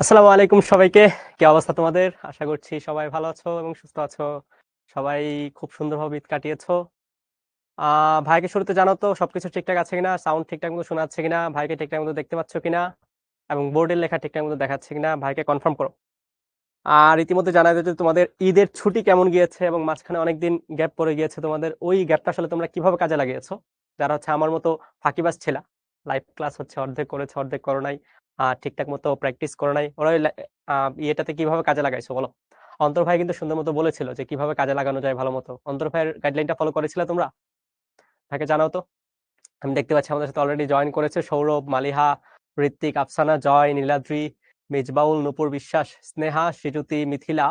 আসসালামু আলাইকুম সবাইকে। কি অবস্থা তোমাদের? আশা করছি সবাই ভালো আছো এবং সুস্থ আছো। সবাই খুব সুন্দরভাবে ঈদ কাটিয়েছো। আ ভাইকে শুরুতে জানাও তো সবকিছু ঠিকঠাক আছে কিনা? সাউন্ড ঠিকঠাক মতো শোনা যাচ্ছে কিনা? ভাইকে ঠিকঠাক মতো দেখতে পাচ্ছ কিনা? এবং বোর্ডের লেখা ঠিকঠাক মতো দেখাচ্ছে কিনা? ভাইকে কনফার্ম করো। আর ইতিমধ্যে জানাই দাও যে তোমাদের ঈদের ছুটি কেমন গিয়েছে এবং মাঝখানে অনেকদিন গ্যাপ পড়ে গিয়েছে তোমাদের। ওই গ্যাপটা আসলে তোমরা কিভাবে কাজে লাগিয়েছো? যারা হচ্ছে আমার মতো ফাঁকিবাজ ছিলা। লাইভ ক্লাস হচ্ছে অর্ধেক করেছে, অর্ধেক করো নাই। ঠিকঠাক মতো প্র্যাকটিস করো নাই। ওরা ওই আ ইয়েটাতে কিভাবে কাজে লাগাইছো বলো? অন্তর ভাই কিন্তু সুন্দর মতো বলেছিল যে কিভাবে কাজে লাগানো যায় ভালোমতো। অন্তর ভাইয়ের গাইডলাইনটা ফলো করেছিলে তোমরা? ভাইকে জানাও তো। আমি দেখতে পাচ্ছি আমাদের সাথে অলরেডি জয়েন করেছে সৌরভ, মালিহা, ঋত্বিক, আফসানা, জয়, নীলাদ্রি, মেজবাউল, নূপুর বিশ্বাস, স্নেহা, শ্রীযুতি, মিথিলা,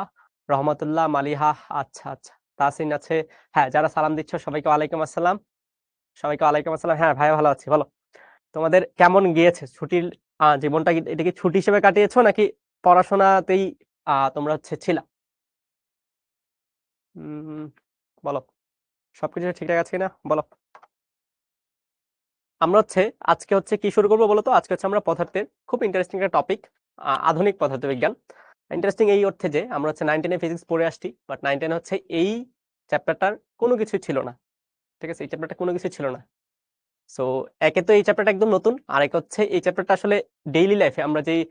রহমতুল্লাহ, মালিহা। আচ্ছা, আচ্ছা। তাহসিন আছে। হ্যাঁ, যারা সালাম দিচ্ছ সবাইকে ওয়ালাইকুম আসসালাম। সবাইকে ওয়ালাইকুম আসসালাম। হ্যাঁ, ভাইয়া ভালো আছি। বলো। তোমাদের কেমন গিয়েছে ছুটির জীবনটা এটা কি ছুটি হিসেবে কাটিয়েছো নাকি পড়াশোনাতেই তোমরা হচ্ছে ছিলা? উম বলো। সবকিছু ঠিকঠাক আছে কিনা? বলো। আমরা হচ্ছে আজকে হচ্ছে কি শুরু করবো বলতো? আজকে হচ্ছে আমরা পদার্থের খুব ইন্টারেস্টিং একটা টপিক, আধুনিক পদার্থবিজ্ঞান। ইন্টারেস্টিং এই অর্থে যে আমরা হচ্ছে 9 10 এ ফিজিক্স পড়ে আসছি, বাট 9 10 হচ্ছে এই চ্যাপ্টারটার কোনো কিছুই ছিল না। ঠিক আছে? এই চ্যাপ্টারটা কোনো কিছুই ছিল না। সো একে তো এই চ্যাপ্টারটা একদম নতুন, আর এক হচ্ছে এই চ্যাপ্টারটা আসলে ডেইলি লাইফে আমরা যেই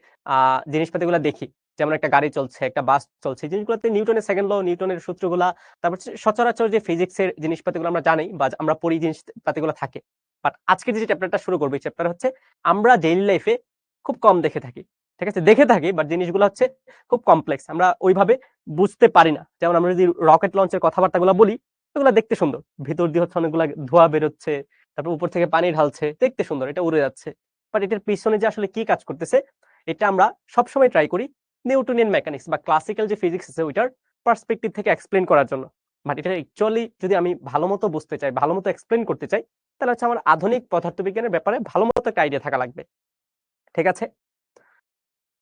জিনিসপাতিগুলো দেখি, যেমন একটা গাড়ি চলছে, একটা বাস চলছে, এই জিনিসগুলোতে নিউটনের সেকেন্ড ল, নিউটনের সূত্রগুলা, তারপর হচ্ছে সচরাচর যে ফিজিক্সের জিনিসপাতিগুলো আমরা জানি বা আমরা পড়ি জিনিসপাতিগুলো থাকে। বাট আজকে যে চ্যাপ্টারটা শুরু করবো, এই চ্যাপ্টার হচ্ছে আমরা ডেইলি লাইফে খুব কম দেখে থাকি। ঠিক আছে? দেখে থাকি, বাট জিনিসগুলো হচ্ছে খুব কমপ্লেক্স। আমরা ওইভাবে বুঝতে পারি না। যেমন আমরা যদি রকেট লঞ্চের কথাবার্তাগুলো বলি, এগুলো দেখতে সুন্দর। ভিতর দিয়ে হচ্ছে অনেকগুলা ধোঁয়া বেরোচ্ছে, তারপর উপর থেকে পানি ঢালছে, দেখতে সুন্দর, এটা উড়ে যাচ্ছে। বাট এটার পিছনে যে আসলে কি কাজ করতেছে, এটা আমরা সবসময় ট্রাই করি নিউটনিয়ান মেকানিক্স বা ক্লাসিক্যাল যে ফিজিক্স আছে ওইটার পার্সপেক্টিভ থেকে এক্সপ্লেন করার জন্য। বাট এটা অ্যাকচুয়ালি যদি আমি ভালো মতো বুঝতে চাই, ভালো মতো এক্সপ্লেন করতে চাই, তাহলে হচ্ছে আমার আধুনিক পদার্থবিজ্ঞানের ব্যাপারে ভালো মতো একটা আইডিয়া থাকা লাগবে। ঠিক আছে?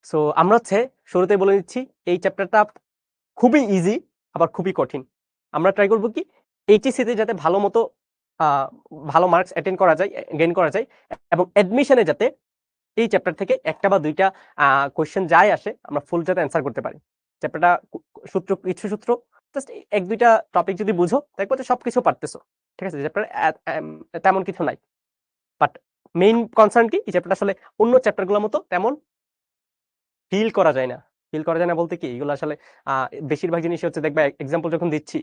সো আমরা হচ্ছে শুরুতেই বলে দিচ্ছি, এই চ্যাপ্টারটা খুবই ইজি, আবার খুবই কঠিন। আমরা ট্রাই করব কি এইচএসসি তে যাতে ভালো মতো ভালো মার্কস অ্যাটেন্ড করা যায়, গেইন করা যায়, এবং অ্যাডমিশনে যাতে এই চ্যাপ্টার থেকে একটা বা দুইটা কোয়েশ্চেন যাই আসে আমরা ফুল যাতে অ্যান্সার করতে পারি। চ্যাপ্টারটা সূত্র, কিছু সূত্র, জাস্ট এক দুইটা টপিক যদি বুঝো দেখবো যে সবকিছু পারতেছো। ঠিক আছে? চ্যাপ্টার তেমন কিছু নাই। বাট মেইন কনসার্ন কি, এই চ্যাপ্টারটা আসলে অন্য চ্যাপ্টারগুলোর মতো তেমন ফিল করা যায় না। ফিল করা যায় না বলতে কি, এগুলো আসলে আ বেশিরভাগ জিনিসই হচ্ছে দেখবা, এক্সাম্পল যখন দিচ্ছি,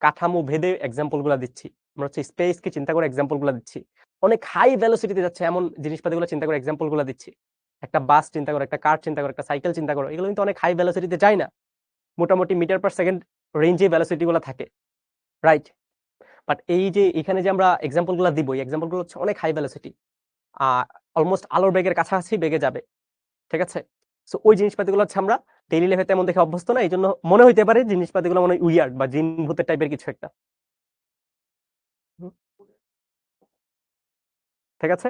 কাঠামো ভেদে এক্সাম্পল গুলা দিচ্ছি। আমরা হচ্ছে স্পেস কে চিন্তা করে এক্সাম্পল গুলা দিচ্ছি। অনেক হাই ভেলোসিটি তে যাচ্ছে এমন জিনিসপাতিগুলো চিন্তা করে এক্সাম্পল গুলা দিচ্ছি। একটা বাস চিন্তা করো, একটা কার চিন্তা করো, একটা সাইকেল চিন্তা করো। এগুলো কিন্তু অনেক হাই ভেলোসিটি তে যায় না। মোটামুটি মিটার পার সেকেন্ড রেঞ্জে ভেলোসিটি গুলা থাকে। রাইট? বাট এই যে এখানে যে আমরা এক্সাম্পল গুলা দিব, এই এক্সাম্পল গুলো হচ্ছে অনেক হাই ভেলোসিটি। আ অলমোস্ট আলোর বেগের কাছাকাছি বেগে যাবে। ঠিক আছে? সো ওই জিনিসপাতিগুলো হচ্ছে আমরা ডেইলি লাইফে তেমন দেখে অভ্যস্ত না। এইজন্য মনে হইতে পারে জিনিসপাতিগুলো মনে হয় উইয়ার্ড বা জিন-ভূতের টাইপের কিছু একটা। হুম, ঠিক আছে?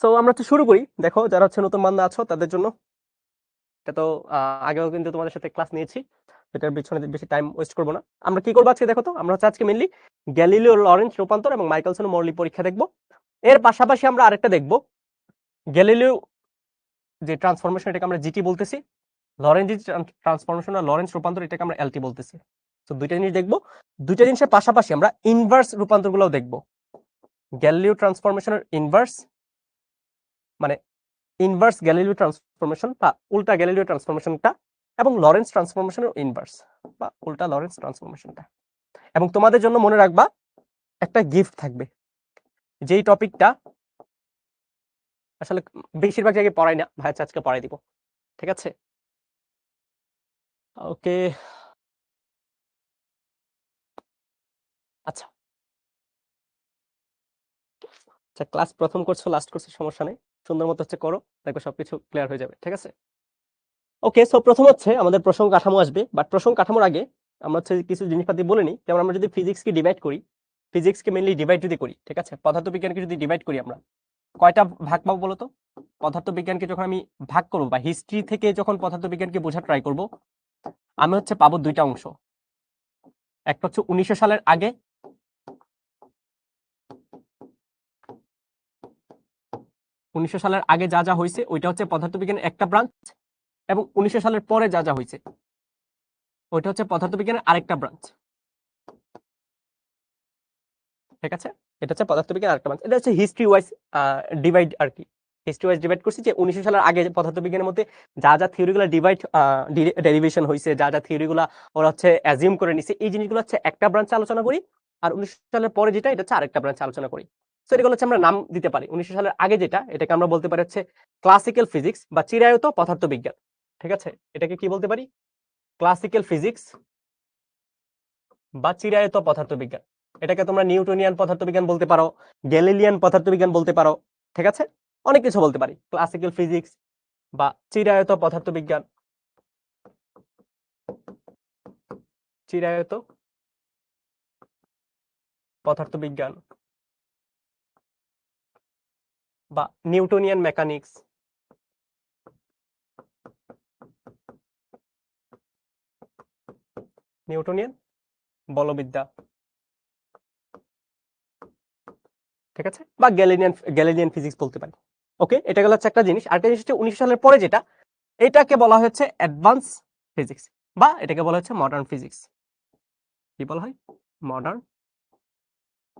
সো আমরা হচ্ছে শুরু করি। দেখো, যারা হচ্ছে নতুন বান্দা আছো তাদের জন্য। এটা তো আ আগেও কিন্তু তোমাদের সাথে ক্লাস নিয়েছি। এটার পেছনে বেশি টাইম ওয়েস্ট করব না। আমরা কি করব আজকে দেখো তো? আমরা হচ্ছে আজকে মেইনলি গ্যালিলিও লরেন্স রূপান্তর এবং মাইকেলসন মৌলিক পরীক্ষা দেখব। এর পাশাপাশি আমরা আরেকটা দেখব। গ্যালিলিও যে ট্রান্সফরমেশন, এটাকে আমরা জিটি বলতেছি। লরেন্জ ট্রান্সফরমেশন আর লরেন্স রূপান্তর, এটাকে আমরা এলটি বলতেছি। তো দুইটা জিনিস দেখবো। দুইটা জিনিসের পাশাপাশি আমরা ইনভার্স রূপান্তরগুলোও দেখবো। গ্যালিলিও ট্রান্সফরমেশনের ইনভার্স, মানে ইনভার্স গ্যালিলিও ট্রান্সফরমেশন বা উল্টা গ্যালিলিও ট্রান্সফরমেশনটা, এবং লরেন্স ট্রান্সফরমেশনের ইনভার্স বা উল্টা লরেন্স ট্রান্সফরমেশনটা। এবং তোমাদের জন্য মনে রাখবা, একটা গিফট থাকবে। যেই টপিকটা আসলে বেশিরভাগ জায়গায় পড়াই না, ভাই আজকে পড়াই দিব। ঠিক আছে? ওকে। আচ্ছা, আচ্ছা, ক্লাস প্রথম করছো, লাস্ট করছো, সমস্যা নেই। সুন্দর মতো হচ্ছে করো, দেখবে সবকিছু ক্লিয়ার হয়ে যাবে। ঠিক আছে? ওকে। সো প্রথম হচ্ছে আমাদের প্রসঙ্গ কাঠামো আসবে, বাট প্রসঙ্গ কাঠামোর আগে আমরা হচ্ছে কিছু জিনিসপাতি বলে নিই। যেমন আমরা যদি ফিজিক্সকে ডিভাইড করি, ফিজিক্সকে মেইনলি ডিভাইড যদি করি, ঠিক আছে, পদার্থবিজ্ঞানকে যদি ডিভাইড করি, আমরা কয়টা ভাগ পাবো বলতো? পদার্থবিজ্ঞানকে যখন আমি ভাগ করবো বা হিস্ট্রি থেকে যখন পদার্থবিজ্ঞানকে বোঝা ট্রাই করব, আমি হচ্ছে পাবো দুইটা অংশ। একটা হচ্ছে 1900 সালের আগে, 1900 সালের আগে যা যা হয়েছে ওইটা হচ্ছে পদার্থবিজ্ঞানের একটা ব্রাঞ্চ, এবং 1900 সালের পরে যা যা হয়েছে ওইটা হচ্ছে পদার্থবিজ্ঞানের আরেকটা ব্রাঞ্চ। ঠিক আছে, এটা হচ্ছে পদার্থবিজ্ঞানের আরেকটা ব্রাঞ্চ। এটা হচ্ছে হিস্ট্রি ওয়াইজ ডিভাইড আর কি, হিস্ট্রি ওয়াইজ ডিভাইড করছি যে 1900 সালের আগে পদার্থবিজ্ঞানের মধ্যে যা যা থিওরিগুলো ডেরিভেশন হয়েছে, যা যা থিওরিগুলো ওরা হচ্ছে অ্যাজিউম করে নিছে, এই জিনিসগুলো হচ্ছে একটা ব্রাঞ্চে আলোচনা করি, আর 1900 সালের পরে যেটা এটা হচ্ছে আরেকটা ব্রাঞ্চে আলোচনা করি। সো এগুলো হচ্ছে আমরা নাম দিতে পারি। 1900 সালের আগে যেটা, এটাকে আমরা বলতে পারি হচ্ছে ক্লাসিক্যাল ফিজিক্স বা চিরায়ত পদার্থবিজ্ঞান। ঠিক আছে, এটাকে কি বলতে পারি? ক্লাসিক্যাল ফিজিক্স বা চিরায়ত পদার্থবিজ্ঞান। এটাকে তোমরা নিউটনিয়ান পদার্থবিজ্ঞান বলতে পারো, গ্যালিলিয়ান পদার্থবিজ্ঞান বলতে পারো। ঠিক আছে, অনেক কিছু বলতে পারি। ক্লাসিক্যাল ফিজিক্স বা চিরায়ত পদার্থবিজ্ঞান, চিরায়ত পদার্থবিজ্ঞান বা নিউটনিয়ান মেকানিক্স, নিউটনিয়ান বলবিদ্যা। ঠিক আছে, বা গ্যালিলিয়ান ফিজিক্স বলতে পারি। ওকে, এটা গেল হচ্ছে একটা জিনিস। আরেকটা জিনিস হচ্ছে 1900 সালের পরে যেটা, এটাকে বলা হচ্ছে অ্যাডভান্স ফিজিক্স বা এটাকে বলা হচ্ছে মডার্ন ফিজিক্স। কি বলা হয়? Modern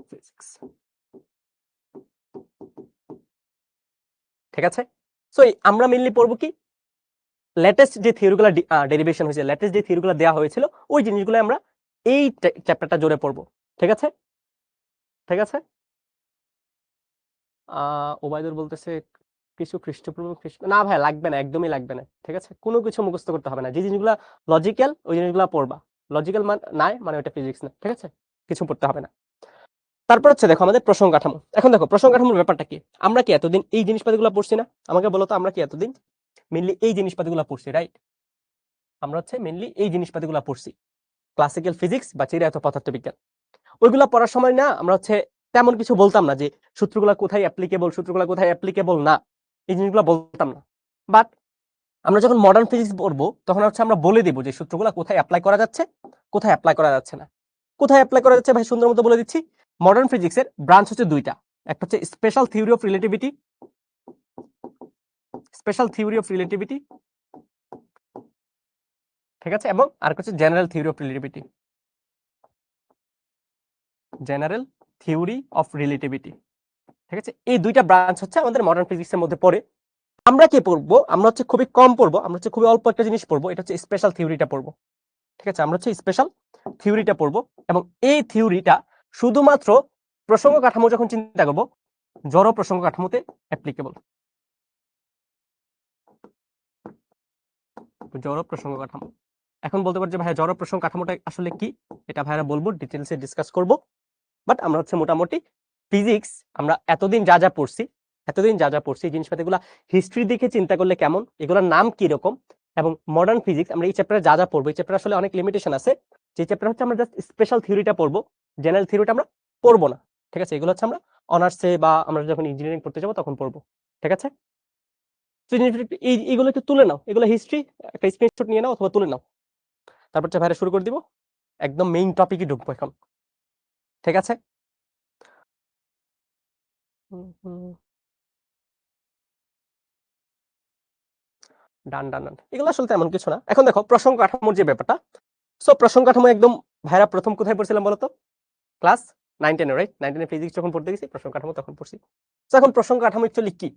physics. ঠিক আছে, সো আমরা মেইনলি পড়বো কি, লেটেস্ট যে থিওরিগুলো ডেরিভেশন হয়েছে, লেটেস্ট যে থিওরিগুলো দেওয়া হয়েছিল, ওই জিনিসগুলো আমরা এই চ্যাপ্টারটা জুড়ে পড়বো। ঠিক আছে, ঠিক আছে। ওবায়দুর বলতেছে কিছু খ্রিস্টপূর্ব না ভাই, লাগবে না, একদমই লাগবে না। ঠিক আছে, কোনো কিছু মুখস্থ করতে হবে না। যে জিনিসগুলো লজিক্যাল ওই জিনিসগুলো পড়বা। লজিক্যাল নাই মানে ওটা ফিজিক্স না। ঠিক আছে, কিছু পড়তে হবে না। তারপর হচ্ছে দেখো আমাদের প্রসঙ্গ কাঠামো। এখন দেখো প্রসঙ্গ কাঠামোর ব্যাপারটা কি, আমরা কি এতদিন এই জিনিসপাতিগুলো পড়ছি না? আমাকে বলো তো, আমরা কি এতদিন মেনলি এই জিনিসপাতিগুলো পড়ছি, রাইট? আমরা হচ্ছে মেনলি এই জিনিসপাতিগুলো পড়ছি, ক্লাসিক্যাল ফিজিক্স বা চিরায়ত পদার্থবিজ্ঞান। ওইগুলা পড়ার সময় না আমরা হচ্ছে তেমন কিছু বলতাম না যে সূত্রগুলা কোথায় অ্যাপ্লিকেবল, সূত্রগুলা কোথায় অ্যাপ্লিকেবল না, এই জিনিসগুলো বলতাম না। বাট আমরা যখন মডার্ন ফিজিক্স পড়বো তখন হচ্ছে আমরা বলে দিব যে সূত্রগুলা কোথায় অ্যাপ্লাই করা যাচ্ছে, কোথায় অ্যাপ্লাই করা যাচ্ছে না। কোথায় অ্যাপ্লাই করা যাচ্ছে ভাই সুন্দর মতো বলে দিচ্ছি। মডার্ন ফিজিক্সের ব্রাঞ্চ হচ্ছে দুইটা, একটা হচ্ছে special theory of relativity, special theory of relativity. ঠিক আছে, এবং আরেকটা হচ্ছে general theory of relativity, general theory of relativity. ঠিক আছে, এই দুইটা ব্রাঞ্চ হচ্ছে আমাদের মডার্ন ফিজিক্সের মধ্যে পড়ে। আমরা কি পড়বো? আমরা হচ্ছে খুবই কম পড়বো, আমরা হচ্ছে খুবই অল্প একটা জিনিস পড়বো, এটা হচ্ছে স্পেশাল থিওরিটা পড়বো। ঠিক আছে, আমরা হচ্ছে স্পেশাল থিওরিটা পড়বো, এবং এই থিওরিটা শুধুমাত্র প্রসঙ্গ কাঠামো যখন চিন্তা করবো, জড় প্রসঙ্গ কাঠামোতে অ্যাপ্লিকেবল। জড় প্রসঙ্গ কাঠামো। এখন বলতে পারছি ভাইয়া জড় প্রসঙ্গ কাঠামোটা আসলে কি, এটা ভাইয়া বলবো, ডিটেলসে ডিসকাস করবো। বাট আমরা হচ্ছে মোটামুটি ফিজিক্স আমরা এতদিন যা যা পড়ছি, এই জিনিসপাতিগুলো হিস্ট্রি দিকে চিন্তা করলে কেমন, এগুলোর নাম কি রকম, এবং মডার্ন ফিজিক্স আমরা এই চ্যাপ্টারে যা যা পড়বো, এই চ্যাপ্টারে আসলে অনেক লিমিটেশন আছে। যে চ্যাপ্টার হচ্ছে আমরা জাস্ট স্পেশাল থিওরিটা পড়বো, জেনারেল থিওরিটা আমরা পড়বো না। ঠিক আছে, এগুলো হচ্ছে আমরা অনার্সে বা আমরা যখন ইঞ্জিনিয়ারিং পড়তে যাবো তখন পড়বো। ঠিক আছে, তো এইগুলো একটু তুলে নাও, এগুলো হিস্ট্রি, একটা স্ক্রিনশট নিয়ে নাও অথবা তুলে নাও। তারপর ভাইরা শুরু করে দিব, একদম মেইন টপিকে ঢুকবো এখন। ঠিক আছে, ডান ডান ডান, এগুলো আসলে তেমন কিছু না। এখন দেখো প্রসঙ্গ কাঠামোর যে ব্যাপারটা, সো প্রসঙ্গ কাঠামো একদম ভাইরা প্রথম কোথায় পড়ছিলাম বলতো? Class 9-10 right? 9-10 ফিজিক্স যখন পড়তে গেছি প্রসঙ্গ কাঠামো তখন পড়ছি। তো এখন প্রসঙ্গ কাঠামো অ্যাকচুয়ালি কি?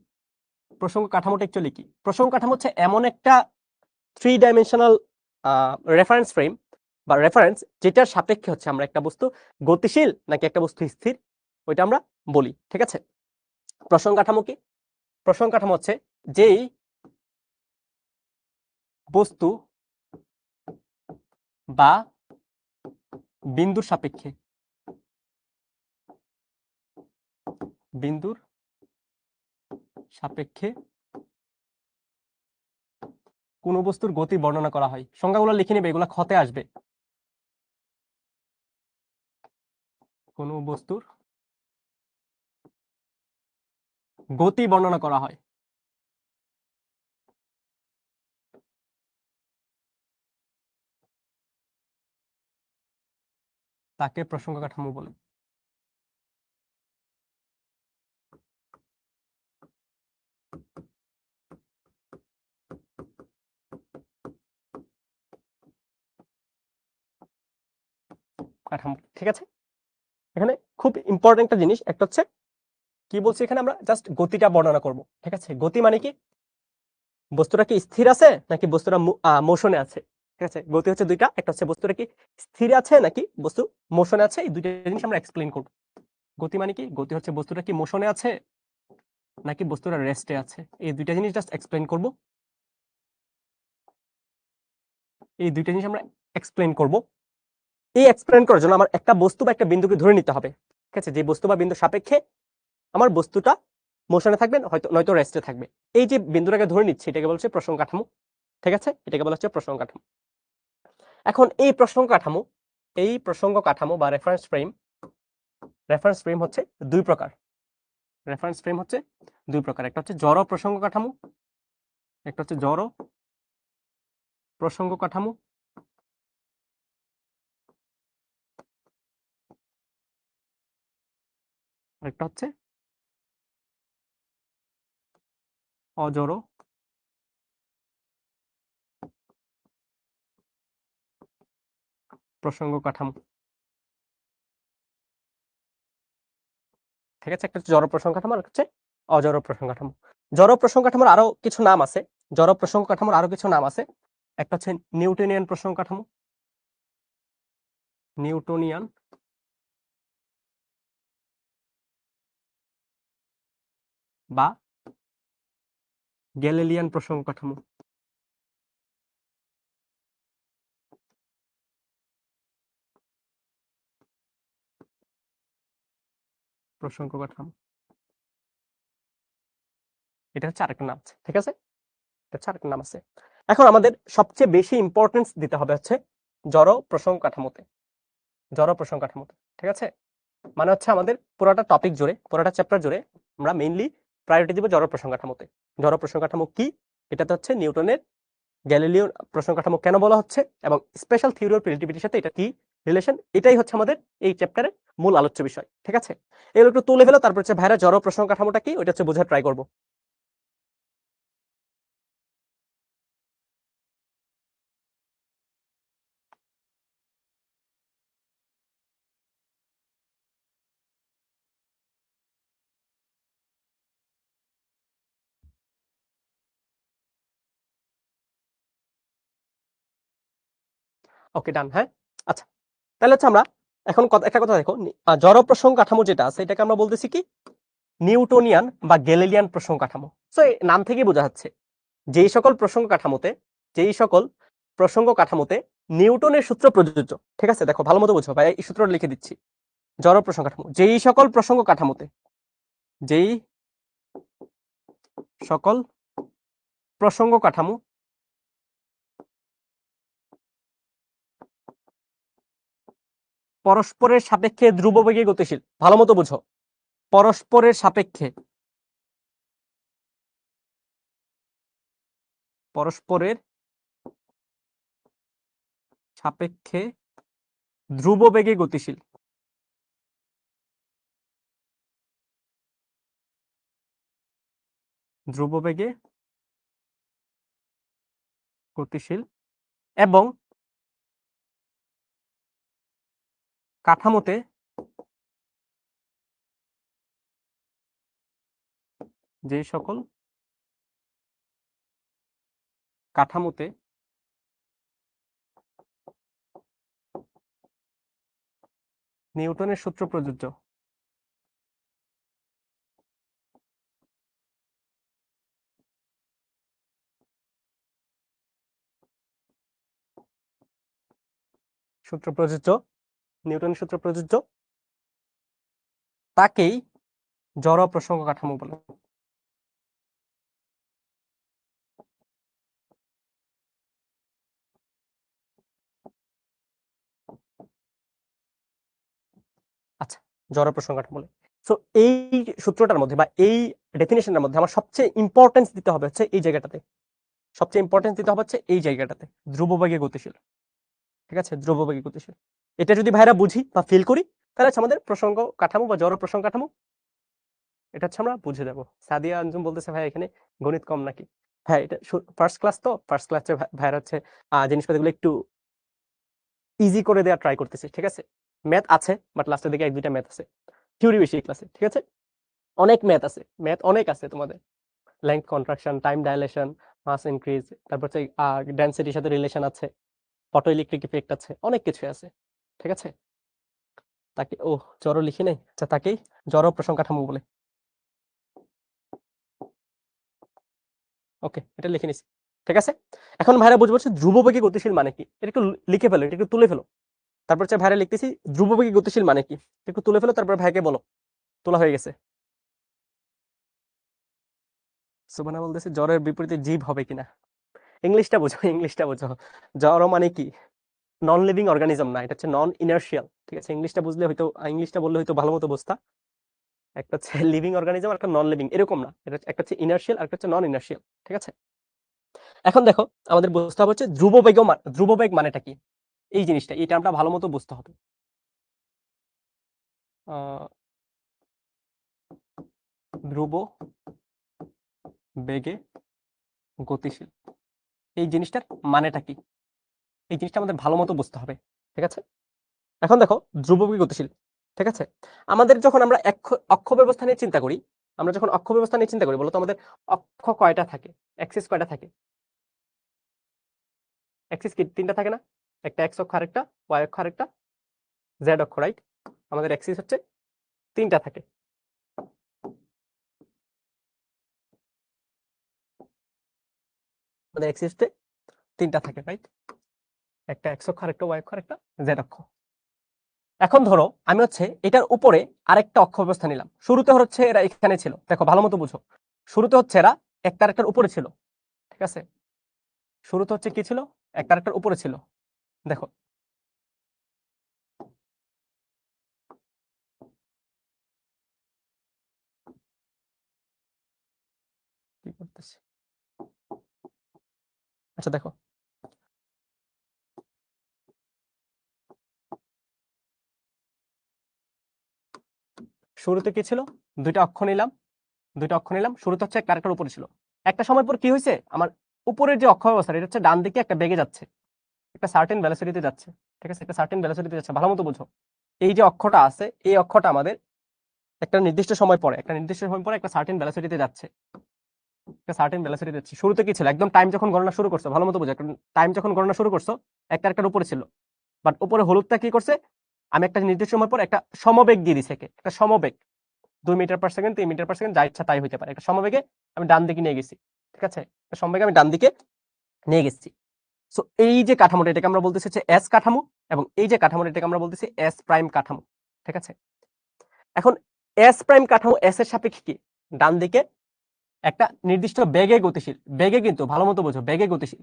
প্রসঙ্গ কাঠামোটা অ্যাকচুয়ালি কি? প্রসঙ্গ কাঠামো হচ্ছে এমন একটা 3 ডাইমেনশনাল রেফারেন্স ফ্রেম বা রেফারেন্স, যেটার সাপেক্ষে হচ্ছে আমরা একটা বস্তু গতিশীল নাকি একটা বস্তু স্থির ওইটা আমরা বলি। ঠিক আছে, প্রসঙ্গ কাঠামো কি? প্রসঙ্গ কাঠামো হচ্ছে যেই বস্তু বা বিন্দুর সাপেক্ষে, বিন্দুর সাপেক্ষে কোন বস্তুর গতি বর্ণনা করা হয়। সংজ্ঞাগুলো লিখে নেবে, এগুলো ক্ষতে আসবে। কোন বস্তুর গতি বর্ণনা করা হয় তাকে প্রসঙ্গ কাঠামো বলে। কাঠামো, ঠিক আছে। এখানে খুব ইম্পর্টেন্ট একটা জিনিস, একটা হচ্ছে কি বলছি, এখানে আমরা জাস্ট গতিটা বর্ণনা করব, ঠিক আছে। গতি মানে কি, বস্তুটা কি স্থির আছে নাকি বস্তুটা মোশনে আছে, ঠিক আছে। গতি হচ্ছে দুইটা, একটা হচ্ছে বস্তুটা কি স্থির আছে নাকি বস্তু মোশনে আছে, এই দুইটা জিনিস আমরা এক্সপ্লেইন করব। গতি মানে কি, গতি হচ্ছে বস্তুটা কি মোশনে আছে নাকি বস্তুটা রেস্টে আছে, এই দুইটা জিনিস জাস্ট এক্সপ্লেইন করব। এই দুইটা জিনিস আমরা এক্সপ্লেইন করব। এই এক্সপ্লেইন করার জন্য আমার একটা বস্তু বা একটা বিন্দুকে ধরে নিতে হবে, ঠিক আছে। যে বস্তু বা বিন্দু সাপেক্ষে আমার বস্তুটা মোশনে থাকবে, হয়তো নয়তো রেস্টে থাকবে, এই যে বিন্দুটাকে ধরে নিচ্ছি এটাকে বলা হচ্ছে প্রসঙ্গ কাঠামো, ঠিক আছে। এটাকে বলা হচ্ছে প্রসঙ্গ কাঠামো। এখন এই প্রসঙ্গ কাঠামো বা রেফারেন্স ফ্রেম হচ্ছে দুই প্রকার। রেফারেন্স ফ্রেম হচ্ছে দুই প্রকার, একটা হচ্ছে জড় প্রসঙ্গ কাঠামো, একটা হচ্ছে জড় প্রসঙ্গ কাঠামো, একটা হচ্ছে অজড় প্রসঙ্গ কাঠামো, ঠিক আছে। একটা হচ্ছে জড় প্রসঙ্গ কাঠামো আর হচ্ছে অজড় প্রসঙ্গ কাঠামো। জড় প্রসঙ্গ কাঠামোর আরো কিছু নাম আছে, জড় প্রসঙ্গ কাঠামোর আরো কিছু নাম আছে। একটা হচ্ছে নিউটনিয়ান প্রসঙ্গ কাঠামো, নিউটনিয়ান, বা গ্যালিলিয়ান প্রসঙ্গ কাঠামো, প্রসঙ্গ কাঠামো, এটা হচ্ছে আরেকটা নাম আছে, ঠিক আছে। এটা হচ্ছে আরেকটা নাম আছে। এখন আমাদের সবচেয়ে বেশি ইম্পর্টেন্স দিতে হবে হচ্ছে জড় প্রসঙ্গ কাঠামোতে, জড় প্রসঙ্গ কাঠামোতে, ঠিক আছে। মানে হচ্ছে আমাদের পুরোটা টপিক জুড়ে, পুরোটা চ্যাপ্টার জুড়ে আমরা মেইনলি প্রায়োরিটি দিব জড় প্রসঙ্গ কাঠামোতে। জড় প্রসঙ্গ কাঠামো কি, এটাতে হচ্ছে নিউটনের গ্যালিলিও প্রসঙ্গ কাঠামো কেন বলা হচ্ছে, এবং স্পেশাল থিওরি অফ রিলেটিভিটির সাথে এটা কি রিলেশন, এটাই হচ্ছে আমাদের এই চ্যাপ্টারের মূল আলোচ্য বিষয়, ঠিক আছে। এগুলো একটু তুলে ফেলো, তারপর হচ্ছে ভাইরা জড় প্রসঙ্গ কাঠামোটা কি ওইটা হচ্ছে বোঝার ট্রাই করবো। ওকে, ডান, হ্যাঁ। আচ্ছা, তাহলে হচ্ছে আমরা এখন একটা কথা দেখো, জড় প্রসঙ্গ কাঠামো যেটা আছে এটাকে আমরা বলতেছি কি নিউটোনিয়ান বা গ্যালিলিয়ান প্রসঙ্গ কাঠামো। সো নাম থেকেই বোঝা যাচ্ছে যেই সকল প্রসঙ্গ কাঠামোতে নিউটনের সূত্র প্রযোজ্য, ঠিক আছে। দেখো ভালো মতো বুঝো ভাই, এই সূত্রটা লিখে দিচ্ছি। জড় প্রসঙ্গ কাঠামো, যেই সকল প্রসঙ্গ কাঠামোতে পরস্পরের সাপেক্ষে ধ্রুববেগে গতিশীল, ভালো মতো বুঝো, পরস্পরের সাপেক্ষে ধ্রুববেগে গতিশীল, ধ্রুববেগে গতিশীল এবং কাঠামোতে যে সকল কাঠামোতে নিউটনের সূত্র প্রযোজ্য, নিউটনের সূত্র প্রযোজ্য, তাকেই জড় প্রসঙ্গ কাঠামো বলে। আচ্ছা, জড় প্রসঙ্গ কাঠামো বলে। সো এই সূত্রটার মধ্যে বা এই ডেফিনেশনের মধ্যে আমার সবচেয়ে ইম্পর্টেন্স দিতে হবে হচ্ছে এই জায়গাটাতে, ধ্রুববেগে গতিশীল, ঠিক আছে। ধ্রুববেগে গতিশীল, এটা যদি ভাইরা বুঝি বা ফিল করি তাহলে হচ্ছে আমাদের প্রসঙ্গ কাঠামো বা জড় প্রসঙ্গ কাঠামো এটা হচ্ছে আমরা বুঝে যাবো। সাদিয়া আঞ্জুম বলতেছে ভাই এখানে গণিত কম নাকি। হ্যাঁ, এটা ফার্স্ট ক্লাস, তো ফার্স্ট ক্লাসে ভাইরা হচ্ছে জিনিসপাতিগুলো একটু ইজি করে দেওয়ার ট্রাই করতেছি, ঠিক আছে। ম্যাথ আছে, বাট লাস্টের দিকে 1-2টা ম্যাথ আছে, থিওরি বেশি ক্লাসে, ঠিক আছে? অনেক ম্যাথ আছে, ম্যাথ অনেক আছে তোমাদের, লেংথ কন্ট্রাকশন, টাইম ডাইলেশন, মাস ইনক্রিজ, তারপর হচ্ছে ডেন্সিটির সাথে রিলেশন আছে, ফটো ইলেকট্রিক ইফেক্ট আছে, অনেক কিছু আছে, ঠিক আছে? তাকে জড় লিখি নাই, আচ্ছা তাকেই জড় প্রসঙ্গ কাঠামো বলে। ওকে, এটা লিখে নিছি, ঠিক আছে? এখন ভাইরা বুঝবো ধ্রুববেগী গতিশীল মানে কি, এটা একটু লিখে ফেলো, এটা একটু তুলে ফেলো। তারপর হচ্ছে ভাইরা লিখতেছি ধ্রুববেগী গতিশীল মানে কি, একটু তুলে ফেলো, তারপর ভাইকে বলো। তোলা হয়ে গেছে। সুবহানা বলতেছে জ্বরের বিপরীতে জীব হবে কিনা। ইংলিশটা বোঝো, ইংলিশটা বোঝো। জড় মানে কি, নন লিভিং অর্গানিজম না, এটা হচ্ছে নন ইনার্শিয়াল, ঠিক আছে? ইংলিশটা বুঝলে হয়তো, ইংলিশটা বললে হয়তো ভালো মতো বুঝতা। একটা হচ্ছে লিভিং অর্গানিজম আর একটা নন লিভিং, এরকম না, এটা একটা হচ্ছে ইনার্শিয়াল আর একটা হচ্ছে নন ইনার্শিয়াল, ঠিক আছে? এখন দেখো আমাদের বুঝতে হবে হচ্ছে ধ্রুববেগ মানেটা কি, এই জিনিসটা, এই টার্মটা ভালো মতো বুঝতে হবে। ধ্রুব বেগে গতিশীল, এই জিনিসটার মানেটা কি, এই জিনিসটা আমাদের ভালো মতো বুঝতে হবে, ঠিক আছে? এখন দেখো ধ্রুববেগী গতিশীল, ঠিক আছে? আমাদের যখন আমরা অক্ষ ব্যবস্থা নিয়ে চিন্তা করি, আমরা যখন অক্ষ ব্যবস্থা নিয়ে চিন্তা করি, বলতো আমাদের অক্ষ কয়টা থাকে, অ্যাক্সিস কয়টা থাকে? অ্যাক্সিস কি 3টা থাকে না? একটা এক্স অক্ষ, আরেকটা ওয়াই অক্ষ, আরেকটা জেড অক্ষ, রাইট? আমাদের অ্যাক্সিস হচ্ছে 3টা থাকে। আমাদের অ্যাক্সিস 3টা থাকে, রাইট? একটা এক্স অক্ষ, আরেকটা ওয়াই অক্ষ, আরেকটা জেড অক্ষ। এখন ধরো আমি হচ্ছে এটার উপরে আরেকটা অক্ষ ব্যবস্থা নিলাম, শুরুতে হচ্ছে এরা এখানে ছিল, দেখো ভালো মতো বুঝো, শুরুতে হচ্ছে এরা একটা আরেকটার উপরে ছিল, ঠিক আছে? শুরুতে হচ্ছে কি ছিল, একটা আরেকটার উপরে ছিল, দেখো কি করতেছে, আচ্ছা দেখো শুরুতে কি ছিল, দুইটা অক্ষ নিলাম, শুরুতে হচ্ছে একটা আরেকটার উপরে ছিল, একটা সময় পর কি হয়েছে, আমার উপরের যে অক্ষ ব্যবস্থা এটা হচ্ছে ডান দিকে একটা বেগে যাচ্ছে, একটা সার্টেন ভেলোসিটিতে যাচ্ছে, ঠিক আছে? একটা সার্টেন ভেলোসিটিতে যাচ্ছে, ভালো মতো বুঝো। এই যে অক্ষটা আছে, এই অক্ষটা আমাদের একটা নির্দিষ্ট সময় পরে একটা সার্টেন ভেলোসিটিতে যাচ্ছে, একটা সার্টেন ভেলোসিটিতে যাচ্ছে। শুরুতে কি ছিল, একদম টাইম যখন গণনা শুরু করছো, ভালো মতো বুঝো, টাইম যখন গণনা শুরু করছো একটা আরেকটার উপরে ছিল, বাট উপরে হলুদটা কি করছে, আমি একটা নির্দিষ্ট সময় পর একটা সমবেগ দিয়ে দিছি, একটা সমবেগ 2 metre per second, 3 metre per second, যা ইচ্ছা তাই হইতে পারে, একটা সমবেগে আমি ডান দিকে নিয়ে গেছি, ঠিক আছে? একটা সমবেগে আমি ডান দিকে নিয়ে গেছি। সো এই যে কাঠামোটা, এটাকে আমরা বলতেছি হচ্ছে এস কাঠামো, এবং এই যে কাঠামোটা, এটাকে আমরা বলতেছি এস প্রাইম কাঠামো, ঠিক আছে? এখন এস প্রাইম কাঠামো এস এর সাপেক্ষে কি, ডান দিকে একটা নির্দিষ্ট বেগে গতিশীল, বেগে কিন্তু ভালো মতো বোঝো, বেগে গতিশীল।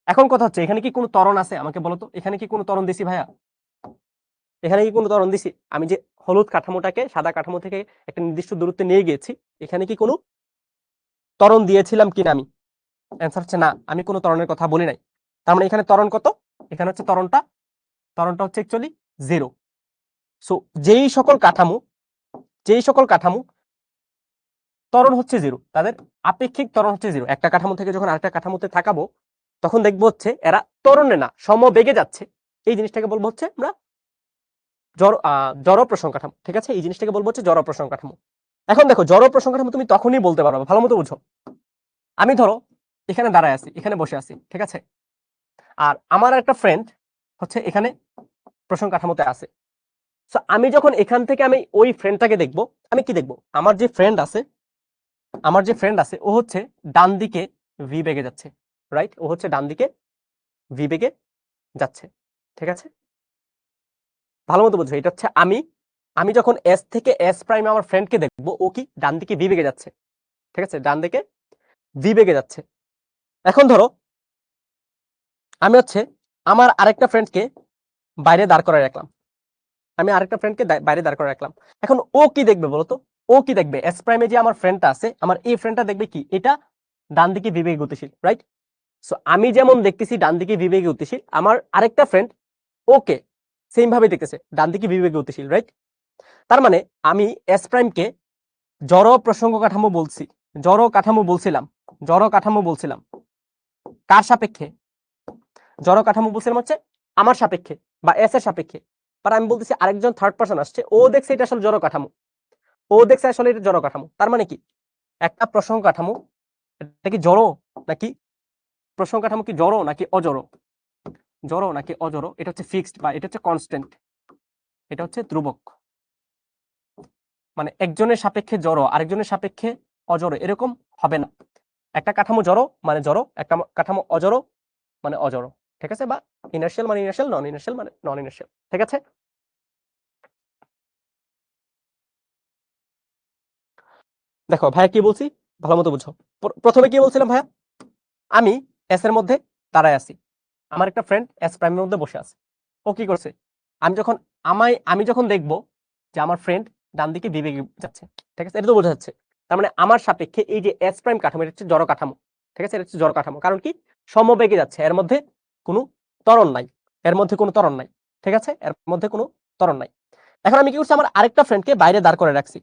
এখন কথা হচ্ছে এখানে কি কোনো ত্বরণ আছে, আমাকে বলো তো, এখানে কি কোনো ত্বরণ দিছি ভাইয়া? এখানে কি কোনো ত্বরণ দিছি? আমি যে হলুদ কাঠামোটাকে সাদা কাঠামো থেকে একটা নির্দিষ্ট দূরত্বে নিয়ে গিয়েছি, এখানে কি কোনো ত্বরণ দিয়েছিলাম কিনা আমি? অ্যান্সার হচ্ছে না, আমি কোনো ত্বরণের কথা বলি নাই। তার মানে এখানে ত্বরণ কত, এখানে হচ্ছে ত্বরণটা হচ্ছে অ্যাকচুয়ালি 0। সো যেই সকল কাঠামো ত্বরণ হচ্ছে 0, তাদের আপেক্ষিক ত্বরণ হচ্ছে 0। একটা কাঠামো থেকে যখন আরেকটা কাঠামোতে থাকাবো, তখন দেখবো হচ্ছে এরা ত্বরণে না সমবেগে যাচ্ছে, এই জিনিসটাকে বলবো হচ্ছে আমরা জড় প্রসঙ্গ কাঠামো, ঠিক আছে? এই জিনিসটাকে বলবো হচ্ছে জড় প্রসঙ্গ কাঠামো। এখন দেখো জড় প্রসঙ্গ কাঠামো তুমি তখনই বলতে পারবে, ভালো মতো বুঝো। আমি ধরো এখানে দাঁড়ায় আছি, এখানে বসে আছি, ঠিক আছে? আর আমার একটা ফ্রেন্ড হচ্ছে এখানে প্রসঙ্গ কাঠামোতে আছে। সো আমি যখন এখান থেকে আমি ওই ফ্রেন্ডটাকে দেখবো, আমি কি দেখবো, আমার যে ফ্রেন্ড আছে ও হচ্ছে ডান দিকে ভি বেগে যাচ্ছে, রাইট? ও হচ্ছে ডান দিকে ভি বেগে যাচ্ছে, ঠিক আছে? ভালো মতো বুঝো, এটা হচ্ছে আমি যখন এস থেকে এস প্রাইম আমার ফ্রেন্ডকে দেখবো, ও কি ডান দিকে ভি বেগে যাচ্ছে, ঠিক আছে? ডান দিকে ভি বেগে যাচ্ছে। এখন ধরো আমি হচ্ছে আমার আরেকটা ফ্রেন্ডকে বাইরে দাঁড় করায় রাখলাম, এখন ও কি দেখবে বলতো, ও কি দেখবে, এস প্রাইমে যে আমার ফ্রেন্ডটা আছে, আমার এই ফ্রেন্ডটা দেখবে কি, এটা ডান দিকে বিবেকে গতিশীল, রাইট? সো আমি যেমন দেখতেছি ডান দিকে বিবেকে গতিশীল, আমার আরেকটা ফ্রেন্ড ওকে সেম ভাবে দেখতেছে ডান দিকে বিবেকে গতিশীল, রাইট? তার মানে আমি এস প্রাইমকে জড় প্রসঙ্গ কাঠামো বলছি, জড় কাঠামো বলছিলাম কার সাপেক্ষে? জড় কাঠামো বলছিলাম হচ্ছে আমার সাপেক্ষে বা এস এর সাপেক্ষে, আর আমি বলতেছি আরেকজন থার্ড পার্সন আসছে, ও দেখছে এটা আসলে জড় কাঠামো, ও দেখছে আসলে এটা জড় কাঠামো। তার মানে কি একটা প্রসঙ্গ কাঠামো এটা কি জড় নাকি, প্রসঙ্গ কাঠামো কি জড় নাকি অজড়, জড় নাকি অজড়, এটা হচ্ছে ফিক্সড বা এটা হচ্ছে কনস্ট্যান্ট, এটা হচ্ছে ধ্রুবক। মানে একজনের সাপেক্ষে জড় আরেকজনের সাপেক্ষে অজড় এরকম হবে না। একটা কাঠামো জড় মানে জড়, একটা কাঠামো অজড় মানে অজড়, ঠিক আছে? বা ইনার্শিয়াল মানে ইনার্শিয়াল, নন ইনার্শিয়াল মানে নন ইনার্শিয়াল, ঠিক আছে? দেখো ভাইয়া কি বলছি, ভালো মতো বুঝো। প্রথমে কি বলছিলাম ভাইয়া, আমি এস এর মধ্যে দাঁড়ায় আছি, আমার একটা ফ্রেন্ড এস প্রাইমের মধ্যে বসে আছে, ও কি করছে, আমি যখন দেখবো যে আমার ফ্রেন্ড ডান দিকে বিবেগে যাচ্ছে, ঠিক আছে, এটা তো বোঝা যাচ্ছে। তার মানে আমার সাপেক্ষে এই যে এস প্রাইম কাঠামো এটা হচ্ছে জড় কাঠামো, ঠিক আছে, এটা হচ্ছে জড় কাঠামো। কারণ কি সমবেগে যাচ্ছে, এর মধ্যে কোনো ত্বরণ নাই, এর মধ্যে কোনো ত্বরণ নাই, ঠিক আছে, এর মধ্যে কোনো ত্বরণ নাই। এখন আমি কি করছি, আমার আরেকটা ফ্রেন্ডকে বাইরে দাঁড় করে রাখছি,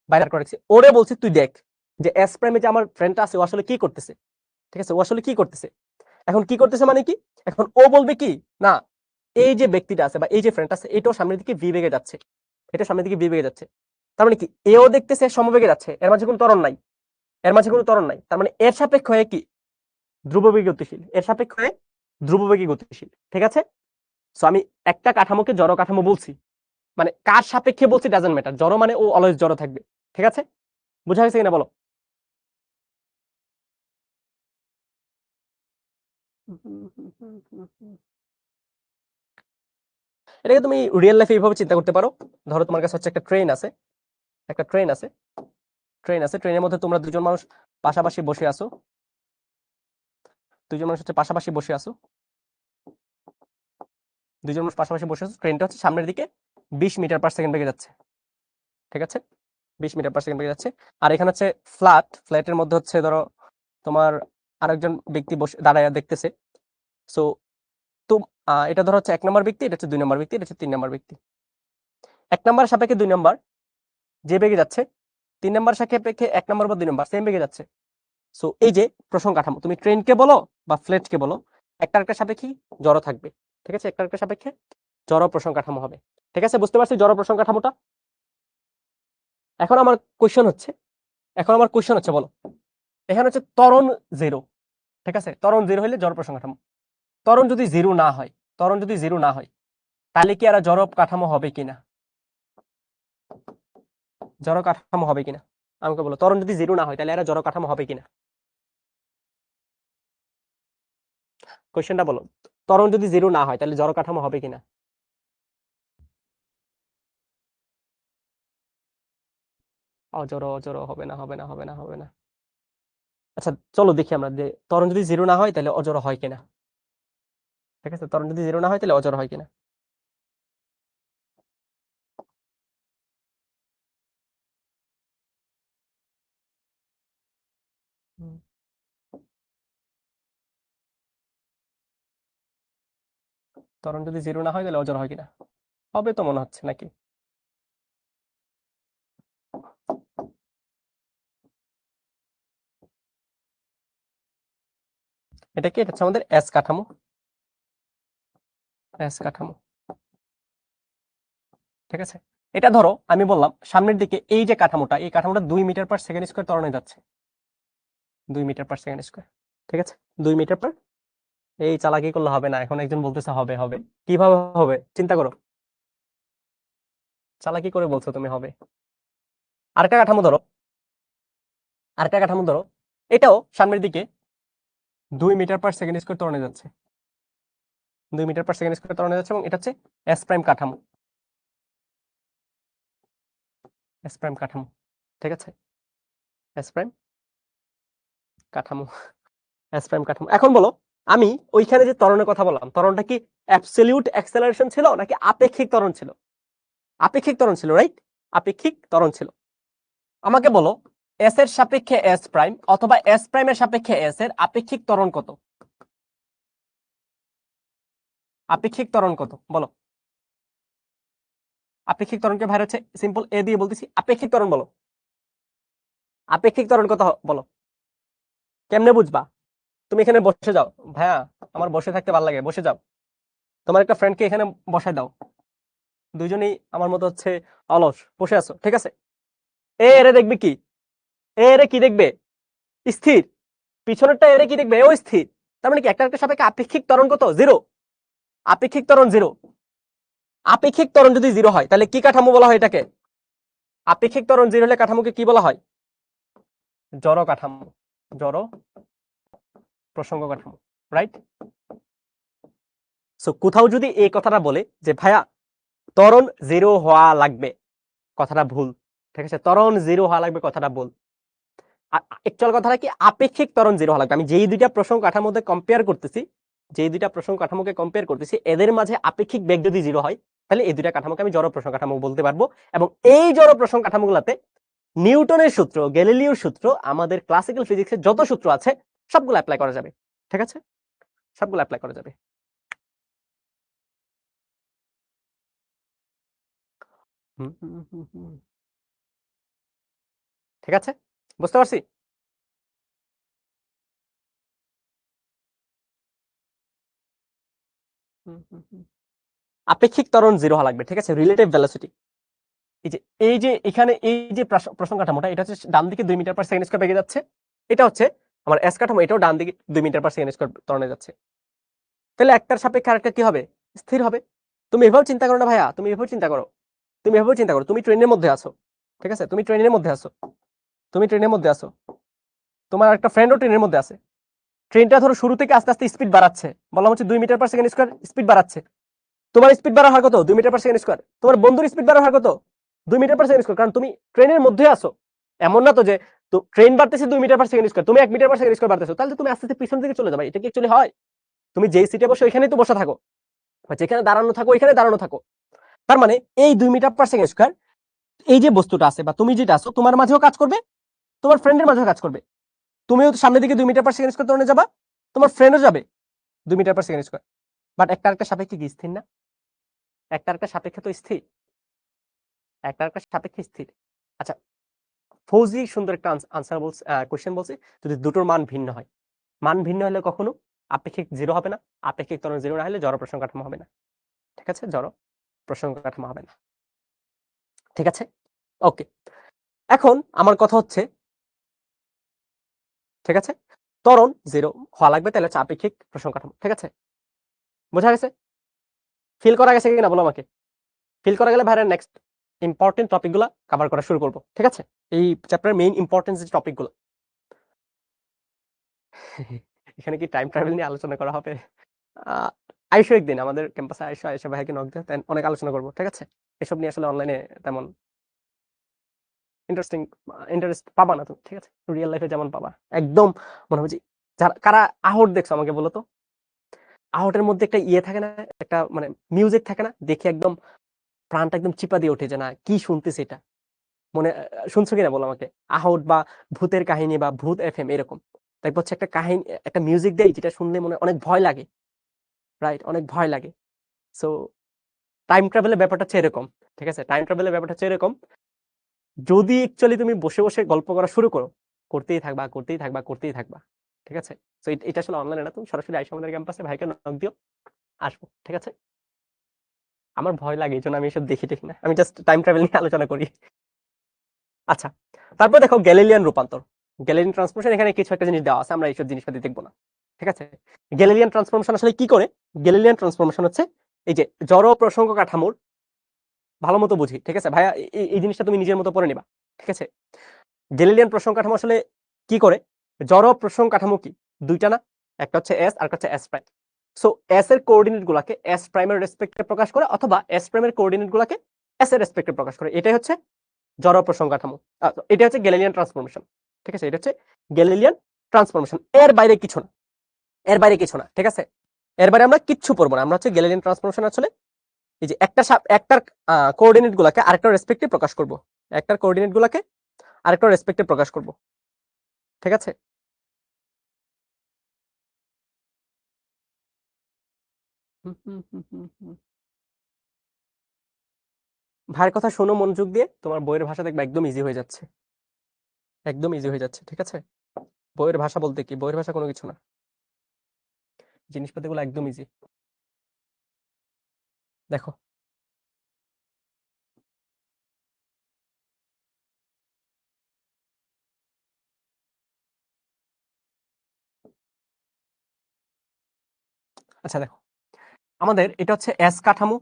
বাইরে দাঁড় করে রাখছি, ওরে বলছি তুই দেখ যে এস প্রাইমে যে আমার ফ্রেন্ডটা আছে ও আসলে কি করতেছে, ঠিক আছে, ও আসলে কি করতেছে। এখন কি করতেছে মানে কি, এখন ও বলবে কি না এই যে ব্যক্তিটা আছে বা এই যে ফ্রেন্ড আছে এটাও সামনের দিকে বিবেগে যাচ্ছে, এটা সামনের দিকে বিবেগে যাচ্ছে। তার মানে কি এও দেখতেছে সমবেগে যাচ্ছে, এর মাঝে কোনো ত্বরণ নাই, এর মাঝে কোনো ত্বরণ নাই। তার মানে এর সাপেক্ষ হয়ে কি ধ্রুববেগী গতিশীল, এর সাপেক্ষ হয়ে ধ্রুববেগী গতিশীল, ঠিক আছে। সো আমি একটা কাঠামোকে জড় কাঠামো বলছি, মানে কার সাপেক্ষে বলছি ডাজন্ট ম্যাটার, জড় মানে ও অলওয়েজ জড় থাকবে, ঠিক আছে? বুঝা গেছে কিনা বলো? এটাকে তুমি রিয়েল লাইফে এইভাবে চিন্তা করতে পারো। ধরো তোমার কাছে হচ্ছে একটা ট্রেন আছে, একটা ট্রেন আছে, ট্রেন আছে, ট্রেনের মধ্যে তোমরা দুজন মানুষ পাশাপাশি বসে আছো, দুজন মানুষ হচ্ছে পাশাপাশি বসে আছো, দুজন মানুষ পাশাপাশি বসে আছো, ট্রেনটা হচ্ছে সামনের দিকে 20 মিটার/সেকেন্ড বেগে যাচ্ছে, ঠিক আছে, 20 মিটার/সেকেন্ড বেগে যাচ্ছে। আর এখানে হচ্ছে ফ্ল্যাটের মধ্যে হচ্ছে ধরো তোমার আরেকজন ব্যক্তি বসে দাঁড়ায় দেখতেছে। সো তো এটা ধরো হচ্ছে 1 নম্বর ব্যক্তি, এটা হচ্ছে 2 নম্বর ব্যক্তি, এটা হচ্ছে 3 নম্বর ব্যক্তি। 1 নম্বর সাপেক্ষে 2 নম্বর যে বেগে যাচ্ছে, 3 নম্বর সাপেক্ষে 1 নম্বর বা 2 নম্বর সেম বেগে যাচ্ছে। সো এই যে প্রসঙ্গ কাঠামো, তুমি ট্রেনকে বলো বা ফ্ল্যাটকে বলো, একটা একটা সাপেক্ষে জড় থাকবে, ঠিক আছে, একটা একটা সাপেক্ষে জড় প্রসঙ্গ কাঠামো হবে, ঠিক আছে, বুঝতে পারছি জড় প্রসঙ্গ কাঠামোটা। এখন আমার কোয়েশ্চেন হচ্ছে, বলো এখানে হচ্ছে ত্বরণ জিরো, ঠিক আছে, ত্বরণ জিরো হলে জড় প্রসঙ্গ কাঠামো। ত্বরণ যদি জিরো না হয়, ত্বরণ যদি জিরো না হয় তাহলে কি আর জড় কাঠামো হবে কিনা, জড় কাঠামো হবে কিনা আমাকে বলো, ত্বরণ যদি জিরো না হয় তাহলে এরা জড় কাঠামো হবে কিনা, কোয়েশ্চেনটা বলো, ত্বরণ যদি জিরো না হয় তাহলে জড় কাঠামো হবে কিনা। অজড় অজড় হবে না, হবে না, হবে না, হবে না। আচ্ছা চলো দেখি আমরা যে ত্বরণ যদি জিরো না হয় তাহলে অজড় হয় কিনা, ঠিক আছে, ত্বরণ যদি জিরো না হয় তাহলে অজড় হয় কিনা। হুম, ত্বরণ যদি জিরো না হয় তাহলে অজড় হয় কিনা, হবে তো মনে হচ্ছে নাকি। এটা কি, এটা হচ্ছে আমাদের এস কাঠামো, এস কাঠামো, ঠিক আছে। এটা ধরো আমি বললাম সামনের দিকে এই যে কাঠামোটা, এই কাঠামোটা 2 মিটার/সেকেন্ড স্কয়ার ত্বরণে যাচ্ছে, 2 মিটার/সেকেন্ড স্কয়ার, ঠিক আছে, 2 মিটার পার। এই চালাকি করলে হবে না, এখন একজন বলতেছে হবে হবে, কিভাবে হবে চিন্তা করো, চালাকি করে বলছো তুমি হবে। আরেকটা কাঠামো ধরো, আরেকটা কাঠামো ধরো, এটাও সামনের দিকে 2 মিটার/সেকেন্ড স্কয়ার ত্বরণে যাচ্ছে, 2 মিটার/সেকেন্ড স্কয়ার ত্বরণে যাচ্ছে, এবং এটা হচ্ছে এস প্রাইম কাঠামো, এস প্রাইম কাঠামো, ঠিক আছে, এস প্রাইম কাঠামো, এস প্রাইম কাঠামো। এখন বলো আমি ওইখানে যে ত্বরণের কথা বললাম, ত্বরণটা কি অ্যাবসলিউট অ্যাক্সেলারেশন ছিল নাকি আপেক্ষিক ত্বরণ ছিল, আপেক্ষিক ত্বরণ ছিল, রাইট, আপেক্ষিক ত্বরণ ছিল। আমাকে বলো এস এর সাপেক্ষে এস প্রাইম অথবা এস প্রাইমের সাপেক্ষে এস এর আপেক্ষিক ত্বরণ কত, আপেক্ষিক ত্বরণ কত বলো, আপেক্ষিক ত্বরণকে ভাই হচ্ছে সিম্পল এ দিয়ে বলতেছি, আপেক্ষিক ত্বরণ বলো, আপেক্ষিক ত্বরণ কত বলো, কেমনে বুঝবা, তুমি এখানে বসে যাও ভাইয়া, আমার বসে থাকতে ভালো লাগে, বসে যাও, তোমার একটা ফ্রেন্ডকে এখানে বসায় দাও, দুইজনেই আমার মতো হচ্ছে অলস বসে আছো, ঠিক আছে। এরে দেখবে কি, এরে কি দেখবে, স্থির। পিছনেরটা এরে কি দেখবে, ও স্থির। তার মানে কি একটা একটা সাপেক্ষে আপেক্ষিক ত্বরণ কত, জিরো। আপেক্ষিক ত্বরণ জিরো। আপেক্ষিক ত্বরণ যদি জিরো হয় তাহলে কি কাঠামো বলা হয় এটাকে? আপেক্ষিক ত্বরণ জিরো হলে কাঠামোকে কি বলা হয়? জড় কাঠামো, জড় প্রসঙ্গ কাঠামো, রাইট। সো কোথাও যদি এই কথাটা বলে যে ভাইয়া ত্বরণ জিরো হওয়া লাগবে, কথাটা ভুল, ঠিক আছে। ত্বরণ জিরো হওয়া লাগবে, কথাটা ভুল। অ্যাকচুয়াল কথাটা কি, আপেক্ষিক ত্বরণ জিরো হওয়া লাগবে। আমি যেই দুইটা প্রসঙ্গ কাঠামোর মধ্যে কম্পেয়ার করতেছি, যেই দুইটা প্রসঙ্গ কাঠামোকে কম্পেয়ার করতেছি, এদের মাঝে আপেক্ষিক বেগ যদি জিরো হয় তাহলে এই দুইটা কাঠামোকে আমি জড় প্রসঙ্গ কাঠামো বলতে পারবো। এবং এই জড় প্রসঙ্গ কাঠামোগুলোতে নিউটনের সূত্র, গ্যালিলিওর সূত্র, আমাদের ক্লাসিক্যাল ফিজিক্সের যত সূত্র আছে সবগুলো অ্যাপ্লাই করা যাবে, ঠিক আছে, সবগুলো অ্যাপ্লাই করা যাবে। ঠিক আছে, বুঝতে পারছি। আপেক্ষিক ত্বরণ জিরো হওয়া লাগবে, ঠিক আছে, রিলেটিভ ভেলোসিটি। এই যে এখানে এই যে প্রসঙ্গ কাঠামোটা, এটা হচ্ছে ডান দিকে 2 মিটার পার সেকেন্ড স্কয়ার বেগে যাচ্ছে। এটা হচ্ছে আমার এস কাঠামো, এটাও ডান দিকে 2 মিটার পার সেকেন্ড স্কয়ার ত্বরণে যাচ্ছে। তাহলে একটার সাপেক্ষে আরেকটা কি হবে, স্থির হবে। তুমি এভাবে চিন্তা করো না ভাইয়া, তুমি এভাবে চিন্তা করো, তুমি এভাবে চিন্তা করো, তুমি ট্রেনের মধ্যে আছো, ঠিক আছে, তুমি ট্রেনের মধ্যে আছো, তুমি ট্রেনের মধ্যে আছো, তোমার একটা ফ্রেন্ডও ট্রেনের মধ্যে আছে। ট্রেনটা ধরো শুরু থেকে আস্তে আস্তে স্পিড বাড়াচ্ছে, বললাম হচ্ছে 2 metre per second square speed বাড়াচ্ছে। তোমার স্পিড বাড়ার হার কত, 2 মিটার পার সেকেন্ড স্কয়ার। তোমার বন্ধুর স্পিড বাড়ার হার কত, 2 মিটার পার সেকেন্ড স্কয়ার, কারণ তুমি ট্রেনের মধ্যে আছো। এমন না তো যে তো ট্রেন বাড়তেছে 2 মিটার পার সেকেন্ড স্কয়ার, তুমি 1 মিটার পার সেকেন্ড স্কয়ার বাড়তেছো, তাহলে তুমি আস্তে আস্তে পিছন দিকে চলে যাবে। এটা কি অ্যাকচুয়ালি হয়? তুমি যেই সিটে বসে ওইখানেই তো বসে থাকো, বা যেখানে দাঁড়ানো থাকো ওইখানে দাঁড়ানো থাকো। তার মানে এই 2 মিটার পার সেকেন্ড স্কয়ার, এই যে বস্তুটা আছে বা তুমি যেটা আছো, তোমার মাঝেও কাজ করবে, তোমার ফ্রেন্ডের মাঝেও কাজ করবে। তুমিও সামনের দিকে 2 মিটার পার সেকেন্ড স্কয়ার ত্বরণে যাবা, তোমার ফ্রেন্ডও যাবে 2 metre per second square. But একটা আরেকটা সাপেক্ষে কি স্থির না? একটা আরেকটা সাপেক্ষে তো স্থির, একটা আরেকটা সাপেক্ষে স্থির। আচ্ছা, ফৌজি সুন্দর একটা আনসার বলছে, কোশ্চেন বলছে, যদি দুটোর মান ভিন্ন হয়, মান ভিন্ন হলে কখনো আপেক্ষিক জিরো হবে না, আপেক্ষিক ত্বরণ জিরো না হলে জড় প্রসঙ্গ কাঠামো হবে না, ঠিক আছে, জড় প্রসঙ্গ কাঠামো হবে না, ঠিক আছে, ওকে। এখন আমার কথা হচ্ছে, ঠিক আছে, ত্বরণ জিরো হওয়া লাগবে, তাহলে হচ্ছে আপেক্ষিক প্রসঙ্গ কাঠামো, ঠিক আছে, বোঝা গেছে? ফিল করা গেছে কিনা বলো আমাকে। ফিল করা গেলে ভাইরা নেক্সট ইম্পর্টেন্ট টপিক গুলা কভার করা শুরু করবো, ঠিক আছে, এই চ্যাপ্টারের মেইন ইম্পর্টেন্ট যে টপিক গুলো। এখানে কি টাইম ট্রাভেল নিয়ে আলোচনা করা হবে? আইসো একদিন আমাদের ক্যাম্পাসে, আইসো, আইসো ভাইকে নক দিয়ে অনেক আলোচনা করবো, ঠিক আছে। এসব নিয়ে আসলে অনলাইনে তেমন ইন্টারেস্টিং ইন্টারেস্ট পাবা না তুমি, ঠিক আছে, রিয়েল লাইফে যেমন পাবা একদম মনে হয় যে, যারা কারা আহট দেখছো আমাকে বলো তো। আহটের মধ্যে একটা ইয়ে থাকে না, একটা মানে মিউজিক থাকে না, দেখে একদম প্রাণটা একদম চিপা দিয়ে ওঠে, যে না কি শুনতেছে এটা, মনে শুনছো কিনা বলো আমাকে। আহট বা ভূতের কাহিনী বা ভূত এফএম এরকম, দেখবো হচ্ছে একটা কাহিনী, একটা মিউজিক দেয় যেটা শুনলে মনে অনেক ভয় লাগে, রাইট, অনেক ভয় লাগে। সো টাইম ট্রাভেলের ব্যাপারটা হচ্ছে এরকম, ঠিক আছে, টাইম ট্রাভেলের ব্যাপারটা হচ্ছে এরকম, যদি অ্যাকচুয়ালি তুমি বসে বসে গল্প করা শুরু করো, করতেই থাকবা, করতেই থাকবা, করতেই থাকবা, ঠিক আছে। তো এটা আসলে অনলাইনে না, তুমি সরাসরি আইসো আমাদের ক্যাম্পাসে, ভাইকে নক দিও, আসবো, ঠিক আছে। আমার ভয় লাগে, এই জন্য আমি এসব দেখি টেখি না, আমি জাস্ট টাইম ট্রাভেল নিয়ে আলোচনা করি। আচ্ছা, তারপর দেখো গ্যালিলিয়ান রূপান্তর, গ্যালিলিয়ান ট্রান্সফরমেশন, এখানে কিছু একটা জিনিস দেওয়া আছে, আমরা এইসব জিনিসপাতি দেখবো না, ঠিক আছে। গ্যালিলিয়ান ট্রান্সফরমেশন আসলে কি করে? গ্যালিলিয়ান ট্রান্সফরমেশন হচ্ছে এই যে জড় প্রসঙ্গ কাঠামোর, ভালো মতো বুঝি, ঠিক আছে ভাইয়া, এই জিনিসটা তুমি নিজের মতো পড়ে নিবা, ঠিক আছে। গ্যালিলিয়ান প্রসঙ্গ কাঠামো আসলে কি করে? জড় প্রসঙ্গ কাঠামো কি দুইটা না, একটা হচ্ছে এস আর একটা হচ্ছে এস প্রাইম। সো এস এর কোঅর্ডিনেট গুলাকে এস প্রাইমের রেসপেক্টে প্রকাশ করে, অথবা এস প্রাইমের কোঅর্ডিনেট গুলাকে এস এর রেসপেক্টে প্রকাশ করে, এটাই হচ্ছে জড় প্রসঙ্গ কাঠামো। এটা হচ্ছে গ্যালিলিয়ান ট্রান্সফরমেশন, ঠিক আছে, এটা হচ্ছে গ্যালিলিয়ান ট্রান্সফরমেশন, এর বাইরে কিছু না, এর বাইরে কিছু না, ঠিক আছে। এর বাইরে আমরা কিচ্ছু পড়বো না, আমরা হচ্ছে গ্যালিলিয়ান ট্রান্সফরমেশন আসলে এই যে একটার কোঅর্ডিনেট গুলাকে আরেকটা রেসপেক্টে প্রকাশ করব, একটার কোঅর্ডিনেট গুলাকে আরেকটা রেসপেক্টে প্রকাশ করব, ঠিক আছে। ভাইয়ের কথা শোনো মনোযোগ দিয়ে, তোমার বইয়ের ভাষা দেখবে একদম ইজি হয়ে যাচ্ছে, একদম ইজি হয়ে যাচ্ছে, ঠিক আছে। বইয়ের ভাষা বলতে কি, বইয়ের ভাষা কোনো কিছু না, জিনিসপাতিগুলো একদম ইজি। দেখো আচ্ছা দেখো, আমাদের এটা হচ্ছে এস কাঠামো,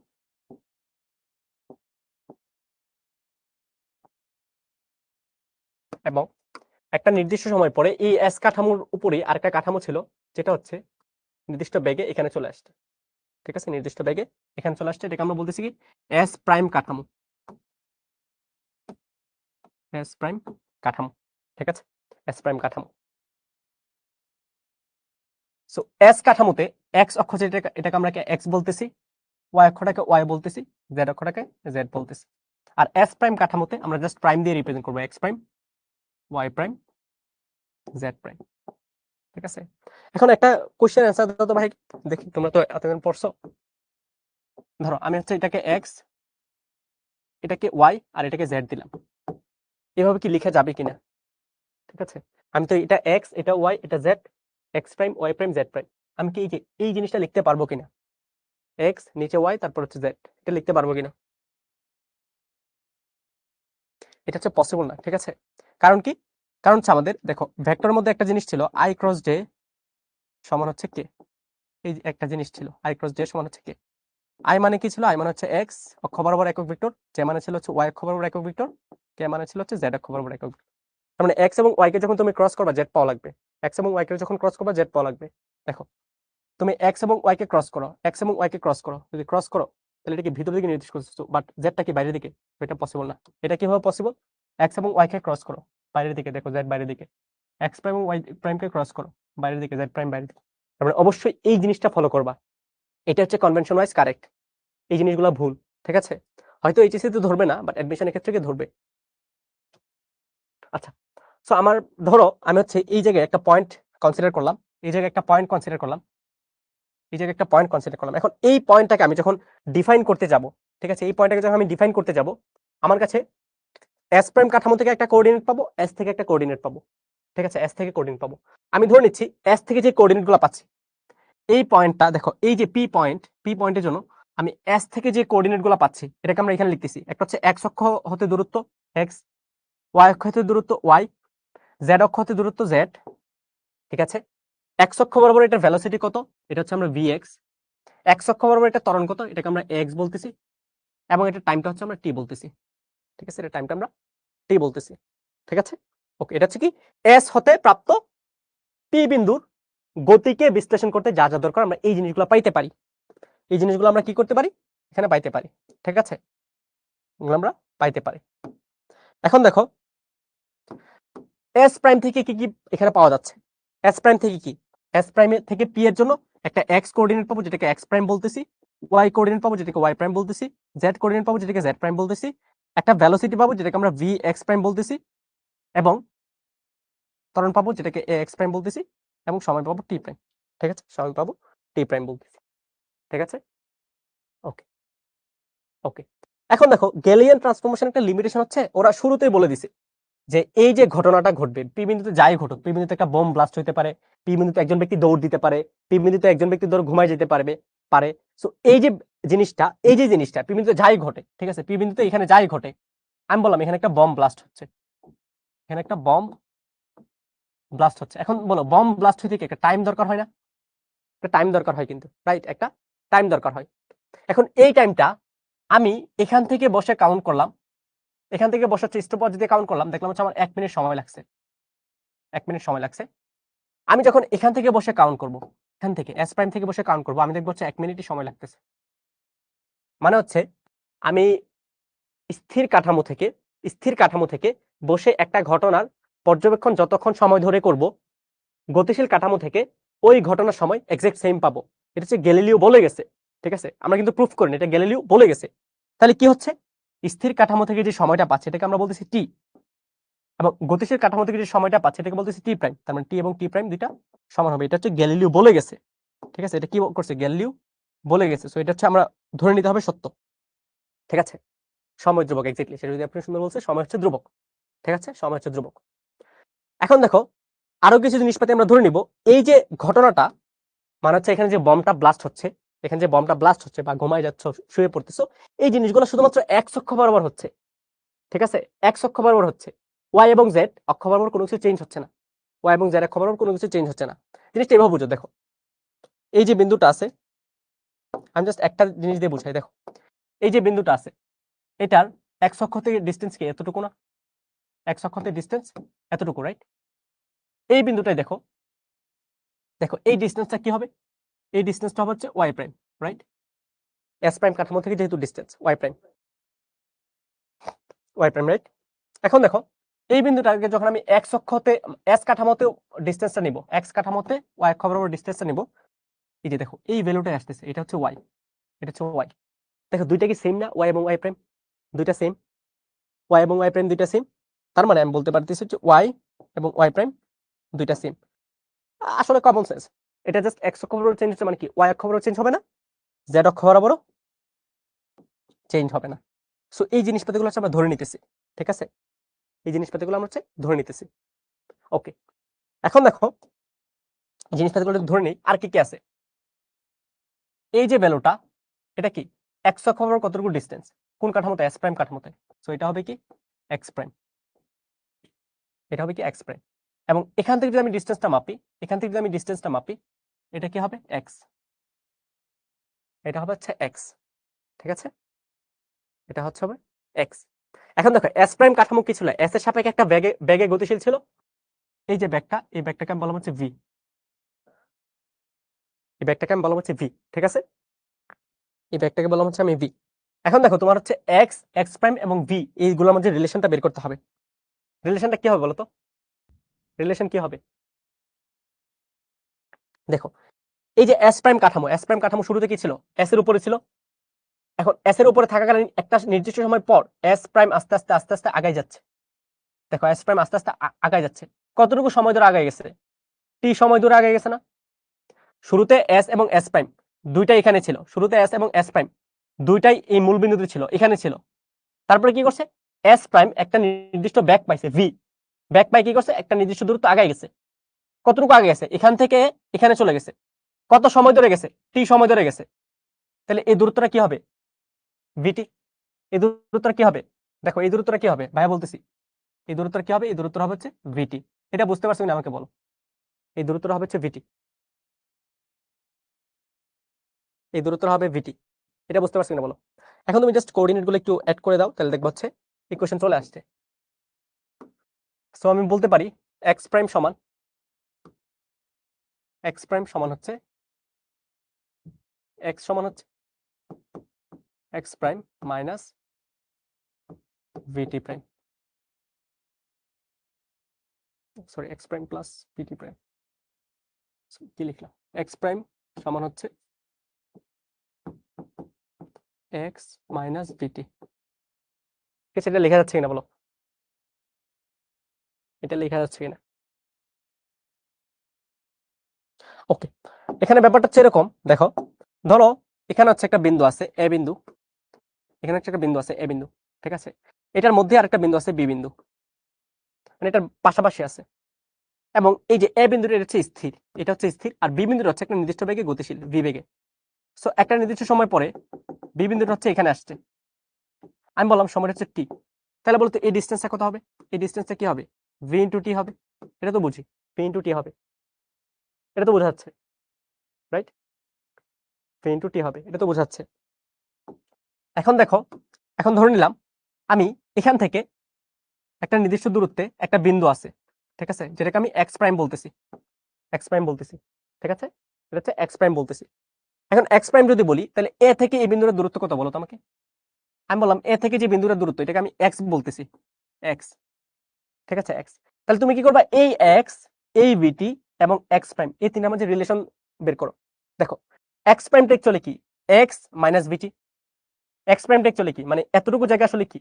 এবং একটা নির্দিষ্ট সময় পরে এই এস কাঠামোর উপরেই আরেকটা কাঠামো ছিল, যেটা হচ্ছে নির্দিষ্ট বেগে এখানে চলে আসছে। ঠিক আছে, নির্দিষ্ট বেগে এখানে চলে আসছে, এটাকে আমরা বলতেছি কি এস প্রাইম কাঠামো, এস প্রাইম কাঠামো। ঠিক আছে, এস প্রাইম কাঠামো। সো এস কাঠামোতে এক্স অক্ষ যেটা, এটাকে আমরা এক্স বলতেছি, ওয়াই অক্ষটাকে ওয়াই বলতেছি, জেড অক্ষটাকে জেড বলতেছি। আর এস প্রাইম কাঠামোতে আমরা জাস্ট প্রাইম দিয়ে রিপ্রেজেন্ট করবো, X prime, Y prime, Z prime. ঠিক আছে, এখন একটা কোশ্চেন অ্যান্সার দাও তো ভাই, দেখি তোমরা তো এতদিন পড়ছো। ধরো আমি হচ্ছে এটাকে এক্স, এটাকে ওয়াই, আর এটাকে জেড দিলাম, এভাবে কি লেখা যাবে কিনা? ঠিক আছে, আমি তো এটা এক্স, এটা ওয়াই, এটা Z, X prime, Y prime, Z prime, আমি কি এই জিনিসটা লিখতে পারবো কিনা? এক্স নিচে ওয়াই তারপর হচ্ছে জেড, এটা লিখতে পারবো কিনা? এটা হচ্ছে পসিবল না। ঠিক আছে, কারণ কি? কারণ হচ্ছে আমাদের দেখো ভেক্টরের মধ্যে একটা জিনিস ছিল আই ক্রস জে সমান হচ্ছে কে, এই যে একটা জিনিস ছিল আই ক্রস জে সমান হচ্ছে কে। আই মানে কি ছিল? আই মানে হচ্ছে এক্স অক্ষ বরাবর একক ভেক্টর, জে মানে ছিল হচ্ছে ওয়াই অক্ষ বরাবর একক ভেক্টর, কে মানে ছিল হচ্ছে জেড অক্ষ বরাবর একক ভেক্টর। তার মানে এক্স এবং ওয়াই কে যখন তুমি ক্রস করবা জেড পাওয়া লাগবে, এক্স এবং ওয়াই কে যখন ক্রস করবা জেড পাওয়া লাগবে। দেখো তুমি এক্স এবং ওয়াই কে ক্রস করো, এক্স এবং ওয়াই কে ক্রস করো, যদি ক্রস করো তাহলে এটা কি ভিতর দিকে নির্দেশ করছো, বাট জেডটা কি বাইরের দিকে? এটা পসিবল না। এটা কিভাবে পসিবল? এক্স এবং ওয়াই কে ক্রস করো বাইরের দিকে, দেখো জেড বাইরের দিকে, এক্স প্রাইম এবং ওয়াই প্রাইম কে ক্রস করো বাইরের দিকে, জেড প্রাইম বাইরের দিকে। তারপরে অবশ্যই এই জিনিসটা ফলো করবা, এটা হচ্ছে কনভেনশন ওয়াইজ কারেক্ট। এই জিনিসগুলো ভুল। ঠিক আছে, হয়তো এইচএসসি তে ধরবে না, বাট অ্যাডমিশনের ক্ষেত্রে কি ধরবে। আচ্ছা, সো আমার ধরো আমি হচ্ছে এই জায়গায় একটা পয়েন্ট কনসিডার করলাম, এই জায়গায় একটা পয়েন্ট কনসিডার করলাম, এই জায়গায় একটা পয়েন্ট কনসিডার করলাম। এখন এই পয়েন্টটাকে আমি যখন ডিফাইন করতে যাব, ঠিক আছে, এই পয়েন্টটাকে যখন আমি ডিফাইন করতে যাব, আমার কাছে এস প্রাইম কাঠামো থেকে একটা কোঅর্ডিনেট পাবো, এস থেকে একটা কোঅর্ডিনেট পাবো। ঠিক আছে, এস থেকে কোঅর্ডিনেট পাবো। আমি ধরে নিচ্ছি এস থেকে যে কোঅর্ডিনেটগুলো পাচ্ছি, এই পয়েন্টটা দেখো, এই যে পি পয়েন্ট, পি পয়েন্টের জন্য আমি এস থেকে যে কোঅর্ডিনেটগুলো পাচ্ছি এটাকে আমরা এখানে লিখতেছি। একটা হচ্ছে এক্স অক্ষ হতে দূরত্ব এক্স, ওয়াই অক্ষ হতে দূরত্ব ওয়াই, জেড অক্ষ হতে দূরত্ব জেড। ঠিক আছে, এক্স অক্ষ বরাবর এটা ভেলোসিটি কত, এটা হচ্ছে আমরা ভি এক্স। এক্স অক্ষ বরাবর এটা ত্বরণ কত, এটাকে আমরা এক্স বলতেছি, এবং এটা টাইমটা হচ্ছে আমরা টি বলতেছি। ঠিক আছে, এটা টাইমটা আমরা টি বলতেছি। ঠিক আছে, ওকে, এটা হচ্ছে কি এস হতে প্রাপ্ত পি বিন্দুর গতিকে বিশ্লেষণ করতে যা যা দরকার আমরা এই জিনিসগুলো পাইতে পারি, এই জিনিসগুলো আমরা কি করতে পারি, এখানে পাইতে পারি। ঠিক আছে, এগুলো আমরা পাইতে পারি। এখন দেখো এস প্রাইম থেকে কি কি এখানে পাওয়া যাচ্ছে, এস প্রাইম থেকে কি, এস প্রাইম থেকে পি এর জন্য একটা এক্স কোঅর্ডিনেট পাবো যেটাকে এক্স প্রাইম বলতেছি, ওয়াই কোঅর্ডিনেট পাবো যেটাকে ওয়াই প্রাইম বলতেছি, জেড কোঅর্ডিনেট পাবো যেটাকে জেড প্রাইম বলতেছি, একটা ভেলোসিটি পাবো যেটাকে আমরা ভি এক্স প্রাইম বলতেছি, এবং ত্বরণ পাবো যেটাকে এ এক্স প্রাইম বলতেছি, এবং সময় পাবো টি প্রাইম। ঠিক আছে, সময় পাবো টি প্রাইম বলতেছি। ঠিক আছে, ওকে ওকে। এখন দেখো গ্যালিলিয়ান ট্রান্সফরমেশন একটা লিমিটেশন হচ্ছে, ওরা শুরুতেই বলে দিছে যে এই যে ঘটনাটা ঘটবে, পি বিন্দুতে যাই ঘটুক, পি বিন্দুতে একটা বোম ব্লাস্ট হতে পারে, পি বিন্দুতে একজন ব্যক্তি দৌড় দিতে পারে, পি বিন্দুতে একজন ব্যক্তি ধরো ঘুমায় যেতে পারবে পারে। সো এই যে জিনিসটা, এই যে জিনিসটা পি বিন্দুতে যাই ঘটে, ঠিক আছে, পি বিন্দুতে এখানে যাই ঘটে, আমি বললাম এখানে একটা বম ব্লাস্ট হচ্ছে, এখানে একটা বম ব্লাস্ট হচ্ছে। এখন বলো বম ব্লাস্ট হইতে কি একটা টাইম দরকার হয় না? একটা টাইম দরকার হয় কিন্তু, রাইট, একটা টাইম দরকার হয়। এখন এই টাইমটা আমি এখান থেকে বসে কাউন্ট করলাম, এখান থেকে বসে হচ্ছে স্টপওয়াচ দিয়ে কাউন্ট করলাম, দেখলাম হচ্ছে আমার 1 মিনিট সময় লাগছে, 1 মিনিট সময় লাগছে। আমি যখন এখান থেকে বসে কাউন্ট করব, এখান থেকে এস প্রাইম থেকে বসে কাউন্ট করব, আমি দেখবো হচ্ছে 1 মিনিটই সময় লাগতেছে। মানে হচ্ছে আমি স্থির কাঠামো থেকে, স্থির কাঠামো থেকে বসে একটা ঘটনার পর্যবেক্ষণ যতক্ষণ সময় ধরে করব, গতিশীল কাঠামো থেকে ওই ঘটনার সময় এক্সাক্ট সেম পাবো। এটা হচ্ছে গ্যালিলিও বলে গেছে। ঠিক আছে, আমরা কিন্তু প্রুফ করিনি, এটা গ্যালিলিও বলে গেছে। তাহলে কি হচ্ছে, স্থির কাঠামো থেকে যে সময়টা পাচ্ছে এটাকে আমরা বলতেছি টি, এবং গতিশীল কাঠামো থেকে যে সময়টা পাচ্ছে এটাকে বলতেছি টি প্রাইম। তার মানে টি এবং টি প্রাইম দুইটা সমান হবে। এটা হচ্ছে গ্যালিলিও বলে গেছে। ঠিক আছে, এটা কি করছে, গ্যালিলিও বলে গেছে। সো এটা হচ্ছে আমরা ধরে নিতে হবে সত্য। ঠিক আছে, সময় ধ্রুবক, এক্স্যাক্টলি সেটা যদি আপনি সুন্দর বলছে, সময় হচ্ছে ধ্রুবক। ঠিক আছে, সময় হচ্ছে ধ্রুবক। এখন দেখো আরো কিছু জিনিসপাতি আমরা ধরে নিব, এই যে ঘটনাটা মানে হচ্ছে এখানে যে বমটা ব্লাস্ট হচ্ছে, এখানে যে বমটা ব্লাস্ট হচ্ছে বা ঘুমায় যাচ্ছ, শুয়ে পড়তেছো, এই জিনিসগুলো শুধুমাত্র এক অক্ষ বরাবর হচ্ছে। ঠিক আছে, এক অক্ষ বরাবর হচ্ছে, ওয়াই এবং জেড অক্ষ বরাবর কোনো কিছু চেঞ্জ হচ্ছে না, ওয়াই এবং জেড অক্ষ বরাবর কোনো কিছু চেঞ্জ হচ্ছে না। জিনিসটা এভাবে বুঝো, দেখো এই যে বিন্দুটা আছে, আমি জাস্ট একটা জিনিস দিয়ে বুঝাই। দেখো এই যে বিন্দুটা আছে, এটার এক্স অক্ষ থেকে ডিস্টেন্স কি এতটুকু না? এক্স অক্ষ থেকে ডিস্টেন্স এতটুকু, রাইট? এই বিন্দুটাই দেখো, দেখো এই ডিস্টেন্সটা কি হবে? এই ডিস্টেন্সটা হচ্ছে Y prime, right? S prime কাঠামো থেকে যেহেতু ডিস্টেন্স ওয়াই প্রাইম, রাইট? এখন দেখো এই বিন্দুটাকে যখন আমি এক্স অক্ষতে এস কাঠামোতে ডিস্টেন্সটা নিব, এক্স কাঠামোতে ওয়াই অক্ষ বরাবর ডিস্টেন্সটা নিব, এই যে দেখো এই ভ্যালুটাই আসতেছে, এটা হচ্ছে ওয়াই, এটা হচ্ছে ওয়াই। দেখো দুইটা কি সেম না? ওয়াই এবং ওয়াই প্রাইম দুইটা সেম, ওয়াই এবং ওয়াই প্রাইম দুইটা সেম। তার মানে আমি বলতে পারতেছি হচ্ছে ওয়াই এবং ওয়াই প্রাইম দুইটা সেম। আসলে কমন সেন্স, এটা জাস্ট এক্স অক্ষ বরাবর চেঞ্জ হচ্ছে মানে কি ওয়াই অক্ষ বরাবর চেঞ্জ হবে না, জেড অক্ষ বরাবরও চেঞ্জ হবে না। সো এই জিনিসপাতিগুলো হচ্ছে আমরা ধরে নিতেছি, ঠিক আছে? এই জিনিসপাতিগুলো আমরা হচ্ছে ধরে নিতেছি। ওকে, এখন দেখো জিনিসপাতিগুলো ধরে নিই আর কি কি আছে। এই যে ভ্যালুটা, এটা কি এক্স অক্ষ বরাবর কতটুকু ডিস্টেন্স, কোন কাঠামোতে? এস প্রাইম কাঠামোতে। সো এটা হবে কি এক্স প্রাইম, এটা হবে কি এক্স প্রাইম। এবং এখান থেকে যদি আমি ডিস্টেন্সটা মাপি, এখান থেকে যদি আমি ডিস্টেন্সটা মাপি, এটা কি হবে এক্স, এটা হবে হচ্ছে এক্স, ঠিক আছে? এটা হচ্ছে হবে এক্স। এখন দেখো এস প্রাইম কাঠামো কি ছিল? এস এর সাপেক্ষে একটা বেগে বেগে গতিশীল ছিল, এই যে ব্যাগটা, এই ব্যাগটাকে আমি বললাম হচ্ছে ভি, এই ব্যাগটাকে আমি বললাম হচ্ছে ভি, ঠিক আছে? এই ব্যাগটাকে বললাম হচ্ছে আমি ভি। এখন দেখো তোমার হচ্ছে এক্স, এক্স প্রাইম এবং ভি এইগুলোর মধ্যে রিলেশনটা বের করতে হবে। রিলেশনটা কি হবে বলো তো? রিলেশন কি হবে? দেখো এই যে এস প্রাইম কাঠামো, এস প্রাইম কাঠামো শুরুতে কি ছিল? এস এর উপরে ছিল। এখন এস এর উপরে থাকাকালীন একটা নির্দিষ্ট সময় পর এস প্রাইম আস্তে আস্তে আস্তে আস্তে আগায় যাচ্ছে। দেখো এস প্রাইম আস্তে আস্তে আগায় যাচ্ছে, কতটুকু সময় ধরে আগায় গেছে? টি সময় ধরে আগায় গেছে না? শুরুতে এস এবং এস প্রাইম দুইটাই এখানে ছিল, শুরুতে এস এবং এস প্রাইম দুইটাই এই মূল বিন্দুতে ছিল, এখানে ছিল। তারপরে কি করছে? এস প্রাইম একটা নির্দিষ্ট ব্যাক পাইছে ভি, ব্যাক পাই কি করছে? একটা নির্দিষ্ট দূরত্ব আগায় গেছে। কতটুকু আগে গেছে? এখান থেকে এখানে চলে গেছে। কত সময় ধরে গেছে? টি সময় ধরে গেছে। তাহলে এই দূরত্বটা কি হবে? ভিটি। এই দূরত্বটা কি হবে? দেখো এই দূরত্বটা কি হবে ভাইয়া বলতেছি, এই দূরত্বটা কি হবে? এই দূরত্বটা হবে হচ্ছে ভিটি। এটা বুঝতে পারছো কিনা আমাকে বলো? এই দূরত্বটা হবে হচ্ছে ভিটি, এই দূরত্বটা হবে ভিটি। এটা বুঝতে পারছো কিনা বলো? এখন তুমি জাস্ট কোঅর্ডিনেট গুলো একটু অ্যাড করে দাও, তাহলে দেখবো হচ্ছে ইকুয়েশন চলে আসছে। সো আমি বলতে পারি এক্স প্রাইম সমান, এক্স প্রাইম সমান হচ্ছে এক্স সমান হচ্ছে X prime minus VT prime, sorry X prime plus VT prime. কি লিখলাম? এক্স প্রাইম সমান হচ্ছে এক্স মাইনাস ভিটি। ঠিক আছে, এটা লেখা যাচ্ছে কিনা বলো? এটা লেখা যাচ্ছে কিনা? ওকে, এখানে ব্যাপারটা হচ্ছে এরকম, দেখো ধরো এখানে হচ্ছে একটা বিন্দু আছে এ বিন্দু, এখানে হচ্ছে একটা বিন্দু আছে এ বিন্দু, ঠিক আছে? এটার মধ্যে আরেকটা বিন্দু আছে বি বিন্দু, মানে এটার পাশাপাশি আছে। এবং এই যে এ বিন্দুটা এটা হচ্ছে স্থির, এটা হচ্ছে স্থির, আর বি বিন্দুটা হচ্ছে একটা নির্দিষ্ট বেগে গতিশীল ভি বেগে। সো একটা নির্দিষ্ট সময় পরে বি বিন্দুটা হচ্ছে এখানে আসছে, আমি বললাম সময়টা হচ্ছে টি। তাহলে বলতো এই ডিস্টেন্সটা কত হবে? এই ডিস্টেন্সটা কি হবে? ভি ইন্টু টি হবে। এটা তো বুঝি, ভি ইন্টু টি হবে, এটা তো বোঝা যাচ্ছে, রাইট? ভি ইন্টু টি হবে, এটা তো বোঝাচ্ছে। এখন দেখো, এখন ধরে নিলাম আমি এখান থেকে একটা নির্দিষ্ট দূরত্বে একটা বিন্দু আছে, ঠিক আছে, যেটাকে আমি এক্স প্রাইম বলতেছি, এক্স প্রাইম বলতেছি, ঠিক আছে? এটা হচ্ছে এক্স প্রাইম বলতেছি। এখন এক্স প্রাইম যদি বলি, তাহলে এ থেকে এই বিন্দুর দূরত্ব কত বলো তো আমাকে? আমি বললাম এ থেকে যে বিন্দুর দূরত্ব, এটাকে আমি এক্স বলতেছি, এক্স, ঠিক আছে এক্স। তাহলে তুমি কি করবা? এই এক্স, এই ভিটি এবং এক্স প্রাইম, এই তিনটার মধ্যে রিলেশন বের করো। দেখো এক্স প্রাইম টেক চলে কি? এক্স মাইনাস ভিটি। এক্স প্রাইম টেক চলে কি? মানে এতটুকু জায়গা আসলে কি?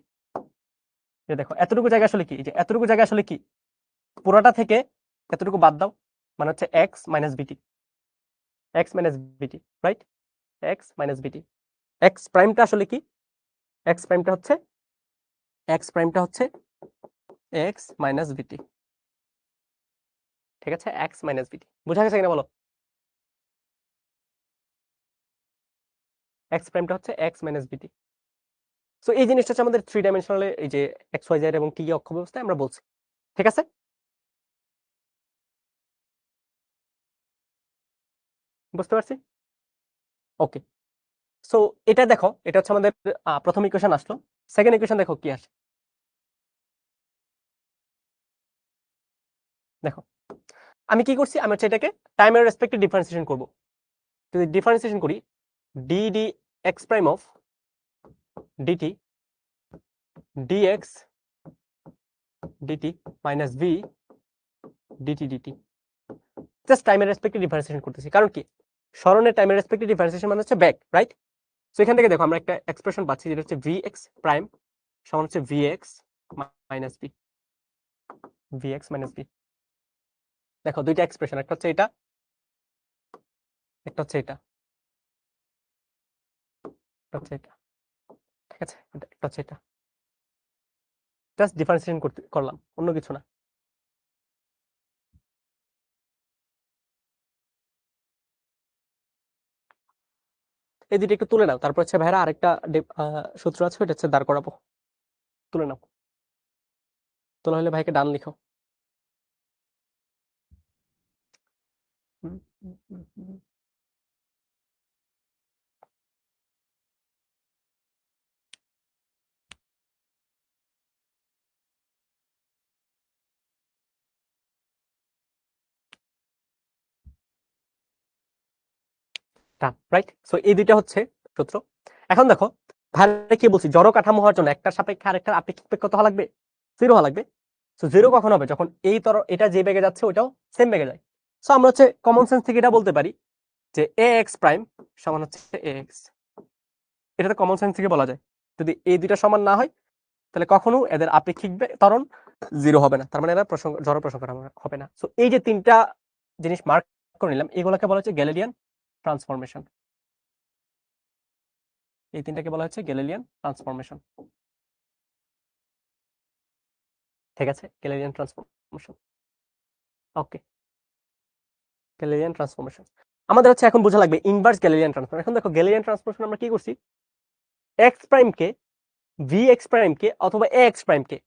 দেখো এতটুকু জায়গা আসলে কি? যে এতটুকু জায়গা আসলে কি? পুরোটা থেকে এতটুকু বাদ দাও, মানে হচ্ছে এক্স মাইনাস বিটি, এক্স মাইনাস বিটি, রাইট? এক্স মাইনাস বিটি। এক্স প্রাইমটা আসলে কি? এক্স প্রাইমটা হচ্ছে, এক্স প্রাইমটা হচ্ছে এক্স মাইনাস বিটি, ঠিক আছে? এক্স মাইনাস বিটি বোঝা গেছে কিনা বলো? এক্স প্রাইমটা হচ্ছে এক্স মাইনাস বিটি। সো এই জিনিসটা হচ্ছে আমাদের থ্রি ডাইমেনশনালে এই যে এক্স ওয়াই জেড এবং টি অক্ষ ব্যবস্থায় আমরা বলছি, ঠিক আছে? বুঝতে পারছি? ওকে, সো এটা দেখো, এটা হচ্ছে আমাদের প্রথম ইকুয়েশন আসলো। সেকেন্ড ইকুয়েশন দেখো কি আসে। দেখো আমি কি করছি, আমি হচ্ছে এটাকে টাইমের রেসপেক্টে ডিফারেন্সিয়েশন করব। যদি ডিফারেন্সিয়েশন করি D D X prime of D T D X D T minus V D T D T, just টাইমের রেসপেক্টে ডিফারেন্সিয়েশন করতেছি। কারণ কি, স্মরণের টাইমের রেসপেক্টে ডিফারেন্সিয়েশন মানে হচ্ছে ব্যাক, রাইট? সো এখান থেকে দেখো আমরা একটা এক্সপ্রেশন পাচ্ছি যেটা হচ্ছে ভি এক্স প্রাইম সমান হচ্ছে V x minus V, V x minus V. দেখো দুইটা এক্সপ্রেশন, একটা হচ্ছে এটা, একটা হচ্ছে এটা, একটা হচ্ছে এটা, ঠিক আছে, একটা হচ্ছে এটা। জাস্ট ডিফারেন্সিয়েশন করলাম, অন্য কিছু না। এই দুটো একটু তুলে নাও, তারপর হচ্ছে ভাইরা আরেকটা সূত্র আছে, ওটা হচ্ছে দাঁড় করাবো। তুলে নাও, তোলা হলে ভাইকে ডান লিখো। রাইট? সো এই দুইটা হচ্ছে সূত্র। এখন দেখো ভাইরা কি বলছি, জড় কাঠামো হওয়ার জন্য একটা সাপেক্ষে আরেকটার আপেক্ষিক বেগ কত হওয়া লাগবে? 0 হওয়া লাগবে। সো 0 কখন হবে? যখন এই এটা যে বেগে যাচ্ছে ওটাও সেম বেগে যায়। সো আমরা হচ্ছে কমন সেন্স থেকে এটা বলতে পারি যে এ এক্স প্রাইম সমান হচ্ছে এ এক্স। এটা তো কমন সেন্স থেকে বলা যায়। যদি এই দুইটা সমান না হয় তাহলে কখনো এদের আপেক্ষিক ত্বরণ 0 হবে না, তার মানে এরা জড় প্রসঙ্গ হবে না। সো এই যে তিনটা জিনিস মার্ক করে নিলাম, এগুলোকে বলা হচ্ছে গ্যালিলিয়ান ট্রান্সফরমেশন। এই তিনটাকে বলা হচ্ছে গ্যালিলিয়ান ট্রান্সফরমেশন, ঠিক আছে? গ্যালিলিয়ান ট্রান্সফরমেশন, ওকে। গ্যালিলিয়ান ট্রান্সফরমেশন আমাদের হচ্ছে এখন বোঝা লাগবে ইনভার্স গ্যালিলিয়ান ট্রান্সফরমেশন। এখন দেখো গ্যালিলিয়ান ট্রান্সফরমেশন আমরা কি করছি, এক্স প্রাইম কে ভি এক্স প্রাইম কে অথবা এ এক্স প্রাইম কে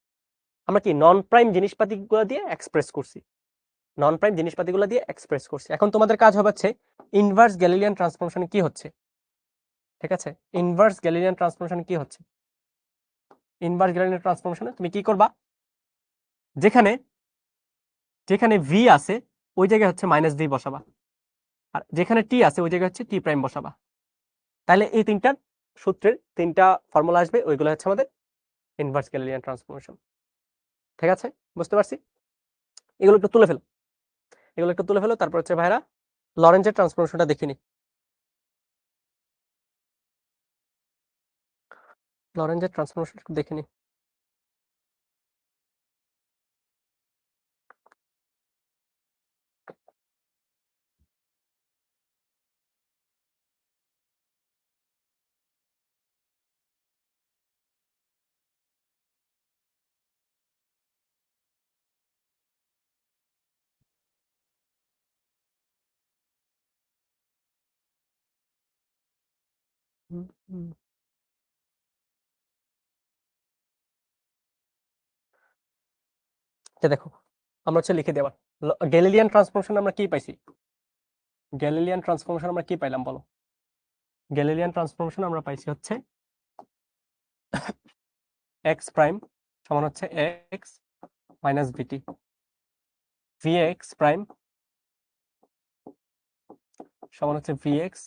আমরা কি নন প্রাইম জিনিসপাতিগুলো দিয়ে এক্সপ্রেস করছি, নন প্রাইম জিনিসপাতিগুলো দিয়ে এক্সপ্রেস করছি। এখন তোমাদের কাজ হবে হচ্ছে ইনভার্স গ্যালিলিয়ান ট্রান্সফরমেশন কি হচ্ছে, ঠিক আছে? ইনভার্স গ্যালিলিয়ান ট্রান্সফরমেশন কি হচ্ছে, ইনভার্স গ্যালিলিয়ান ট্রান্সফরমেশনে তুমি কি করবা, যেখানে যেখানে ভি আছে ওই জায়গায় হচ্ছে মাইনাস ভি বসাবা, আর যেখানে টি আছে ওই জায়গায় হচ্ছে টি প্রাইম বসাবা। তাহলে এই তিনটা সূত্রের তিনটা ফর্মুলা আসবে, ওইগুলো হচ্ছে আমাদের ইনভার্স গ্যালিলিয়ান ট্রান্সফরমেশন, ঠিক আছে? বুঝতে পারছি? এগুলো একটু তুলে ফেলো, এগুলো একটু তুলে ফেলো, তারপর হচ্ছে ভাইরা লরেঞ্জের ট্রান্সফরমেশনটা দেখিনি। লরেঞ্জের ট্রান্সফরমেশন দেখিনি। দেখো আমরা হচ্ছে লিখে দেওয়ার গ্যালিলিয়ান ট্রান্সফরমেশন আমরা কি পাইছি, গ্যালিলিয়ান ট্রান্সফরমেশন আমরা কি পাইলাম বলো? গ্যালিলিয়ান ট্রান্সফরমেশন আমরা পাইছি হচ্ছে এক্স প্রাইম সমান হচ্ছে এক্স মাইনাস ভিটি, ভি এক্স প্রাইম সমান হচ্ছে ভি এক্স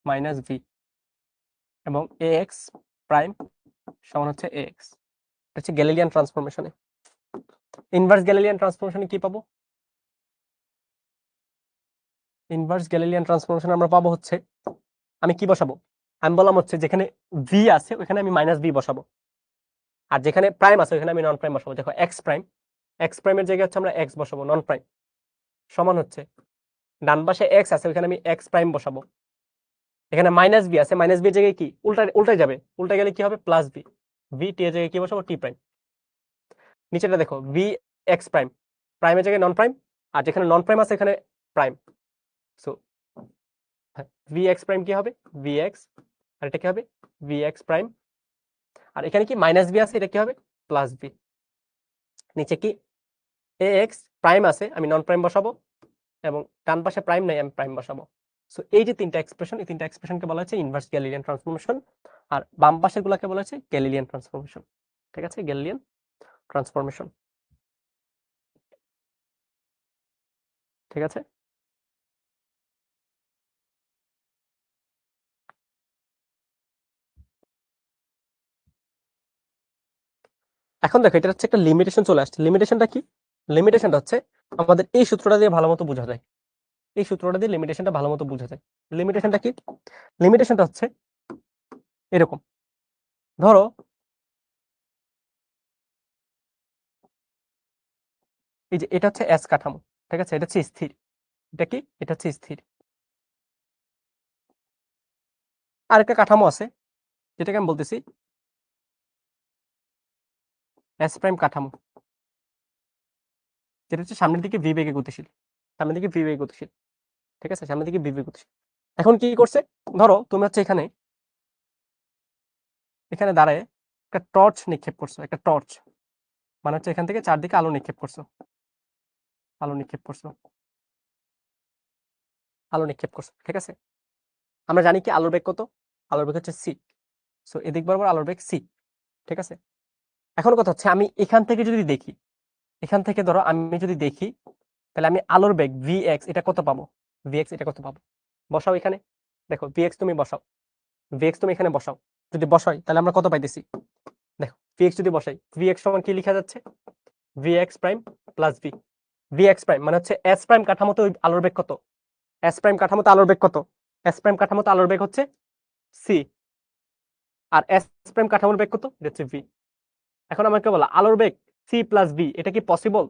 মাইনাস ভি, এবং এ এক্স প্রাইম সমান হচ্ছে এ এক্স। এটা হচ্ছে গ্যালিলিয়ান ট্রান্সফরমেশনে। ইনভার্স গ্যালিলিয়ান ট্রান্সফরমেশনে কি পাবো, ইনভার্স গ্যালিলিয়ান ট্রান্সফরমেশন আমরা পাবো হচ্ছে, আমি কি বসাবো, আমি বললাম হচ্ছে যেখানে ভি আছে ওখানে আমি মাইনাস ভি বসাবো, আর যেখানে প্রাইম আছে ওখানে আমি নন প্রাইম বসাবো। দেখো এক্স প্রাইমের জায়গায় হচ্ছে আমরা এক্স বসাবো, নন প্রাইম সমান হচ্ছে ডান পাশে এক্স আছে ওখানে আমি এক্স প্রাইম বসাবো, এখানে মাইনাস বি আছে, মাইনাস বি এর জায়গায় কি উল্টায় যাবে, উল্টা গেলে কি হবে প্লাস বি, ভি টি এর জায়গায় কি বসাবো টি প্রাইম। নিচেটা দেখো ভি এক্স প্রাইম, প্রাইমের জায়গায় নন প্রাইম, আর যেখানে নন প্রাইম আছে এখানে prime. So V X prime কি হবে ভি এক্স, আর এটা কি হবে ভি এক্স প্রাইম, আর এখানে কি মাইনাস বি আছে, এটা কি হবে প্লাস বি। নিচে কি এ এক্স প্রাইম আছে আমি নন প্রাইম বসাবো, এবং ডান পাশে প্রাইম নাই আমি প্রাইম বসাবো। সো এই যে তিনটা এক্সপ্রেশন, এই তিনটা এক্সপ্রেশনকে বলা হচ্ছে ইনভার্স গ্যালিলিয়ান ট্রান্সফরমেশন, আর বাম পাশের গুলাকে বলা হচ্ছে গ্যালিলিয়ান ট্রান্সফরমেশন। ঠিক আছে, গ্যালিলিয়ান ট্রান্সফরমেশন। ঠিক আছে, এখন দেখো এটা হচ্ছে একটা লিমিটেশন চলে আসছে। লিমিটেশনটা কি? লিমিটেশনটা হচ্ছে আমাদের এই সূত্রটা দিয়ে ভালো মতো বোঝা যায়, এই সূত্রটা দিয়ে লিমিটেশনটা ভালো মতো বোঝা যায়। লিমিটেশনটা কি? লিমিটেশনটা হচ্ছে এরকম, ধরো এই যে এটা হচ্ছে এস কাঠামো, ঠিক আছে, এটা হচ্ছে স্থির। এটা কি? এটা হচ্ছে স্থির। আরেকটা কাঠামো আছে যেটাকে আমি বলতেছি এস প্রাইম কাঠামো, যেটা হচ্ছে সামনের দিকে ভি বেগে গতিশীল, সামনের দিকে ভি বেগে গতিশীল। ঠিক আছে, সামনের দিকে ভি বেগে গতিশীল। এখন কি করছে, ধরো তুমি হচ্ছে এখানে এখানে দাঁড়ায় একটা টর্চ নিক্ষেপ করছো, একটা টর্চ মানে হচ্ছে এখান থেকে চারদিকে আলো নিক্ষেপ করছো, আলো নিক্ষেপ করছো, আলো নিক্ষেপ করছো। ঠিক আছে, আমরা জানি কি আলোর বেগ কত? আলোর বেগ হচ্ছে সি। সো এদিক বরাবর আলোর বেগ সি। ঠিক আছে, এখন কথা হচ্ছে আমি এখান থেকে যদি দেখি, এখান থেকে ধরো আমি যদি দেখি, তাহলে আমি আলোর বেগ ভি এক্স এটা কত পাবো? ভি এক্স এটা কত পাবো? বসাও এখানে, দেখো ভি এক্স তুমি বসাও, ভি এক্স তুমি এখানে বসাও। যদি বসাই তাহলে আমরা কত পাইতেছি? দেখো ভি এক্স যদি বসাই, ভি এক্স সমান কি লেখা যাচ্ছে? V X prime plus V. V X prime মানে হচ্ছে এস প্রাইম কাঠামোতে ওই আলোর বেগ কত? এস প্রাইম কাঠামোতে আলোর বেগ কত? এস প্রাইম কাঠামোতে আলোর বেগ হচ্ছে সি, আর এস প্রাইম কাঠামোর বেগ কত? এটা হচ্ছে ভি। এখন আমাকে বলা আলোর বেগ সি প্লাস ভি, এটা কি পসিবল?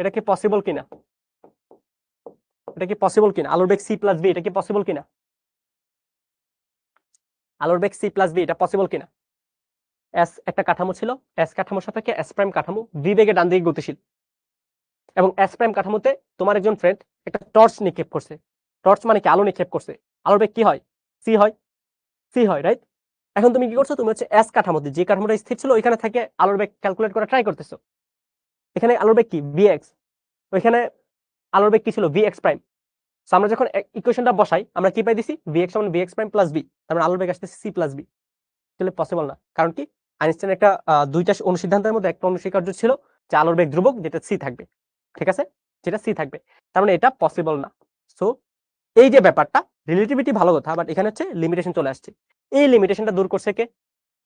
এটা কি পসিবল কিনা? এটা কি পসিবল কিনা? আলোর বেগ সি প্লাস ভি এটা কি পসিবল কিনা? আলোর বেগ সি প্লাস ভি এটা পসিবল কিনা? এস একটা কাঠামো ছিল, এস কাঠামোর সাপেক্ষে এস প্রাইম কাঠামো ভি বেগে ডান দিকে গতিশীল, এবং এস প্রাইম কাঠামোতে তোমার একজন ফ্রেন্ড একটা টর্চ নিক্ষেপ করছে। টর্চ মানে কি? আলো নিক্ষেপ করছে। আলোর বেগ কি হয়? সি হয়, সি হয়, রাইট? এখন তুমি কি করছো? তুমি হচ্ছে এস কাঠামোতে যে কাঠামোটা স্থির ছিল ওইখানে থেকে আলোর বেগ ক্যালকুলেট করা ট্রাই করতেছো। এখানে আলোর বেগ কি? V x. ওইখানে আলোর বেগ কি ছিল? V X prime. সো আমরা যখন ইকুয়েশনটা বসাই আমরা কি পাই দিছি? ভি এক্স সমান V X prime plus B, তার মানে আলোর বেগ আসতেছে সি প্লাস বি। তাহলে পসিবল না, কারণ কি? আইনস্টাইন একটা দুইটা অনুসিদ্ধান্তের মধ্যে একটা অনুস্বীকার্য ছিল যে আলোর বেগ ধ্রুবক, যেটা সি থাকবে। ঠিক আছে, যেটা সি থাকবে, তার মানে এটা পসিবল না। সো এই যে ব্যাপারটা, রিলেটিভিটি ভালো কথা, বাট এখানে হচ্ছে লিমিটেশন চলে আসছে। এই লিমিটেশনটা দূর করছে কে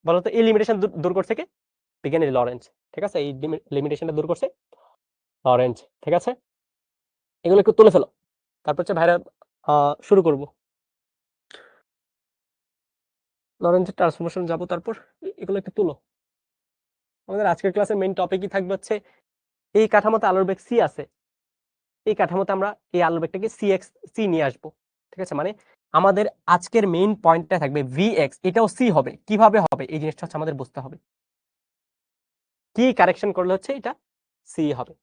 বলতো? এই লিমিটেশন দূর করছে কে? বিজ্ঞানী লরেন্স। ঠিক আছে, এই লিমিটেশনটা দূর করছে লরেন্স। ঠিক আছে, এগুলো একটু তুলে ফেলো, তারপর হচ্ছে ভাইরা শুরু করব। লরেন্সের ট্রান্সফরমেশন যাব, তারপর এগুলো একটু তুলো। আমাদের আজকের ক্লাসের মেইন টপিকই থাকবে হচ্ছে এই কাঠামোতে আলোর বেগ সি আছে, এই কাঠামোতে আমরা এই আলোর বেগটাকে সি এক্স সি নিয়ে আসবো। ঠিক আছে, মানে আমাদের আজকের মেইন পয়েন্টটা থাকবে ভি এক্স এটাও সি হবে। কিভাবে হবে এই জিনিসটা হচ্ছে আমাদের বুঝতে হবে। কি কারেকশন করলে হচ্ছে এটা সি হবে,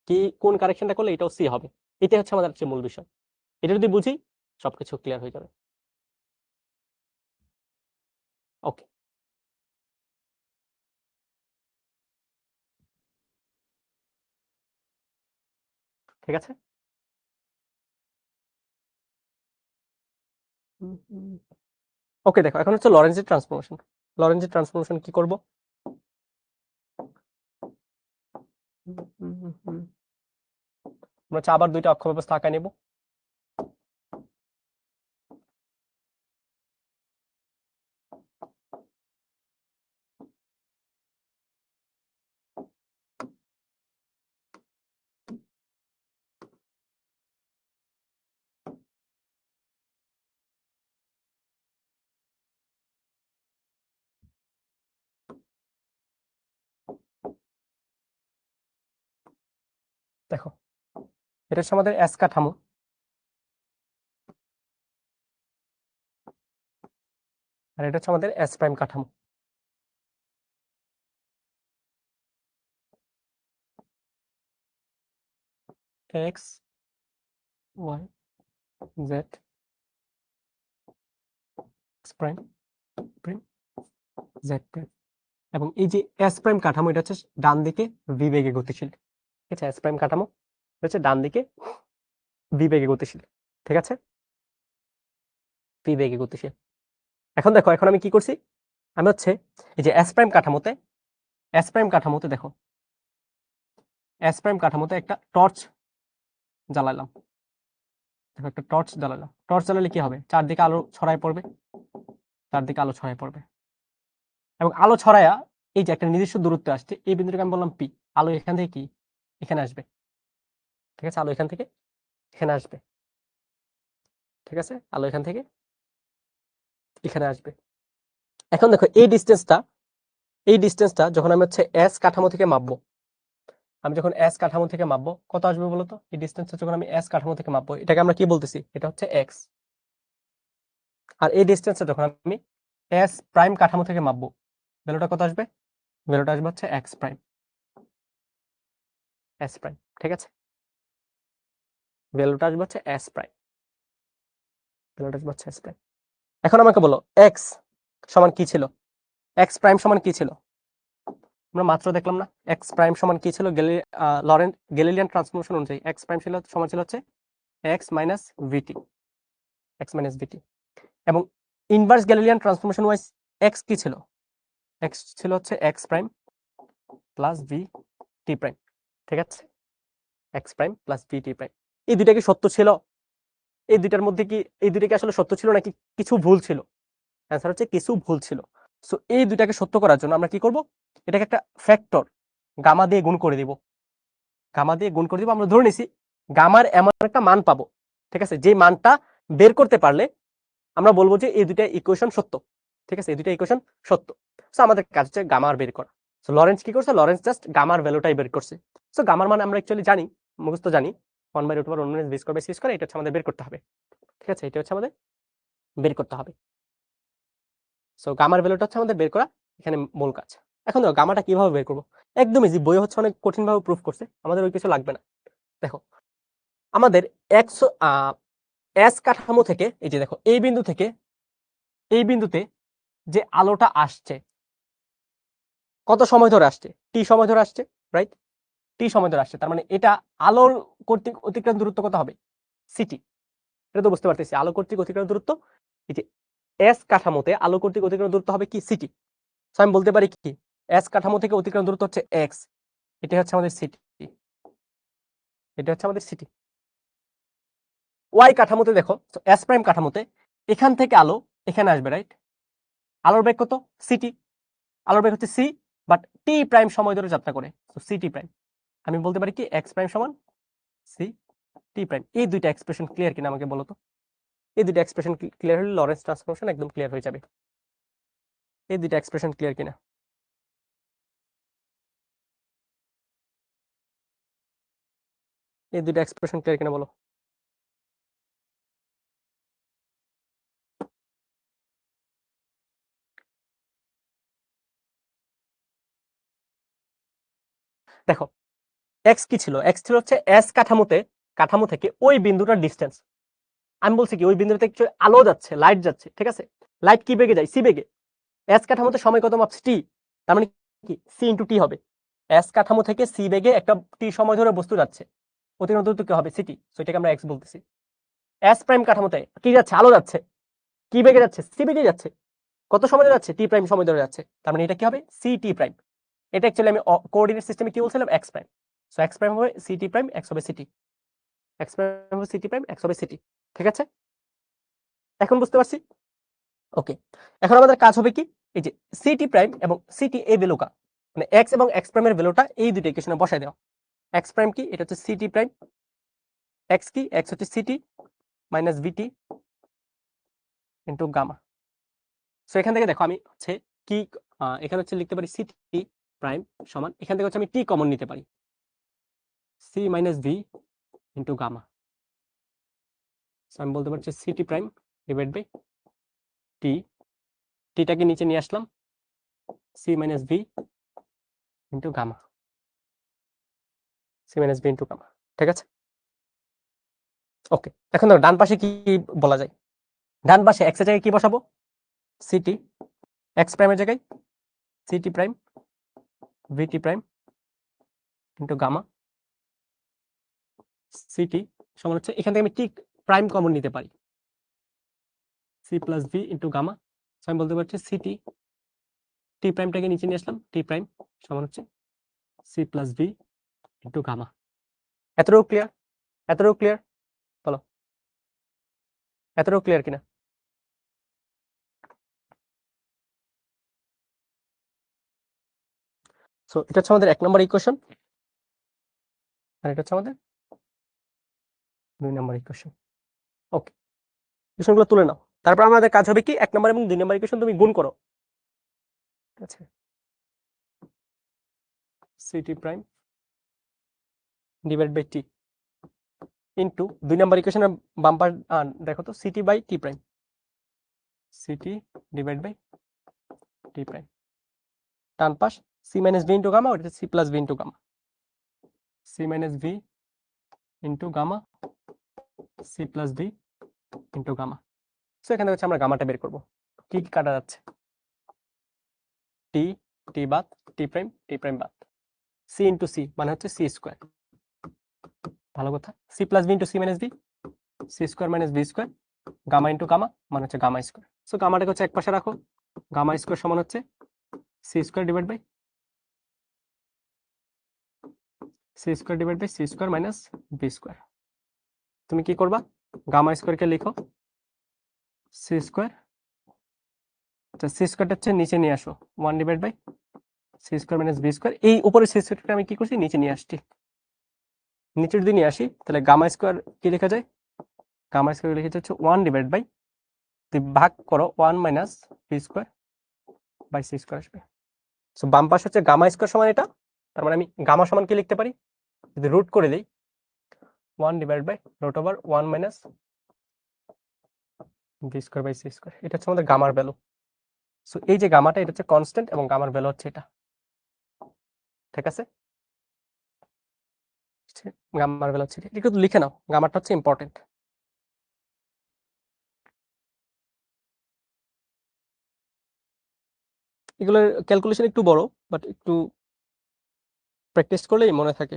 কি কোন কারেকশনটা করলে এটাও সি হবে, এটাই হচ্ছে আমাদের হচ্ছে মূল বিষয়। এটা যদি বুঝি সবকিছু ক্লিয়ার হয়ে যাবে। ওকে, ঠিক আছে। ওকে, দেখো এখন হচ্ছে লরেন্সের ট্রান্সফরমেশন। লরেন্সের ট্রান্সফরমেশন কি করব? আমরা হচ্ছে আবার দুইটা অক্ষ ব্যবস্থা আঁকা নেব। দেখো এটা হচ্ছে আমাদের এস কাঠামো, আর এটা হচ্ছে আমাদের এস প্রাইম কাঠামো। X Y Z X prime prime Z prime, এবং এই যে এস প্রাইম কাঠামো এটা হচ্ছে ডান দিকে ভি বেগে গতিশীল। ঠিক আছে, এস প্রাইম কাঠামো এটা হচ্ছে ডান দিকে ভি বেগে গতিশীল, ঠিক আছে, ভি বেগে গতিশীল। এখন দেখো, এখন আমি কি করছি, আমি হচ্ছে এই যে এস প্রাইম কাঠামোতে দেখো, এস প্রাইম কাঠামোতে একটা টর্চ জ্বালালাম। দেখো একটা টর্চ জ্বালালাম, টর্চ জ্বালালে কি হবে, চারদিকে আলো ছড়ায় পড়বে, চারদিকে আলো ছড়ায় পড়বে, এবং আলো ছড়ায়া এই যে একটা নির্দিষ্ট দূরত্বে আসছে, এই বিন্দুটাকে আমি বললাম পি। আলো এখান থেকে কি এখানে আসবে, ঠিক আছে, আলো এখান থেকে এখানে আসবে, ঠিক আছে, আলো এখান থেকে এখানে আসবে। এখন দেখো এই ডিস্টেন্সটা যখন আমি হচ্ছে এস কাঠামো থেকে মাপবো, আমি যখন এস কাঠামো থেকে মাপবো কত আসবে বলতো, এই ডিস্টেন্সটা যখন আমি এস কাঠামো থেকে মাপবো, এটাকে আমরা কি বলতেছি, এটা হচ্ছে এক্স। আর এই ডিস্টেন্সটা যখন আমি এস প্রাইম কাঠামো থেকে মাপবো, ভ্যালুটা কত আসবে, ভ্যালুটা আসবে হচ্ছে এক্স প্রাইম, এস প্রাইম, ঠিক আছে, ভ্যালুটা আসবে হচ্ছে এস প্রাইম, ভ্যালুটা আসবে হচ্ছে এস প্রাইম। এখন আমাকে বলো এক্স সমান কি ছিল, এক্স প্রাইম সমান কি ছিল, আমরা মাত্র দেখলাম না, এক্স প্রাইম সমান কি ছিল, গ্যালিলিয়ান ট্রান্সফরমেশন অনুযায়ী এক্স প্রাইম ছিল সমান ছিল হচ্ছে এক্স মাইনাস ভিটি, এক্স মাইনাস ভিটি। এবং inverse Galilean transformation wise x কি ছিল, এক্স ছিল হচ্ছে X prime plus V T prime, ঠিক আছে, x prime plus V T prime. এই দুইটা কি সত্য ছিল, এই দুইটার মধ্যে কি এই দুইটা কি আসলে সত্য ছিল নাকি কিছু ভুল ছিল, অ্যান্সার হচ্ছে কিছু ভুল ছিল। সো এই দুইটাকে সত্য করার জন্য আমরা কি করব, এটাকে একটা ফ্যাক্টর গামা দিয়ে গুণ করে দিব, গামা দিয়ে গুণ করে দিব। আমরা ধরে নিছি গামার এমন একটা মান পাবো, ঠিক আছে, যে মানটা বের করতে পারলে আমরা বলবো যে এই দুইটা ইকুয়েশন সত্য, ঠিক আছে, এই দুইটা ইকুয়েশন সত্য। সো আমাদের কাজ হচ্ছে গামার বের করা। সো লরেন্স কি করছে, লরেন্স জাস্ট গামার ভ্যালুটাই বের করছে। সো গামার মান আমরা অ্যাকচুয়ালি জানি, মুখস্থ জানি, 1/√1 এটা হচ্ছে আমাদের বের করতে হবে, ঠিক আছে, এটা হচ্ছে আমাদের বের করতে হবে। সো গামার ভ্যালুটা হচ্ছে আমাদের বের করা এখানে মূল কাজ। এখন দেখো গামাটা কিভাবে বের করবো, একদম ইজি, বই হচ্ছে অনেক কঠিন ভাবে প্রুফ করছে, আমাদের ওই কিছু লাগবে না। দেখো আমাদের এস কাঠামো থেকে এই যে দেখো এই বিন্দু থেকে এই বিন্দুতে যে আলোটা আসছে কত সময় ধরে আসছে, টি সময় ধরে আসছে, রাইট, টি সময় ধরে আসছে, তার মানে এটা আলোর কর্তৃক অতিক্রান্ত দূরত্ব কত হবে, সিটি। এটা তো বুঝতে পারতেছি, আলো কর্তৃক অতিক্রান্ত দূরত্ব, এই যে এস কাঠামোতে আলো কর্তৃক অতিক্রান্ত দূরত্ব হবে কি, সিটি। সো আমি বলতে পারি কি, এস কাঠামো থেকে অতিক্রান্ত দূরত্ব হচ্ছে এক্স, এটা হচ্ছে আমাদের সিটি, এটা হচ্ছে আমাদের সিটি। ওয়াই কাঠামোতে দেখো, এস প্রাইম কাঠামোতে এখান থেকে আলো এখানে আসবে, রাইট, আলোর বেগ কত, সিটি, আলোর বেগ হচ্ছে সি, বাট টি প্রাইম সময় ধরে যাত্রা করে, তো সিটি প্রাইম। আমি বলতে পারি কি এক্স প্রাইম সমান সি টি প্রাইম। এই দুইটা এক্সপ্রেশন ক্লিয়ার কিনা আমাকে বলো তো, এই দুইটা এক্সপ্রেশন ক্লিয়ার হলে লরেন্স ট্রান্সফরমেশন একদম ক্লিয়ার হয়ে যাবে। এই দুইটা এক্সপ্রেশন ক্লিয়ার কিনা, এই দুইটা এক্সপ্রেশন ক্লিয়ার কিনা বলো। দেখো এক্স কি ছিল, এক্স ছিল হচ্ছে এস কাঠামো থেকে ওই বিন্দুটার ডিস্টেন্স। আমি বলছি কি ওই বিন্দুতে একটু আলো যাচ্ছে, লাইট যাচ্ছে, ঠিক আছে, লাইট কি বেগে যায়, সি বেগে, এস কাঠামোতে সময় কত মাপছে, টি, তার মানে কি সি ইন্টু টি হবে। এস কাঠামো থেকে সি বেগে একটা টি সময় ধরে বস্তু যাচ্ছে, অতিক্রান্ত দূরত্ব কি হবে, সিটি, সো এটাকে আমরা এক্স বলতেছি। এস প্রাইম কাঠামোতে কি যাচ্ছে, আলো যাচ্ছে, কি বেগে যাচ্ছে, সি বেগে যাচ্ছে, কত সময় ধরে যাচ্ছে, টি প্রাইম সময় ধরে যাচ্ছে, তার মানে এটা কি হবে, সি টি প্রাইম। এটা অ্যাকচুয়ালি আমি কোঅর্ডিনেট সিস্টেমে কি বলছিলাম, x prime. So x prime হবে সি টি প্রাইম, এক্স হবে সিটি, এক্স প্রাইম হবে সিটি প্রাইম, এক্স হবে সিটি, ঠিক আছে, এখন বুঝতে পারছি। ওকে, এখন আমাদের কাজ হবে কি, এই যে সিটি প্রাইম এবং সিটি এই ভ্যালুটা মানে এক্স এবং এক্স প্রাইমের ভ্যালুটা এই দুটো ইকুয়েশনে বসাই দেওয়া। এক্স প্রাইম কি, এটা হচ্ছে সিটি প্রাইম, এক্স কি, এক্স হচ্ছে সিটি মাইনাস ভিটি ইনটু গামা। সো এখান থেকে দেখো আমি হচ্ছে কি এখানে হচ্ছে লিখতে পারি সিটি প্রাইম সমান, এখান থেকে হচ্ছে আমি টি কমন নিতে পারি, C minus V into gamma. So আমি বলতে পারছি CT prime divide by T, টিটাকে নিচে নিয়ে আসলাম, C minus V into gamma, C minus V into gamma, ঠিক আছে। ওকে, এখন দেখো ডান পাশে কি বলা যায়, ডান পাশে এক্স এর জায়গায় কি বসাবো, সিটি, এক্স প্রাইমের জায়গায় সিটি প্রাইম ভিটি প্রাইম ইনটু গামা, সিটি সমান হচ্ছে এখান থেকে আমি টি প্রাইম কমন নিতে পারি, C plus V into gamma. আমি বলতে পারছি সিটি, টি প্রাইমটাকে নিচে নিয়ে আসলাম, টি প্রাইম সমান হচ্ছে C plus V into gamma. এতটুকু ক্লিয়ার? এতটুকু ক্লিয়ার? বলো এতটুকু ক্লিয়ার কিনা? সো এটা হচ্ছে আমাদের 1 নম্বর ইকুয়েশন, আর এটা হচ্ছে আমাদের 2 নম্বর ইকুয়েশন। ওকে, ইকুয়েশনগুলো তুলে নাও। তারপর আমাদের কাজ হবে কি 1 নম্বর এবং 2 নম্বর ইকুয়েশন তুমি গুণ করো। ঠিক আছে, CT prime divide by T into 2 number ইকুয়েশনের বাম পাশ দেখো তো, CT by T prime, CT divide by T prime, ডান পাশ C minus V into gamma, ওটা C plus V into gamma, C minus V into gamma, C plus V into gamma. So এখানে হচ্ছে আমরা গামাটা বের করবো। কি কি কাটা যাচ্ছে? টি, টি বাদ, টি প্রাইম বাদ, সি ইন্টু সি মানে হচ্ছে সি স্কোয়ার। ভালো কথা, C plus V into C minus V, C square minus V square, gamma into gamma মানে হচ্ছে গামা স্কোয়ার। সো গামাটাকে হচ্ছে এক পাশে রাখো, গামা স্কোয়ার সমান হচ্ছে C square divide by C square minus B square. তুমি কি করবা? গামা স্কোয়ারকে লিখো সি স্কোয়ার, আচ্ছা সি স্কোয়ারটা হচ্ছে নিচে নিয়ে আসো, 1 divide by C square minus B square. এই উপরে সি স্কোয়ারটা আমি কি করছি? নিচে নিয়ে আসছি। নিচে যদি নিয়ে আসি তাহলে গামা স্কোয়ার কি লেখা যায়? গামা স্কোয়ার লিখেছে হচ্ছে 1 ডিভাইড বাই, তুই ভাগ করো 1 minus B square by C square আসবে। সো বাম পাশে হচ্ছে গামা স্কোয়ার সমান এটা, তার মানে আমি গামা সমান কি লিখতে পারি? যদি রুট করে দিই 1 divide by root over 1 minus B square by C square. এটা হচ্ছে আমাদের গামার ভ্যালু। সো এই যে গামাটা, এটা হচ্ছে কনস্ট্যান্ট এবং গামার ভ্যালু হচ্ছে এটা। ঠিক আছে, গামার ভ্যালু হচ্ছে এটা, একটু লিখে নাও, গামাটা হচ্ছে ইম্পর্টেন্ট। এগুলোর ক্যালকুলেশন একটু বড়, বাট একটু প্র্যাকটিস করলেই মনে থাকে।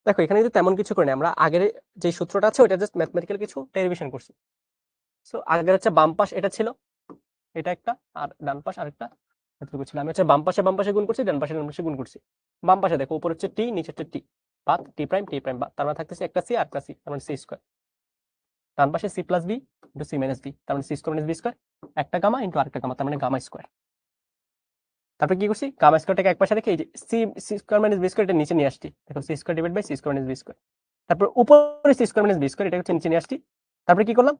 দেখো এখানে কিন্তু তেমন কিছু করে না, আমরা আগের যে সূত্রটা আছে ওটা জাস্ট ম্যাথমেটিক্যাল কিছু ডেরিভেশন করছি। সো আগের হচ্ছে বাম পাশ এটা ছিল, এটা একটা, আর ডান পাশ আরেকটা এতটুকু ছিল। আমি হচ্ছে বাম পাশে গুণ করছি, ডান পাশে গুণ করছি। বাম পাশে দেখো উপর হচ্ছে টি, নিচে হচ্ছে টি বাদ, টি প্রাইম বাদ, তার মানে থাকতেছে একটা সি আর একটা সি, তার মানে সি স্কোয়ার। ডান পাশে C plus B into C minus B, তার মানে C square minus B square, একটা গামা ইন্টু আরেকটা গামা, তার মানে গামা স্কোয়ার। তারপরে কি করছি? গামা স্কোয়ারটাকে এক পাশে রেখে এই যে C square minus B square এটা নিচে নিয়ে আসছি, দেখো C square divide by C square minus B square. তারপর উপরে C square minus B square এটা হচ্ছে নিচে নিয়ে আসছি। তারপরে কি করলাম?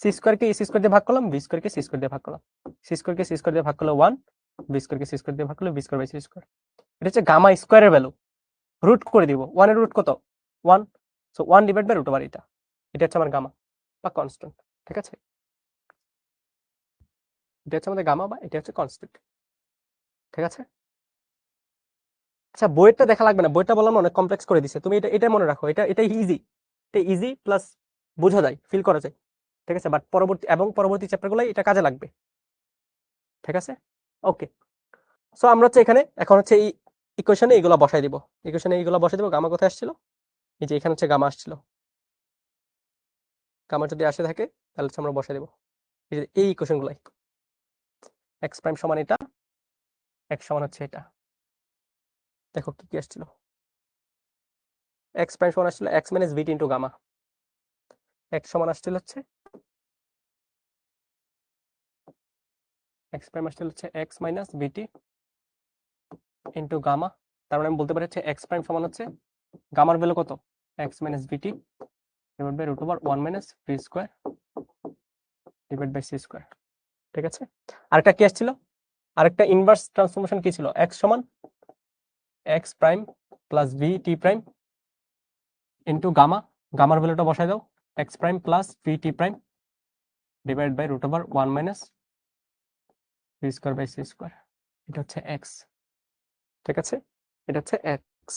সি স্কোয়ারকে সি স্কোয়ার দিয়ে ভাগ করলাম, বি স্কোয়ারকে সি স্কোয়ার দিয়ে ভাগ করলাম, সি স্কোয়ারকে সি স্কোয়ার দিয়ে ভাগ করলে 1, বি স্কোয়ারকে সি স্কোয়ার দিয়ে ভাগ করলে B square by C square. এটা হচ্ছে গামা স্কোয়ারের ভ্যালু। রুট করে দিব, 1 এর রুট কত? 1, so 1 divide by root over এটা, এটা হচ্ছে আমার গামা বা কনস্ট্যান্ট। ঠিক আছে, এটা হচ্ছে আমাদের গামা বা এটা হচ্ছে কনস্ট্যান্ট। ঠিক আছে, আচ্ছা বইটা দেখা লাগবে না, বইটা বললাম অনেক কমপ্লেক্স করে দিছে, তুমি এটা মনে রাখো, এটা ইজি, এটা ইজি প্লাস বোঝা যায়, ফিল করা যায়। ঠিক আছে, বাট পরবর্তী চ্যাপ্টারগুলো এটা কাজে লাগবে। ঠিক আছে, ওকে। সো আমরা হচ্ছে এখানে এখন হচ্ছে এই ইকুয়েশনে এইগুলো বসাই দিব, গামা কোথায় আসছিল? এই যে এখানে হচ্ছে গামা আসছিল, গামা যদি আসে থাকে তাহলে হচ্ছে আমরা বসাই দেব এই ইকুয়েশনগুলাই। এক্স প্রাইম সমান এটা, এক্স সমান হচ্ছে এটা। দেখো কি কি আসছিল, এক্স প্রাইম সমান আসছিল এক্স মাইনাস ভিটি ইন্টু গামা, এক্স সমান আসছিল হচ্ছে এক্স প্রাইম আসছিল হচ্ছে এক্স মাইনাস ভিটি ইন্টু গামা। তার মানে আমি বলতে পারি হচ্ছে এক্স প্রাইম সমান হচ্ছে গামার ভ্যালু কত? X minus V T divide by root over 1 minus V square divide by C square. ঠিক আছে, আরেকটা কি আসছিল? আরেকটা ইনভার্স ট্রান্সফরমেশন কি ছিল? এক্স সমান X prime plus V T prime into gamma, গামার ভ্যালুটা বসাই দাও, X prime plus V T prime divide by root over 1 minus V square by C square. এটা হচ্ছে এক্স। ঠিক আছে, এটা হচ্ছে এক্স।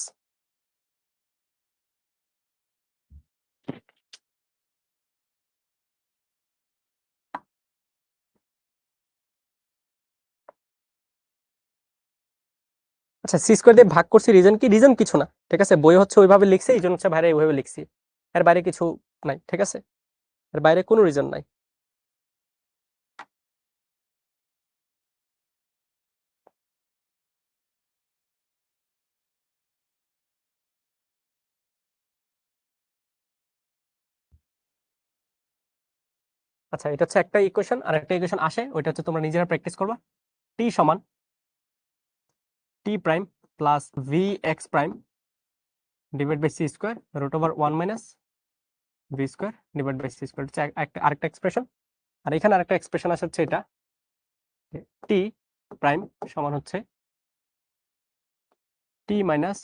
আচ্ছা আচ্ছা সি স্কোয়ার দিয়ে ভাগ করছি, রিজন কি? রিজন কিছু না, ঠিক আছে, বই হচ্ছে ওইভাবে লিখছে, এই জন্য হচ্ছে ভাইরা ওইভাবে লিখছি, এর বাইরে কিছু নাই, ঠিক আছে, এর বাইরে কোনো রিজন নাই। আচ্ছা এটা হচ্ছে একটা ইকুয়েশন, আর একটা ইকুয়েশন আসে, ওইটা হচ্ছে তোমরা নিজেরা প্র্যাকটিস করবা। টি সমান T prime plus V X prime divide by C square root over 1 minus V square divide by C square, হচ্ছে আরেকটা এক্সপ্রেশন। আর এখানে আরেকটা এক্সপ্রেশন আসে হচ্ছে এটা, টি প্রাইম সমান হচ্ছে T minus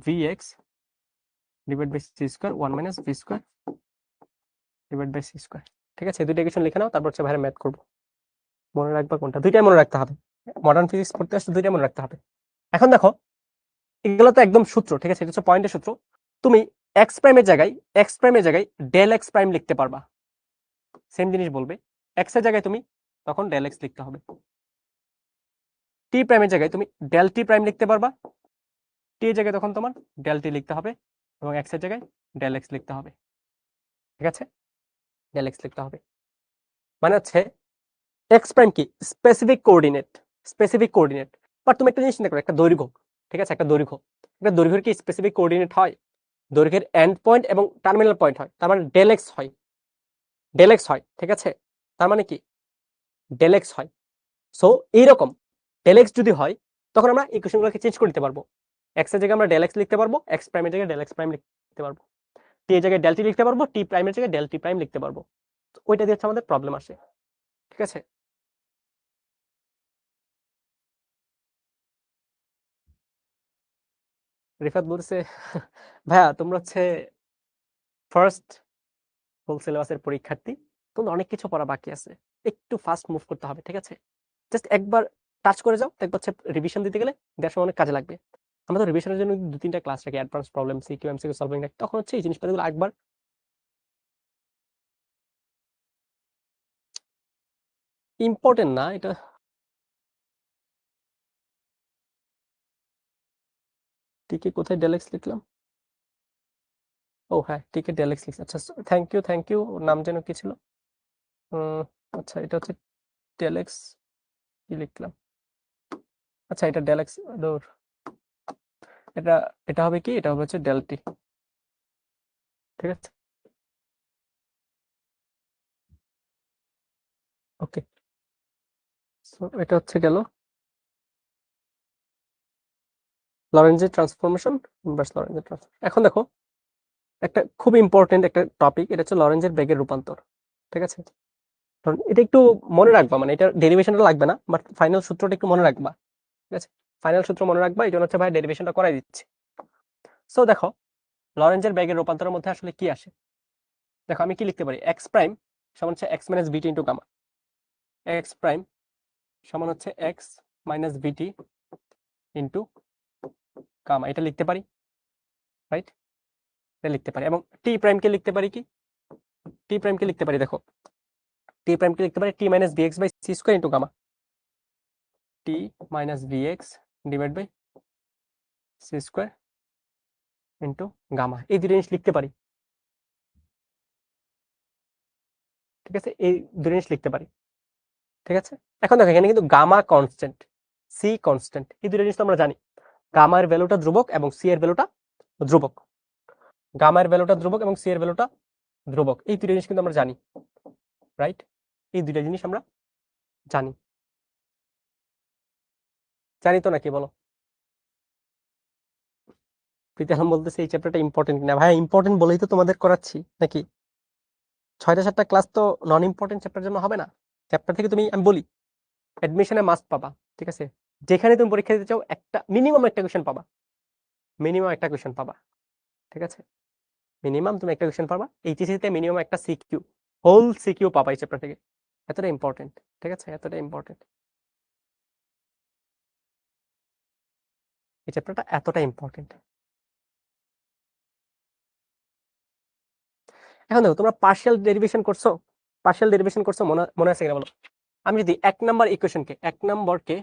V X divide by C square 1 minus V square divide by C square. ঠিক আছে, এই দুইটা ইকুয়েশন লিখে নাও, তারপর হচ্ছে ভাইরা ম্যাথ করবো। মনে রাখবা কোনটা? দুইটাই মনে রাখতে হবে, মডার্ন ফিজিক্স পড়তে আসলে দুইটাই মনে রাখতে হবে। এখন দেখো এগুলো তো একদম সূত্র, ঠিক আছে, এটা হচ্ছে পয়েন্টের সূত্র। তুমি এক্স প্রাইমের জায়গায় ডেল এক্স প্রাইম লিখতে পারবা, সেম জিনিস বলবে, এক্স এর জায়গায় তুমি তখন ডেল এক্স লিখতে হবে। টি প্রাইমের জায়গায় তুমি ডেল টি প্রাইম লিখতে পারবা, টি এর জায়গায় তখন তোমার ডেল টি লিখতে হবে, এবং এক্স এর জায়গায় ডেল এক্স লিখতে হবে, ঠিক আছে, ডেল এক্স লিখতে হবে। মানে হচ্ছে এক্স প্রাইম কি? Specific coordinate. বাট তুমি একটা জিনিস চিন্তা করো, একটা দৈর্ঘ্য, ঠিক আছে, একটা দৈর্ঘ্যের কি স্পেসিফিক কোঅর্ডিনেট হয়? দৈর্ঘ্যের এন্ড পয়েন্ট এবং টার্মিনাল পয়েন্ট হয়, তার মানে ডেল এক্স হয়, ঠিক আছে, তার মানে কি ডেল এক্স হয়। সো এইরকম ডেল এক্স যদি হয়, তখন আমরা ইকুয়েশনগুলোকে চেঞ্জ করে দিতে পারবো। এক্স এর জায়গায় আমরা ডেল এক্স লিখতে পারবো, এক্স প্রাইমের জায়গায় ডেল এক্স প্রাইম লিখতে পারবো, টি এর জায়গায় ডেল টি লিখতে পারবো, টি প্রাইমের জায়গায় ডেল টি প্রাইম লিখতে পারবো। ওইটা দিয়ে হচ্ছে আমাদের প্রবলেম আসে, ঠিক আছে। রিফাত বলছে ভাইয়া তোমরা হচ্ছে ফার্স্ট ফুল সিলেবাসের পরীক্ষার্থী, তোমরা অনেক কিছু পড়া বাকি আছে, একটু ফাস্ট মুভ করতে হবে, ঠিক আছে, জাস্ট একবার টাচ করে যাও, দেখবা হচ্ছে রিভিশন দিতে গেলে দেওয়ার সময় অনেক কাজে লাগবে। আমরা তো রিভিশনের জন্য 2-3টা ক্লাস রাখি, advance problem, CQ MCQ solving রাখি, তখন হচ্ছে এই জিনিসপাতিগুলো একবার ইম্পর্টেন্ট না এটা। টিকে কোথায় ডেলেক্স লিখলাম? ও হ্যাঁ, টিকে ডেলেক্স লিখছি, আচ্ছা থ্যাংক ইউ, নাম যেন কি ছিল? আচ্ছা এটা হচ্ছে ডেলেক্স, কি লিখলাম? আচ্ছা এটা ডেলেক্স, দূর, এটা এটা হবে কি, এটা হবে হচ্ছে ডেলটি, ঠিক আছে, ওকে। সো এটা হচ্ছে গেল লরেঞ্জের ট্রান্সফরমেশন, ইনভার্স লরেঞ্জের ট্রান্সফরমেশন। এখন দেখো একটা খুব ইম্পর্টেন্ট একটা টপিক, এটা হচ্ছে লরেঞ্জের বেগের রূপান্তর, ঠিক আছে, কারণ এটা একটু মনে রাখবা, মানে এটা ডেরিভেশনটা লাগবে না, বাট ফাইনাল সূত্রটা একটু মনে রাখবা, ঠিক আছে, ফাইনাল সূত্র মনে রাখবা, এই জন্য হচ্ছে ভাই ডেরিভেশনটা করাই দিচ্ছে। সো দেখো লরেঞ্জের বেগের রূপান্তরের মধ্যে আসলে কি আসে, দেখো আমি কি লিখতে পারি, এক্স প্রাইম সমান হচ্ছে এক্স মাইনাস বিটি ইন্টু গামা, এক্স প্রাইম সমান হচ্ছে এক্স মাইনাস বিটি ইন্টু গামা, এটা লিখতে পারি, রাইট, এটা লিখতে পারি। এবং টি প্রাইমকে লিখতে পারি কি, টি প্রাইমকে লিখতে পারি, দেখো টি প্রাইমকে লিখতে পারি T minus BX by C square into gamma, T minus BX divide by C square into gamma, এই দুটো জিনিস লিখতে পারি, ঠিক আছে, এই দুটো জিনিস লিখতে পারি, ঠিক আছে। এখন দেখো এখানে কিন্তু গামা কনস্ট্যান্ট, সি কনস্ট্যান্ট, এই দুটো জিনিস তো আমরা জানি, গামার ভ্যালুটা ধ্রুবক এবং সি এর ভ্যালুটা ধ্রুবক, গামার ভ্যালুটা ধ্রুবক এবং সি এর ভ্যালুটা ধ্রুবক, এই দুটো জিনিস কিন্তু আমরা জানি, রাইট, এই দুটো জিনিস আমরা জানি, জানি তো নাকি বলো? প্রীতি আলম বলতেছে এই চ্যাপ্টারটা ইম্পর্টেন্ট না, ভাই ইম্পর্টেন্ট বলেই তো তোমাদের করাচ্ছি নাকি, 6টা-7টা ক্লাস তো নন ইম্পর্টেন্ট চ্যাপ্টার জন্য হবে না। চ্যাপ্টার থেকে তুমি, আমি বলি, অ্যাডমিশনে মাস্ট পাবা, ঠিক আছে, যেখানে তুমি পরীক্ষা দিতে চাও একটা মিনিমাম একটা কোয়েশ্চেন পাবা, মিনিমাম একটা কোয়েশ্চেন পাবা, ঠিক আছে, মিনিমাম তুমি একটা কোয়েশ্চেন পাবা, এইচএসসি তে মিনিমাম একটা সিকিউ, হোল সিকিউ পাবা এই চ্যাপ্টার থেকে, এতটা ইম্পর্টেন্ট, ঠিক আছে, এতটা ইম্পর্টেন্ট, এই চ্যাপ্টারটা এতটা ইম্পর্টেন্ট। এখন দেখো তোমরা পার্শিয়াল ডেরিভেশন করছো, মনে মনে আছে কিনা বলো? আমি যদি এক নম্বরকে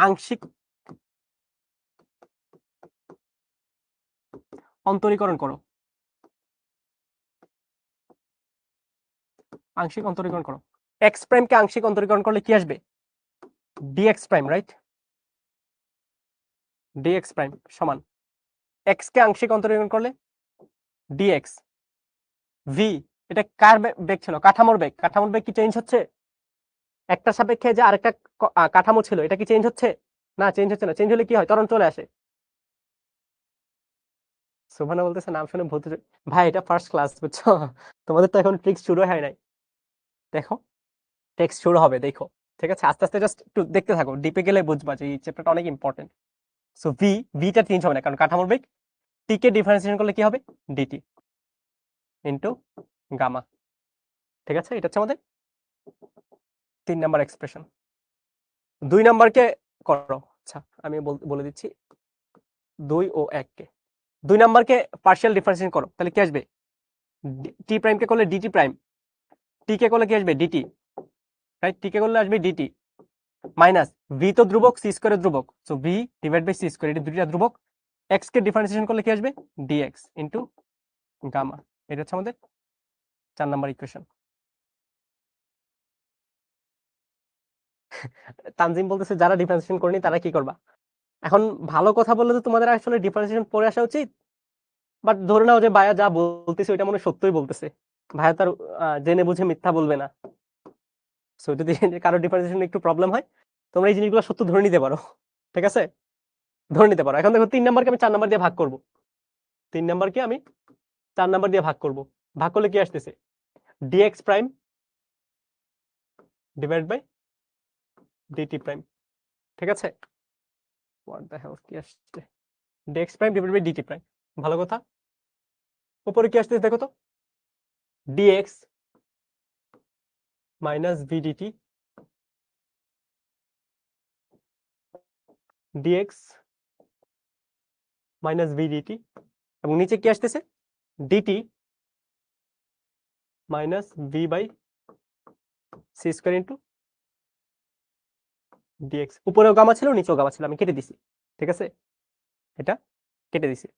আংশিক অন্তরীকরণ করো, আংশিক অন্তরীকরণ করো। এক্স প্রাইমকে আংশিক অন্তরীকরণ করলে কি আসবে? D X prime, right? D X prime সমান এক্স কে আংশিক অন্তরীকরণ করলে ডিএক্স ভি। এটা কার বেগ ছিল? কাঠামোর বেগ। কাঠামোর বেগ কি চেঞ্জ হচ্ছে? একটা সাপেক্ষে যে আরেকটা কাঠামো ছিল, এটা কি চেঞ্জ হচ্ছে? না, চেঞ্জ হচ্ছে না। চেঞ্জ হলে কি হয়? ত্বরণ চলে আসে। সুবহানা বলতেছে নাম শুনে ভূত। ভাই এটা ফার্স্ট ক্লাস, বুঝছো? তোমাদের তো এখন ট্রিক্স শুরু হয় নাই। দেখো টেক্সট শুরু হবে, দেখো। ঠিক আছে, আস্তে আস্তে জাস্ট একটু দেখতে থাকো, ডিপে গেলে বুঝবা যে এই চ্যাপ্টারটা অনেক ইম্পর্টেন্ট। সো ভিটা চেঞ্জ হবে না, কারণ কাঠামোর বেগ। টি কে ডিফারেন্সিয়েশন করলে কি হবে? D T into gamma. ঠিক আছে, এটা হচ্ছে আমাদের 3 নাম্বার এক্সপ্রেশন। 2 নাম্বারকে করো। আচ্ছা, আমি বলে দিচ্ছি 2 ও 1 কে। 2 নাম্বারকে পার্শিয়াল ডিফারেন্সিয়েশন করো, তাহলে কি আসবে? টি প্রাইম কে করলে ডিটি প্রাইম, টি কে করলে কি আসবে? DT, right? টি কে করলে আসবে ডিটি মাইনাস ভি তো ধ্রুবক, সি স্কয়ারের ধ্রুবক, so V divide by C square, এটা দুইটা ধ্রুবক। এক্স কে ডিফারেন্সিয়েশন করলে কি আসবে? D X into gamma. এটা হচ্ছে আমাদের 4 নাম্বার ইকুয়েশন। তানজিম বলতেছে যারা ডিফারেন্সিয়েশন করেনি তারা কি করবা? এখন ভালো কথা বললে তো তোমাদের আসলে ডিফারেন্সিয়েশন পড়ে আসা উচিত, বাট ধরে নাও যে ভাইয়া যা বলতেছে ওইটা মনে সত্যই বলতেছে। ভাইয়া তার জেনে বুঝে মিথ্যা বলবে না। সো যদি কারো ডিফারেন্সিয়েশন একটু প্রবলেম হয়, তোমরা এই জিনিসগুলো সত্য ধরে নিতে পারো। ঠিক আছে, ধরে নিতে পারো। এখন দেখো 3 নাম্বারকে আমি 4 নাম্বার দিয়ে ভাগ করব। 3 নাম্বারকে আমি 4 নাম্বার দিয়ে ভাগ করব। ভাগ করলে কি আসতেছে? D X prime divide by D T prime. ঠিক আছে, হোয়াট দ্য হেল কি আসছে? D X prime divide by D T prime. ভালো কথা। উপরে কি আসতেছে দেখো তো? D X minus V D T D X minus V D T, এবং নিচে কি আসতেছে? D T minus V by C square into D X. উপরেও গামা ছিল, নিচেও গামা ছিল, আমি কেটে দিছি। ঠিক আছে, এটা কেটে দিছি।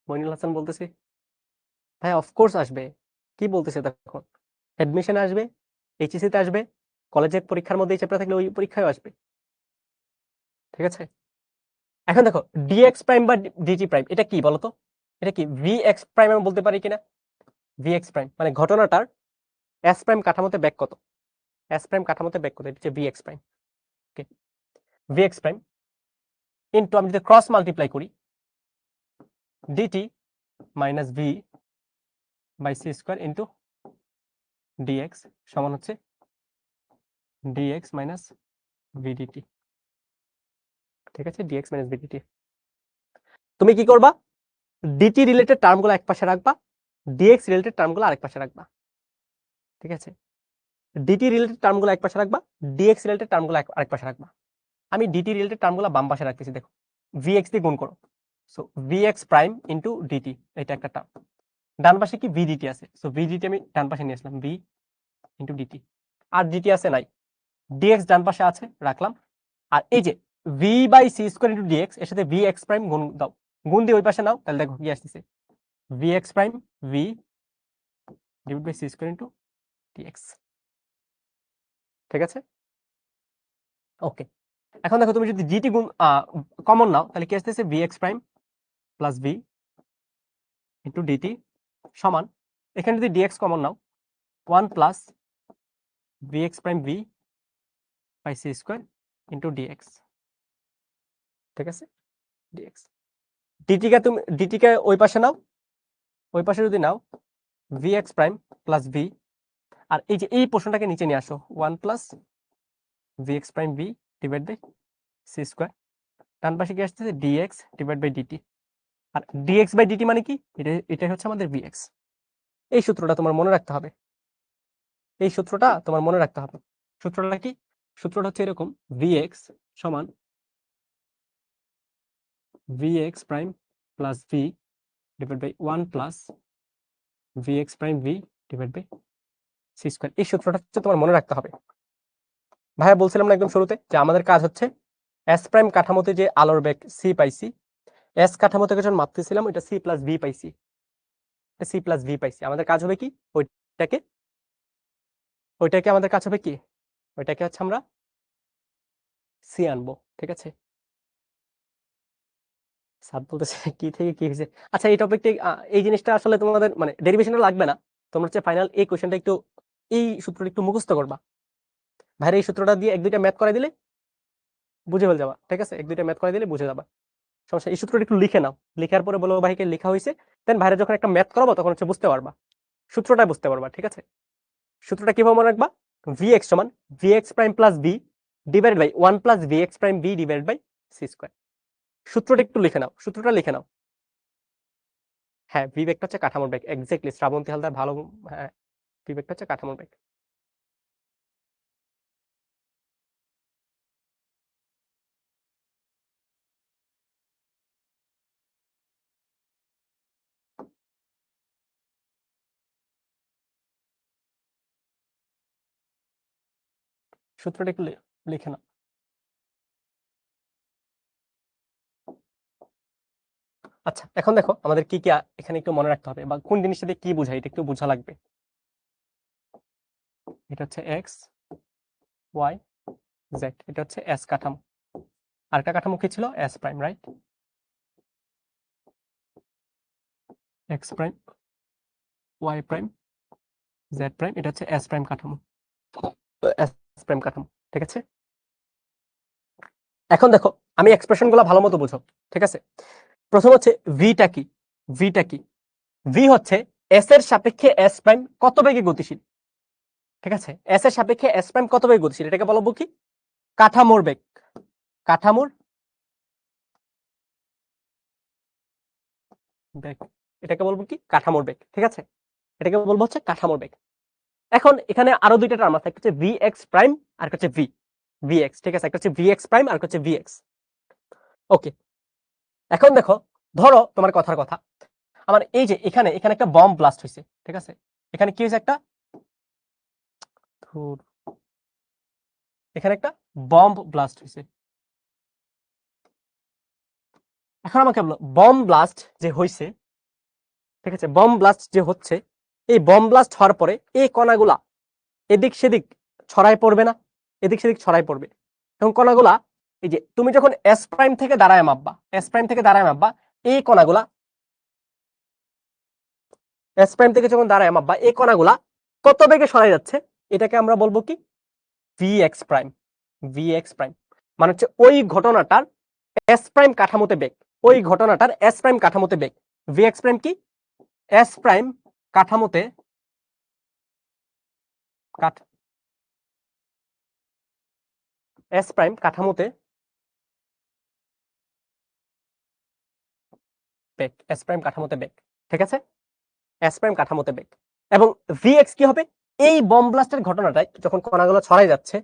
মইনুল হাসান বলতেছে ভাই অফকোর্স আসবে, কি বলতেছে দেখো, অ্যাডমিশনে আসবে, এইচএসসি তে আসবে, কলেজের পরীক্ষার মধ্যে এই চ্যাপ্টার থাকলে ওই পরীক্ষায় আসবে। ঠিক আছে, এখন দেখো ডিএক্স প্রাইম বা ডিটি প্রাইম এটা কি বলতো? এটা কি ভি এক্স প্রাইম আমি বলতে পারি কিনা? ভি এক্স প্রাইম মানে ঘটনাটার এস প্রাইম কাঠামোতে ব্যাক কত, এস প্রাইম কাঠামোতে ব্যাক কত, এটা হচ্ছে V X prime. Okay, V X prime into আমি যদি ক্রস মাল্টিপ্লাই করি D T minus V by C square into D X সমান হচ্ছে ডিএক্স মাইনাস ভিডিটি। ঠিক আছে, ডিএক্স মাইনাস ভিডিটি। তুমি কি করবা? ডিটি রিলেটেড টার্মগুলো এক পাশে রাখবা, ডিএক্স রিলেটেড টার্মগুলো আরেক পাশে রাখবা। ঠিক আছে, ডিটি রিলেটেড টার্মগুলো এক পাশে রাখবা, ডিএক্স রিলেটেড টার্মগুলো আরেক পাশে রাখবা। আমি ডিটি রিলেটেড টার্মগুলো বাম পাশে রাখতেছি, দেখো ভিএক্স দিয়ে গুণ করো। So V X prime into D T, এটা একটা টার্ম। ডান পাশে কি ভিডিটি আছে, সো ভিডিটি আমি ডান পাশে নিয়ে আসলাম, ভি ইনটু ডিটি। আর ডিটি আছে নাই, ডিএক্স ডান পাশে আছে, রাখলাম। আর এই যে V by C square into D X, এর সাথে ভি এক্স প্রাইম গুণ দাও, গুণ দিয়ে ওই পাশে নাও, তাহলে দেখো কি আসতেছে? V X prime V divide by C square into D X. ঠিক আছে, ওকে। এখন দেখো তুমি যদি ডিটি গুণ কমন নাও, তাহলে কি আসতেছে? V X prime plus V into D T সমান, এখানে যদি ডিএক্স কমন নাও 1 plus V X prime V by C square into D X. ঠিক আছে, ডিএক্স। ডিটিকে ওই পাশে নাও, ওই পাশে যদি নাও V X prime plus V, আর এই যে এই পোর্শনটাকে নিচে নিয়ে আসো, 1 plus V X prime V divide by C square. ডান পাশে কি আসতেছে? DX divide by DT. আর ডিএক্স বাই ডিটি মানে কি? এটাই হচ্ছে আমাদের ভিএক্স। এই সূত্রটা তোমার মনে রাখতে হবে, এই সূত্রটা তোমার মনে রাখতে হবে। সূত্রটা কি? সূত্রটা হচ্ছে এরকম, ভিএক্স সমান V X prime plus V divide by 1 plus V X prime V divide by C square. এই সূত্রটা হচ্ছে তোমার মনে রাখতে হবে। ভাইয়া বলছিলাম না একদম শুরুতে যে আমাদের কাজ হচ্ছে এস প্রাইম কাঠামোতে যে আলোর বেগ সি পাইছি, এস কাঠামো থেকে যখন মাপতেছিলাম এটা সি প্লাস ভি পাইছি, সি প্লাস ভি পাইছি। আমাদের কাজ হবে কি ওইটাকে ওইটাকে আমাদের কাজ হবে কি ওইটাকে হচ্ছে আমরা সি আনবো। ঠিক আছে, স্যার বলতেছে কি থেকে কি হয়েছে। আচ্ছা এই টপিকটা এই জিনিসটা আসলে তোমাদের মানে ডেরিভেশনটা লাগবে না, তোমরা হচ্ছে ফাইনাল এই কোশ্চেনটা একটু এই সূত্রটা একটু মুখস্থ করবা। ভাইরে এই সূত্রটা দিয়ে এক দুইটা ম্যাথ করে দিলে বুঝে ফেল যাবা। ঠিক আছে, এক দুইটা ম্যাথ করে দিলে বুঝে যাবা, সমস্যা। এই সূত্রটা একটু লিখে নাও, লিখার পরে বলো ভাইকে লেখা হয়েছে, দেন ভাইরে যখন একটা ম্যাথ করাবো তখন হচ্ছে বুঝতে পারবা, সূত্রটা বুঝতে পারবা। ঠিক আছে, সূত্রটা কিভাবে মনে রাখবা, ভি এক্স সমান V X prime plus B divided by 1 plus V X prime B divided by C square. সূত্রটা একটু লিখে নাও, সূত্রটা লিখে নাও। হ্যাঁ, ভি ভেক্টর হচ্ছে কাঠামোর বেগ, এক্স্যাক্টলি শ্রাবন্তী হালদার ভালো। হ্যাঁ, ভি ভেক্টর হচ্ছে কাঠামোর বেগ। সূত্রটা একটু লিখে নাও। আচ্ছা এখন দেখো আমাদের কি কি এখানে একটু মনে রাখতে হবে, বা কোন জিনিসটা দিয়ে কি বোঝায় এটা একটু বোঝা লাগবে। এটা হচ্ছে এক্স ওয়াই জেড, এটা হচ্ছে এস কাঠামো। আর একটা কাঠামো কি ছিল, S prime, right? X prime Y prime Z prime, এটা হচ্ছে এস প্রাইম কাঠামো, এস প্রাইম কাঠামো। ঠিক আছে, এখন দেখো আমি এক্সপ্রেশন গুলো ভালো মতো বুঝো। ঠিক আছে, প্রথম হচ্ছে ভিটা কি, ভিটা কি, ভি হচ্ছে এস এর সাপেক্ষে এস প্রাইম কত বেগে গতিশীল। ঠিক আছে, এস এর সাপেক্ষে এস প্রাইম কত বেগে গতিশীল, এটাকে বলবো কি কাঠামোর বেগ, কাঠামোর বেগ, এটাকে বলবো কি কাঠামোর বেগ। ঠিক আছে, এটাকে বলবো হচ্ছে কাঠামোর বেগ। এখন এখানে আরো দুইটা টার্ম আছে, একটা হচ্ছে ভি এক্স প্রাইম আর হচ্ছে ভি ভি এক্স। ঠিক আছে, একটা হচ্ছে ভি এক্স প্রাইম আর হচ্ছে ভি এক্স। ওকে, এখন দেখো, ধরো তোমার কথার কথা, আমার এই যে এখানে এখানে একটা বম্ব ব্লাস্ট হয়েছে। ঠিক আছে, এখানে কি হয়েছে, একটা এখানে একটা বম্ব ব্লাস্ট হয়েছে। এখন আমাকে বলো বম্ব ব্লাস্ট যে হয়েছে, ঠিক আছে, বম্ব ব্লাস্ট যে হচ্ছে, এই বম্ব ব্লাস্ট হওয়ার পরে এই কণাগুলা এদিক সেদিক ছড়ায় পড়বে না, এদিক সেদিক ছড়ায় পড়বে। এবং কণাগুলা এই যে তুমি যখন এস প্রাইম থেকে দাঁড়ায় মাপবা, এস প্রাইম থেকে দাঁড়ায় মাপবা, এই কণাগুলা এস প্রাইম থেকে যখন দাঁড়ায় মাপবা, এই কণাগুলা কত বেগে সরাই যাচ্ছে, এটাকে আমরা বলবো কি V X prime, V X prime. মানে হচ্ছে ওই ঘটনাটার এস প্রাইম কাঠামোতে বেগ, ওই ঘটনাটার এস প্রাইম কাঠামোতে বেগ। ভি এক্স প্রাইম কি এস প্রাইম কাঠামোতে এস প্রাইম কাঠামোতে বেগ, এস প্রাইম কাঠামোতে বেগ। ঠিক আছে, এস প্রাইম কাঠামোতে বেগ। এবং ভি এক্স কি হবে, এই বম্ব ব্লাস্টের ঘটনাটায় যখন কণাগুলো ছড়াই যাচ্ছে,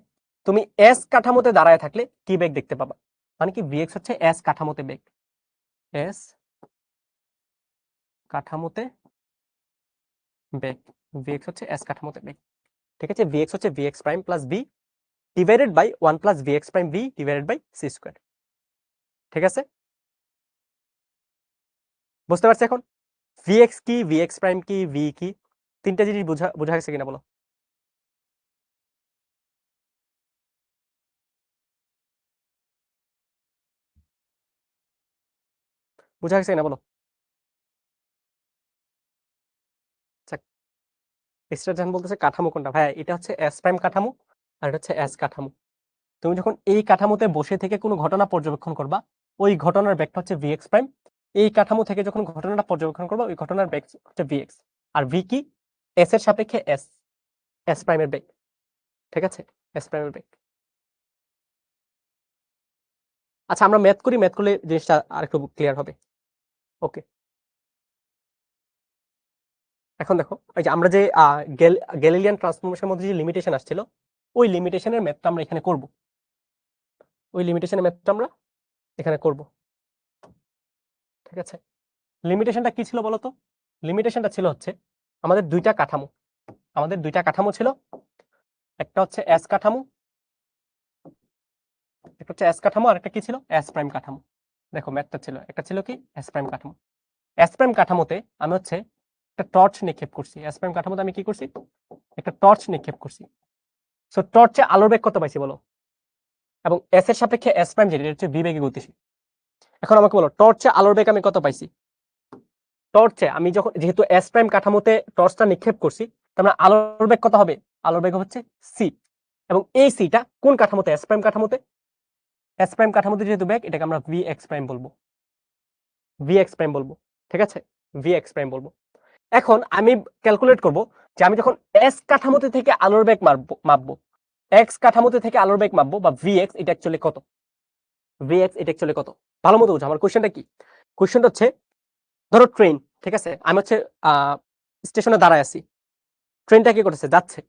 তুমি এস কাঠামোতে দাঁড়ায় থাকলে কি বেগ দেখতে পাবা, মানে কি ভি এক্স হচ্ছে এস কাঠামোতে বেগ, এস কাঠামোতে বেগ, ভি এক্স হচ্ছে এস কাঠামোতে বেগ। ঠিক আছে, ভি এক্স হচ্ছে V X prime plus B divided by 1 plus V X prime B divided by C square. ঠিক আছে, বুঝতে পারছি এখন ভি এক্স কি, ভি এক্স প্রাইম কি, ভি কি, তিনটা জিনিস বোঝা বোঝা গেছে কিনা বলো। বোঝা গেছে কিনা বলো। এক্সট্রা জান বলতেছে কাঠামো কোনটা, ভাই এটা হচ্ছে এস প্রাইম কাঠামো আর এটা হচ্ছে এস কাঠামো। তুমি যখন এই কাঠামোতে বসে থেকে কোনো ঘটনা পর্যবেক্ষণ করবা, ওই ঘটনার ব্যাগটা হচ্ছে ভি এক্স প্রাইম। এই কাঠামো থেকে যখন ঘটনাটা পর্যবেক্ষণ করবা, ওই ঘটনার ব্যাগ হচ্ছে ভি এক্স। আর ভি কি, এস এর সাপেক্ষে এস, এস প্রাইমের বেগ। ঠিক আছে, এস প্রাইমের বেগ। আচ্ছা আমরা ম্যাথ করি, ম্যাথ করলে জিনিসটা আর একটু ক্লিয়ার হবে। ওকে, এখন দেখো এই যে আমরা যে গ্যালিলিয়ান ট্রান্সফরমেশনের মধ্যে যে লিমিটেশন আসছিল, ওই লিমিটেশনের ম্যাথটা আমরা এখানে করব, ওই লিমিটেশনের ম্যাথটা আমরা এখানে করব। ঠিক আছে, লিমিটেশনটা কি ছিল বলতো, লিমিটেশনটা ছিল হচ্ছে আমাদের দুইটা কাঠামো, আমাদের দুইটা কাঠামো ছিল, একটা হচ্ছে এস কাঠামো একটা হচ্ছে এস কাঠামো আর একটা কি ছিল, এস প্রাইম কাঠামো। দেখো ম্যাথটা ছিল, একটা ছিল কি এস প্রাইম কাঠামো। এস প্রাইম কাঠামোতে আমি হচ্ছে একটা টর্চ নিক্ষেপ করছি। এস প্রাইম কাঠামোতে আমি কি করছি, একটা টর্চ নিক্ষেপ করছি। সো টর্চে আলোর বেগ কত পাইছি বলো, এবং এস এর সাপেক্ষে এস প্রাইম যেটা হচ্ছে ভি বেগে গতিশীল। এখন আমাকে বলো টর্চে আলোর বেগ আমি কত পাইছি। টর্চে আমি যখন যেহেতু এস প্রাইম কাঠামোতে টর্চটা নিক্ষেপ করছি, তার মানে আলোর বেগ কত হবে, আলোর বেগ হচ্ছে সি। এবং এই সিটা কোন কাঠামোতে, এস প্রাইম কাঠামোতে। এস প্রাইম কাঠামোতে যেহেতু বেগ, এটাকে আমরা ভি এক্স প্রাইম বলবো, ভি এক্স প্রাইম বলবো, ঠিক আছে, ভি এক্স প্রাইম বলবো। এখন আমি ক্যালকুলেট করব যে আমি যখন এস কাঠামোতে থেকে আলোর বেগ মাপবো, এক্স কাঠামোতে থেকে আলোর বেগ মাপবো, বা ভি এক্স এটা অ্যাকচুয়ালি কত, ভি এক্স এটা অ্যাকচুয়ালি কত। ভালো মতো বুঝো আমার কোশ্চেনটা কি। কোশ্চেনটা হচ্ছে ধরো ট্রেন, ঠিক আছে, আমি হচ্ছে স্টেশনে দাঁড়ায় আছি, ট্রেনটা কি করতেছে, যাচ্ছে।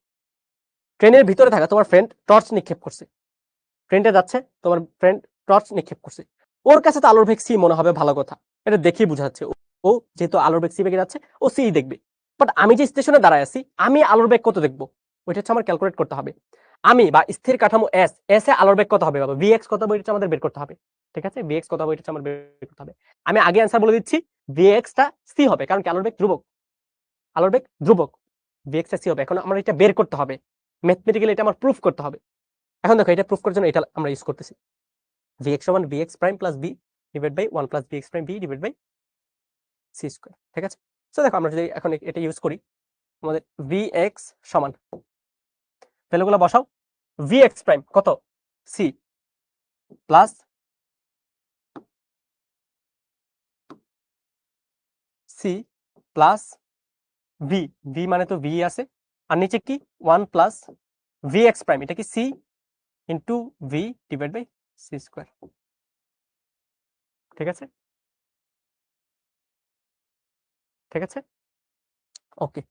ট্রেনের ভিতরে থাকা তোমার ফ্রেন্ড টর্চ নিক্ষেপ করছে, ট্রেনটা যাচ্ছে, তোমার ফ্রেন্ড টর্চ নিক্ষেপ করছে, ওর কাছে তো আলোর বেগ সি মনে হবে, ভালো কথা, এটা দেখেই বোঝা যাচ্ছে ও যেহেতু আলোর বেগ সি বেগে যাচ্ছে, ও সি দেখবে। বাট আমি যে স্টেশনে দাঁড়ায় আছি, আমি আলোর বেগ কত দেখবো, ওইটা হচ্ছে আমার ক্যালকুলেট করতে হবে। আমি বা স্থির কাঠামো এস, এস এ আলোর বেগ কত হবে বাবা, ভি এক্স কত হবে, এটা আমাদের বের করতে হবে। ঠিক আছে, ভি এক্স কত হবে, এটা আমার বের করতে হবে। আমি আগে অ্যান্সার বলে দিচ্ছি, ভি এক্স টা সি হবে, কারণ কি আলোর বেগ ধ্রুবক, আলোর বেগ ধ্রুবক, ভি এক্স টা সি হবে। এখন আমার এটা বের করতে হবে, ম্যাথমেটিক্যালি এটা আমার প্রুফ করতে হবে। এখন দেখো এটা প্রুফ করার জন্য এটা আমরা ইউজ করতেছি, vx সমান vx prime plus b divide by 1 plus vx prime b divide by c square. ঠিক আছে, সো দেখো আমরা যদি এখন এটা ইউজ করি, আমাদের vx সমান, ভ্যালুগুলো বসাও, vx প্রাইম কত, c plus c plus v, v মানে তো v আছে, আর নিচে কি 1 প্লাস vx প্রাইম, এটা কি c into v divide by c square. ঠিক আছে, ঠিক আছে, ওকে,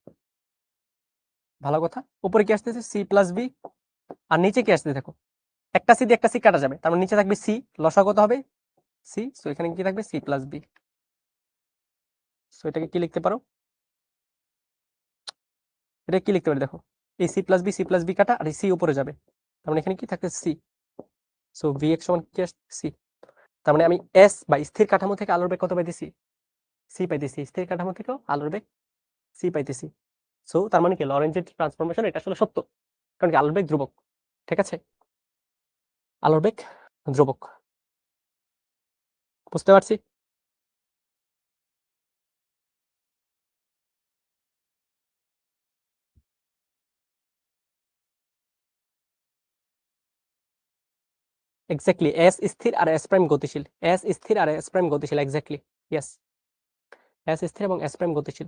ভালো কথা। উপরে কি আসতেছে, c প্লাস v, আর নিচে কি আসতে দেখো, একটা সি দিয়ে একটা সি কাটা যাবে, তার মানে নিচে থাকবে সি, লসাগু কত হবে সি, সো এখানে কি থাকবে সি প্লাস বি। সো এটাকে কি লিখতে পারো, এটা কি লিখতে পারি দেখো, এই C plus B, C plus B কাটা, আর এই সি উপরে যাবে, তার মানে এখানে কি থাকবে সি। সো ভি এক্স সমান কি আসছে সি। তার মানে আমি এস বা স্থির কাঠামো থেকে আলোর বেগ কত পাইতেছি, সি পাইতেছি, স্থির কাঠামো থেকেও আলোর বেগ সি পাইতেছি। সো তার মানে কি লরেন্টের ট্রান্সফরমেশন এটা আসলে সত্য, কারণ কি আলোর বেগ ধ্রুবক। ঠিক আছে, আলোর বেগ ধ্রুবক, বুঝতে পারছি। এক্স্যাক্টলি, এস স্থির আর এস প্রাইম গতিশীল, এস স্থির আর এস প্রাইম গতিশীল, এক্স্যাক্টলি, ইয়েস, এস স্থির এবং এস প্রাইম গতিশীল।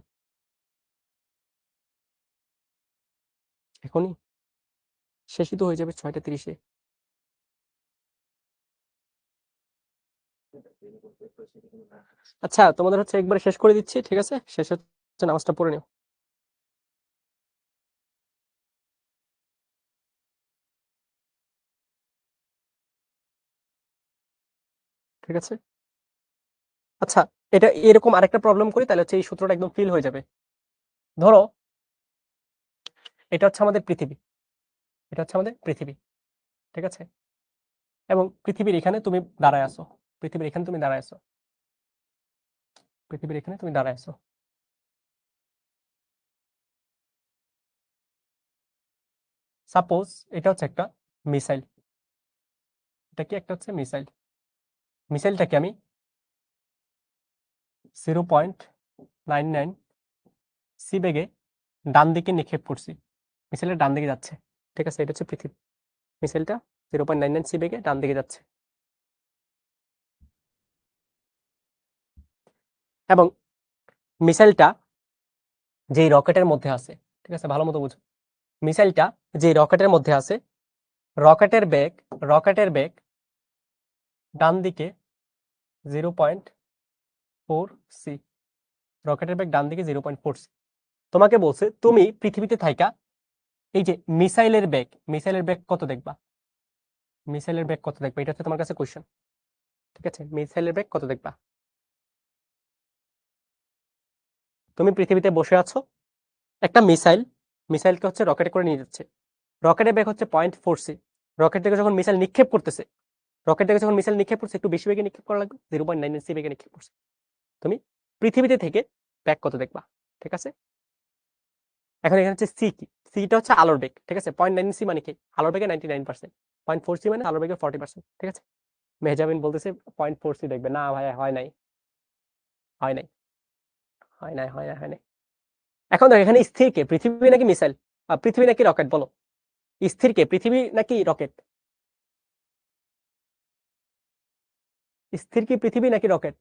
এখনই শেষই তো হয়ে যাবে 6টা 30-এ। আচ্ছা তোমাদের হচ্ছে একবার শেষ করে দিচ্ছি, ঠিক আছে, শেষ হচ্ছে, নামাজটা পড়ে নিও। ঠিক আছে, আচ্ছা এটা এরকম আরেকটা প্রবলেম করি, তাহলে হচ্ছে এই সূত্রটা একদম ফিল হয়ে যাবে। ধরো এটা হচ্ছে আমাদের পৃথিবী, এটা হচ্ছে আমাদের পৃথিবী, ঠিক আছে, এবং পৃথিবীর এখানে তুমি দাঁড়ায় আছো, পৃথিবীর এখানে তুমি দাঁড়ায় আছো, পৃথিবীর এখানে তুমি দাঁড়ায় আছো। সাপোজ এটা হচ্ছে একটা মিসাইল, এটা কি একটা হচ্ছে মিসাইল, মিসাইলটাকে আমি 0.99 সি বেগে ডান দিকে নিক্ষেপ করছি, মিসাইলের ডান দিকে যাচ্ছে। ঠিক আছে, এটা হচ্ছে পৃথিবী, মিসাইলটা 0.99 সি বেগে ডান দিকে যাচ্ছে, এবং মিসাইলটা যেই রকেটের মধ্যে আছে, ঠিক আছে, ভালো মতো বুঝো, মিসাইলটা যে রকেটের মধ্যে আছে, রকেটের বেগ, রকেটের বেগ ডান দিকে 0.4 সি, রকেটের বেগ ডান দিকে 0.4 সি। তোমাকে বলছে তুমি পৃথিবীতে থাইকা এই যে মিসাইলের বেগ, মিসাইলের বেগ কত দেখবা, মিসাইলের বেগ কত দেখবা, এটা হচ্ছে তোমার কাছে কোশ্চেন। ঠিক আছে, মিসাইলের বেগ কত দেখবা, তুমি পৃথিবীতে বসে আছো, একটা মিসাইল, মিসাইলকে হচ্ছে রকেটে করে নিয়ে যাচ্ছে, রকেটের বেগ হচ্ছে 0.4 সি, রকেট থেকে যখন মিসাইল নিক্ষেপ করতেছে, রকেট থেকে যখন মিসাইল নিক্ষেপ করছে একটু বেশি বেগে নিক্ষেপ করা লাগবে, 0.99 বেগে নিক্ষেপ করছে। তুমি পৃথিবীতে থেকে ব্যাগ কত দেখবা, ঠিক আছে। এখন এখানে হচ্ছে সি কি, সিটা হচ্ছে আলোর বেগ, ঠিক আছে। 0.9 মানে কি, আলোর বেগে 99%, 0.4 মানে আলোর বেগে 40%, ঠিক আছে। মেহজাবিন বলতেছে 0.4 দেখবে, না ভাই হয় নাই, হয় নাই, হয় নাই, হয় নাই, হয় নাই। এখন দেখো এখানে স্থির কে, পৃথিবী নাকি মিসাইল, পৃথিবী নাকি রকেট, বলো। স্থির কে, পৃথিবী নাকি রকেট? স্থির কি পৃথিবী নাকি রকেট?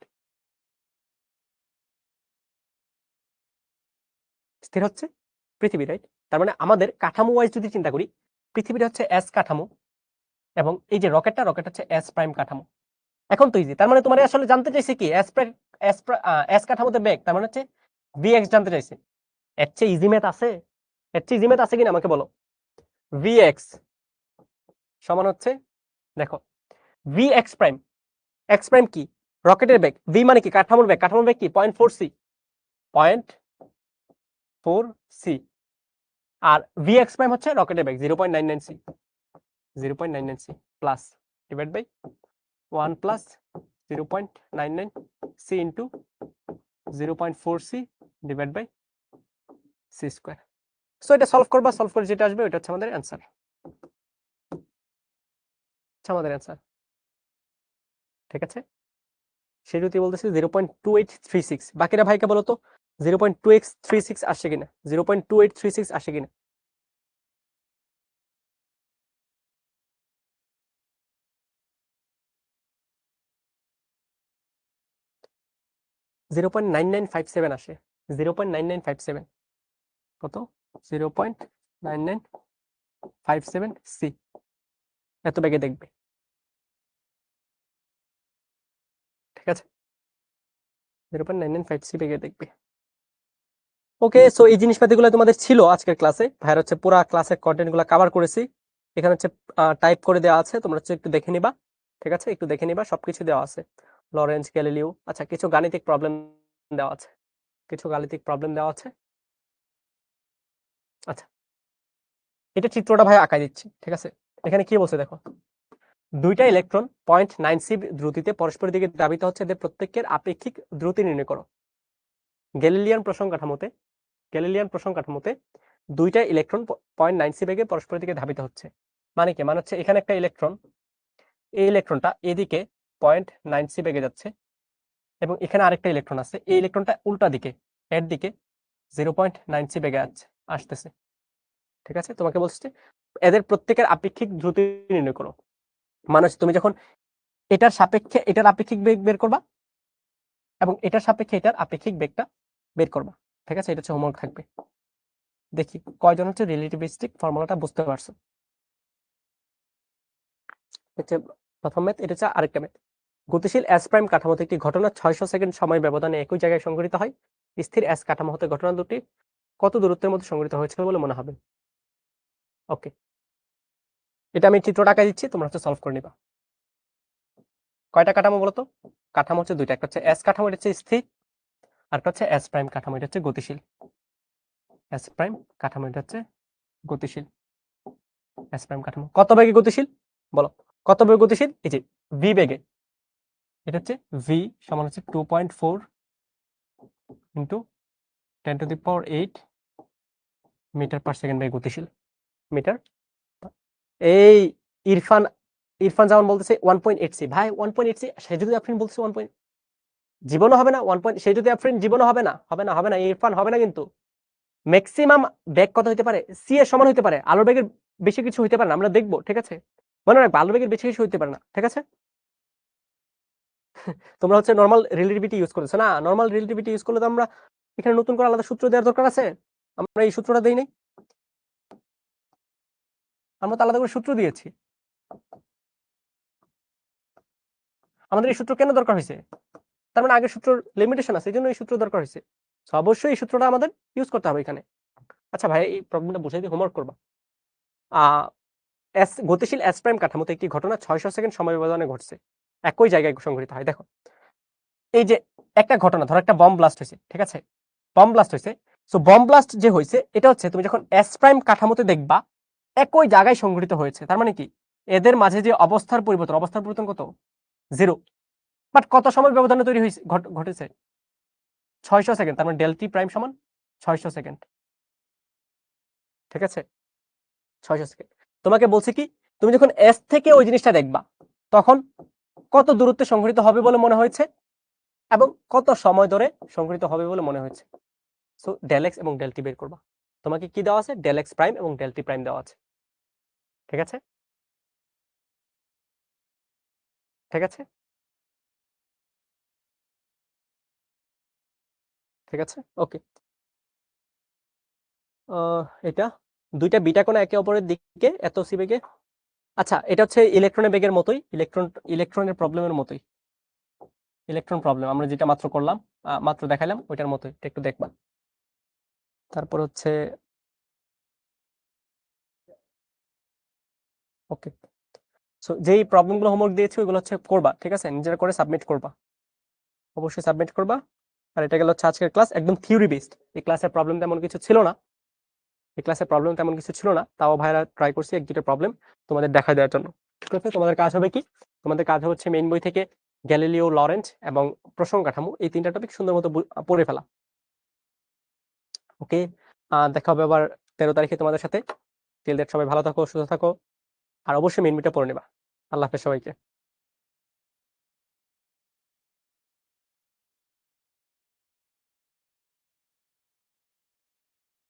স্থির হচ্ছে পৃথিবী, রাইট। তার মানে আমাদের কাঠামো ওয়াইজ যদি চিন্তা করি, পৃথিবীটা হচ্ছে এস কাঠামো এবং এই যে রকেট হচ্ছে এস প্রাইম কাঠামো। এখন তো ইজি, তার মানে তোমার আসলে জানতে চাইছে কি এস কাঠামোতে বেগ, তার মানে হচ্ছে ভিএক্স জানতে চাইছে। এর চেয়ে ইজি ম্যাথ আছে? এর চেয়ে ইজি ম্যাথ আছে কিনা আমাকে বলো। ভিএক্স সমান হচ্ছে, দেখো ভিএক্স প্রাইম, এক্স প্রাইম কি রকেটের বেগ, ভি মানে কি কাঠামোর বেগ, কাঠামোর বেগ কি 0.4c, 0.4c, আর ভিএক্স প্রাইম হচ্ছে রকেটের বেগ 0.99c, 0.99c plus divide by 1 plus 0.99c into 0.4c divide by C square. So এটা সলভ করবা, সলভ করে যেটা আসবে ওটা হচ্ছে আমাদের অ্যান্সার, আমাদের অ্যান্সার, ঠিক আছে। সে যদি বলতেছে 0.2836, বাকিরা ভাইকে বলো তো 0.2x36 আসে কিনা, 0.2836 আসে কিনা। জিরো পয়েন্ট 9957 আসে, 0.9957 কত, 0.9957c, এত বেগে দেখবে, ঠিক আছে। 0.995c বেগে দেখবে। ওকে, সো এই জিনিসপাতিগুলো তোমাদের ছিল আজকের ক্লাসে, ভাইয়ের হচ্ছে পুরো ক্লাসের কন্টেন্ট গুলো কভার করেছি। এখানে হচ্ছে টাইপ করে দেওয়া আছে, তোমরা হচ্ছে একটু দেখে নিবা, ঠিক আছে, একটু দেখে নিবা, সবকিছু দেওয়া আছে, লরেন্স গ্যালিলিও, আচ্ছা কিছু গাণিতিক প্রবলেম দেওয়া আছে, কিছু গাণিতিক প্রবলেম দেওয়া আছে। আচ্ছা এটা চিত্রটা ভাই আঁকাই দিচ্ছি, ঠিক আছে। এখানে কি বলছে দেখো, দুইটা ইলেকট্রন 0.9c দ্রুতিতে পরস্পরের দিকে ধাবিত হচ্ছে, এদের প্রত্যেকের আপেক্ষিক দ্রুতি নির্ণয় করো। গ্যালিলিয়ান প্রসঙ্গ কাঠামোতে দুইটা ইলেকট্রন 0.9c বেগে পরস্পরের দিকে ধাবিত হচ্ছে, মানে কি, মানে হচ্ছে এখানে একটা ইলেকট্রন, এই ইলেকট্রনটা এদিকে 0.9c বেগে যাচ্ছে এবং এখানে আরেকটা ইলেকট্রন আছে, এই ইলেকট্রনটা উল্টা দিকে এর দিকে 0.9c বেগে আসতেছে, ঠিক আছে। তোমাকে বলছে এদের প্রত্যেকের আপেক্ষিক দ্রুতি নির্ণয় করো, মানে তুমি যখন এটার সাপেক্ষে এটার আপেক্ষিক বেগ বের করবা এবং এটার সাপেক্ষে এটার আপেক্ষিক বেগটা বের করবা, ঠিক আছে। এটা হচ্ছে হোমওয়ার্ক থাকবে। দেখি কয়জন হচ্ছে রিলেটিভিস্টিক ফর্মুলাটা বুঝতে পারছো। হচ্ছে প্রথম ম্যাথ, এটা হচ্ছে আরেকটা ম্যাথ। গতিশীল এস প্রাইম কাঠামোতে একটি ঘটনা 600 সেকেন্ড সময় ব্যবধানে একই জায়গায় সংঘটিত হয়, স্থির এস কাঠামো হতে ঘটনা দুটি কত দূরত্বের মধ্যে সংঘটিত হয়েছিল বলে মনে হবে। ওকে, এটা আমি চিত্রটা আঁকা দিচ্ছি, তোমরা হচ্ছে সলভ করে নিবা। কয়টা কাঠামো বলতো, কাঠামো হচ্ছে দুইটা, একটা হচ্ছে এস কাঠামো, এটা হচ্ছে স্থির, আর একটা হচ্ছে এস প্রাইম কাঠামো, এটা হচ্ছে গতিশীল। এস প্রাইম কাঠামো এটা হচ্ছে গতিশীল, এস প্রাইম কাঠামো কত বেগে গতিশীল বলো, কত বেগে গতিশীল, এই যে ভি বেগে, এটা হচ্ছে ভি সমান হচ্ছে 2.4 ইন্টু 10⁸ মিটার পার সেকেন্ড বেগে গতিশীল, মিটার। এই ইরফান ইরফান যেমন বলতেছে 1.8c, ভাই 1.8c, সে যদি আফরিন বলছে 1. জীবনও হবে না 1. সে যদি আফরিন জীবনও হবে না, হবে না ইরফান, হবে না কিন্তু। ম্যাক্সিমাম বেগ কত হতে পারে, সি এর সমান হতে পারে, আলোর বেগের বেশি কিছু হতে পারে না, আমরা দেখবো, ঠিক আছে। মনে রাখবো আলোর বেগের বেশি কিছু হতে পারে না, ঠিক আছে। তোমরা হচ্ছে নরমাল রিলেটিভিটি ইউজ করেছো না, নরমাল রিলেটিভিটি ইউজ করলে তো আমরা এখানে নতুন করে আলাদা সূত্র দেওয়ার দরকার আছে, আমরা এই সূত্রটা দেই নাই, আমরা তো আলাদা করে সূত্র দিয়েছি। আমাদের এই সূত্র কেন দরকার হয়েছে, তার মানে আগের সূত্রের লিমিটেশন আছে, এই জন্য এই সূত্র দরকার হয়েছে। অবশ্যই এই সূত্রটা আমাদের ইউজ করতে হবে এখানে। আচ্ছা ভাই এই প্রবলেমটা বুঝাই দিয়ে হোমওয়ার্ক করবা। গতিশীল এস প্রাইম কাঠামোতে একটি ঘটনা 600 সেকেন্ড সময় ব্যবধানে ঘটছে, একই জায়গায় সংঘটিত হয়। দেখো এই যে একটা ঘটনা, ধরো একটা বম ব্লাস্ট হয়েছে, ঠিক আছে, বম ব্লাস্ট হয়েছে। সো বম ব্লাস্ট যে হয়েছে এটা হচ্ছে তুমি যখন এস প্রাইম কাঠামোতে দেখবা একই জায়গায় সংঘটিত হয়েছে, তার মানে কি এদের মাঝে যে অবস্থার পরিবর্তন কত? 0। বাট কত সময় ব্যবধানে তৈরি হয়েছে ঘটেছে? 600 সেকেন্ড। তার মানে ডেল টি প্রাইম সমান 600 সেকেন্ড। ঠিক আছে, 600 সেকেন্ড। তোমাকে বলছে কি, তুমি যখন এস থেকে ওই জিনিসটা দেখবা তখন কত দূরত্বে সংঘটিত হবে বলে মনে হয়েছে এবং কত সময় ধরে সংঘটিত হবে বলে মনে হয়েছে। সো ডেল এক্স এবং ডেল টি বের করবা। তোমাকে কি দেওয়া আছে? ডেল এক্স প্রাইম এবং ডেল টি প্রাইম দেওয়া আছে। ঠিক আছে, ঠিক আছে, ঠিক আছে, ওকে। এটা দুইটা বিটা কোণা একে অপরের দিকে এত সি বেগে। আচ্ছা, এটা হচ্ছে ইলেকট্রনের বেগের মতোই, ইলেকট্রনের প্রবলেমের মতোই। ইলেকট্রন প্রবলেম আমরা যেটা মাত্র করলাম, মাত্র দেখাইলাম, ওইটার মতোই, এটা একটু দেখবা। তারপর হচ্ছে ওকে, সো যেই প্রবলেমগুলো হোমওয়ার্ক দিয়েছি ওইগুলো হচ্ছে করবা, ঠিক আছে, নিজেরা করে সাবমিট করবা, অবশ্যই সাবমিট করবা। আর এটা গেল হচ্ছে আজকের ক্লাস, একদম থিওরি বেসড। এই ক্লাসের প্রবলেম তেমন কিছু ছিল না, তাও ভাইরা ট্রাই করছি এক দুটো প্রবলেম তোমাদের দেখা দেওয়ার জন্য। ঠিক আছে, তোমাদের কাজ হবে কি, তোমাদের কাজ হচ্ছে মেইন বই থেকে গ্যালিলিও, লরেন্ট এবং প্রসঙ্গ কাঠামো, এই তিনটা টপিক সুন্দর মতো পড়ে ফেলা। ওকে, দেখা হবে আবার 13 তারিখে তোমাদের সাথে। টিল দ্যাট সবাই ভালো থাকো, সুস্থ থাকো, আর অবশ্যই মেইন বইটা পড়ে নেবা। আল্লাহ হাফেজ সবাইকে।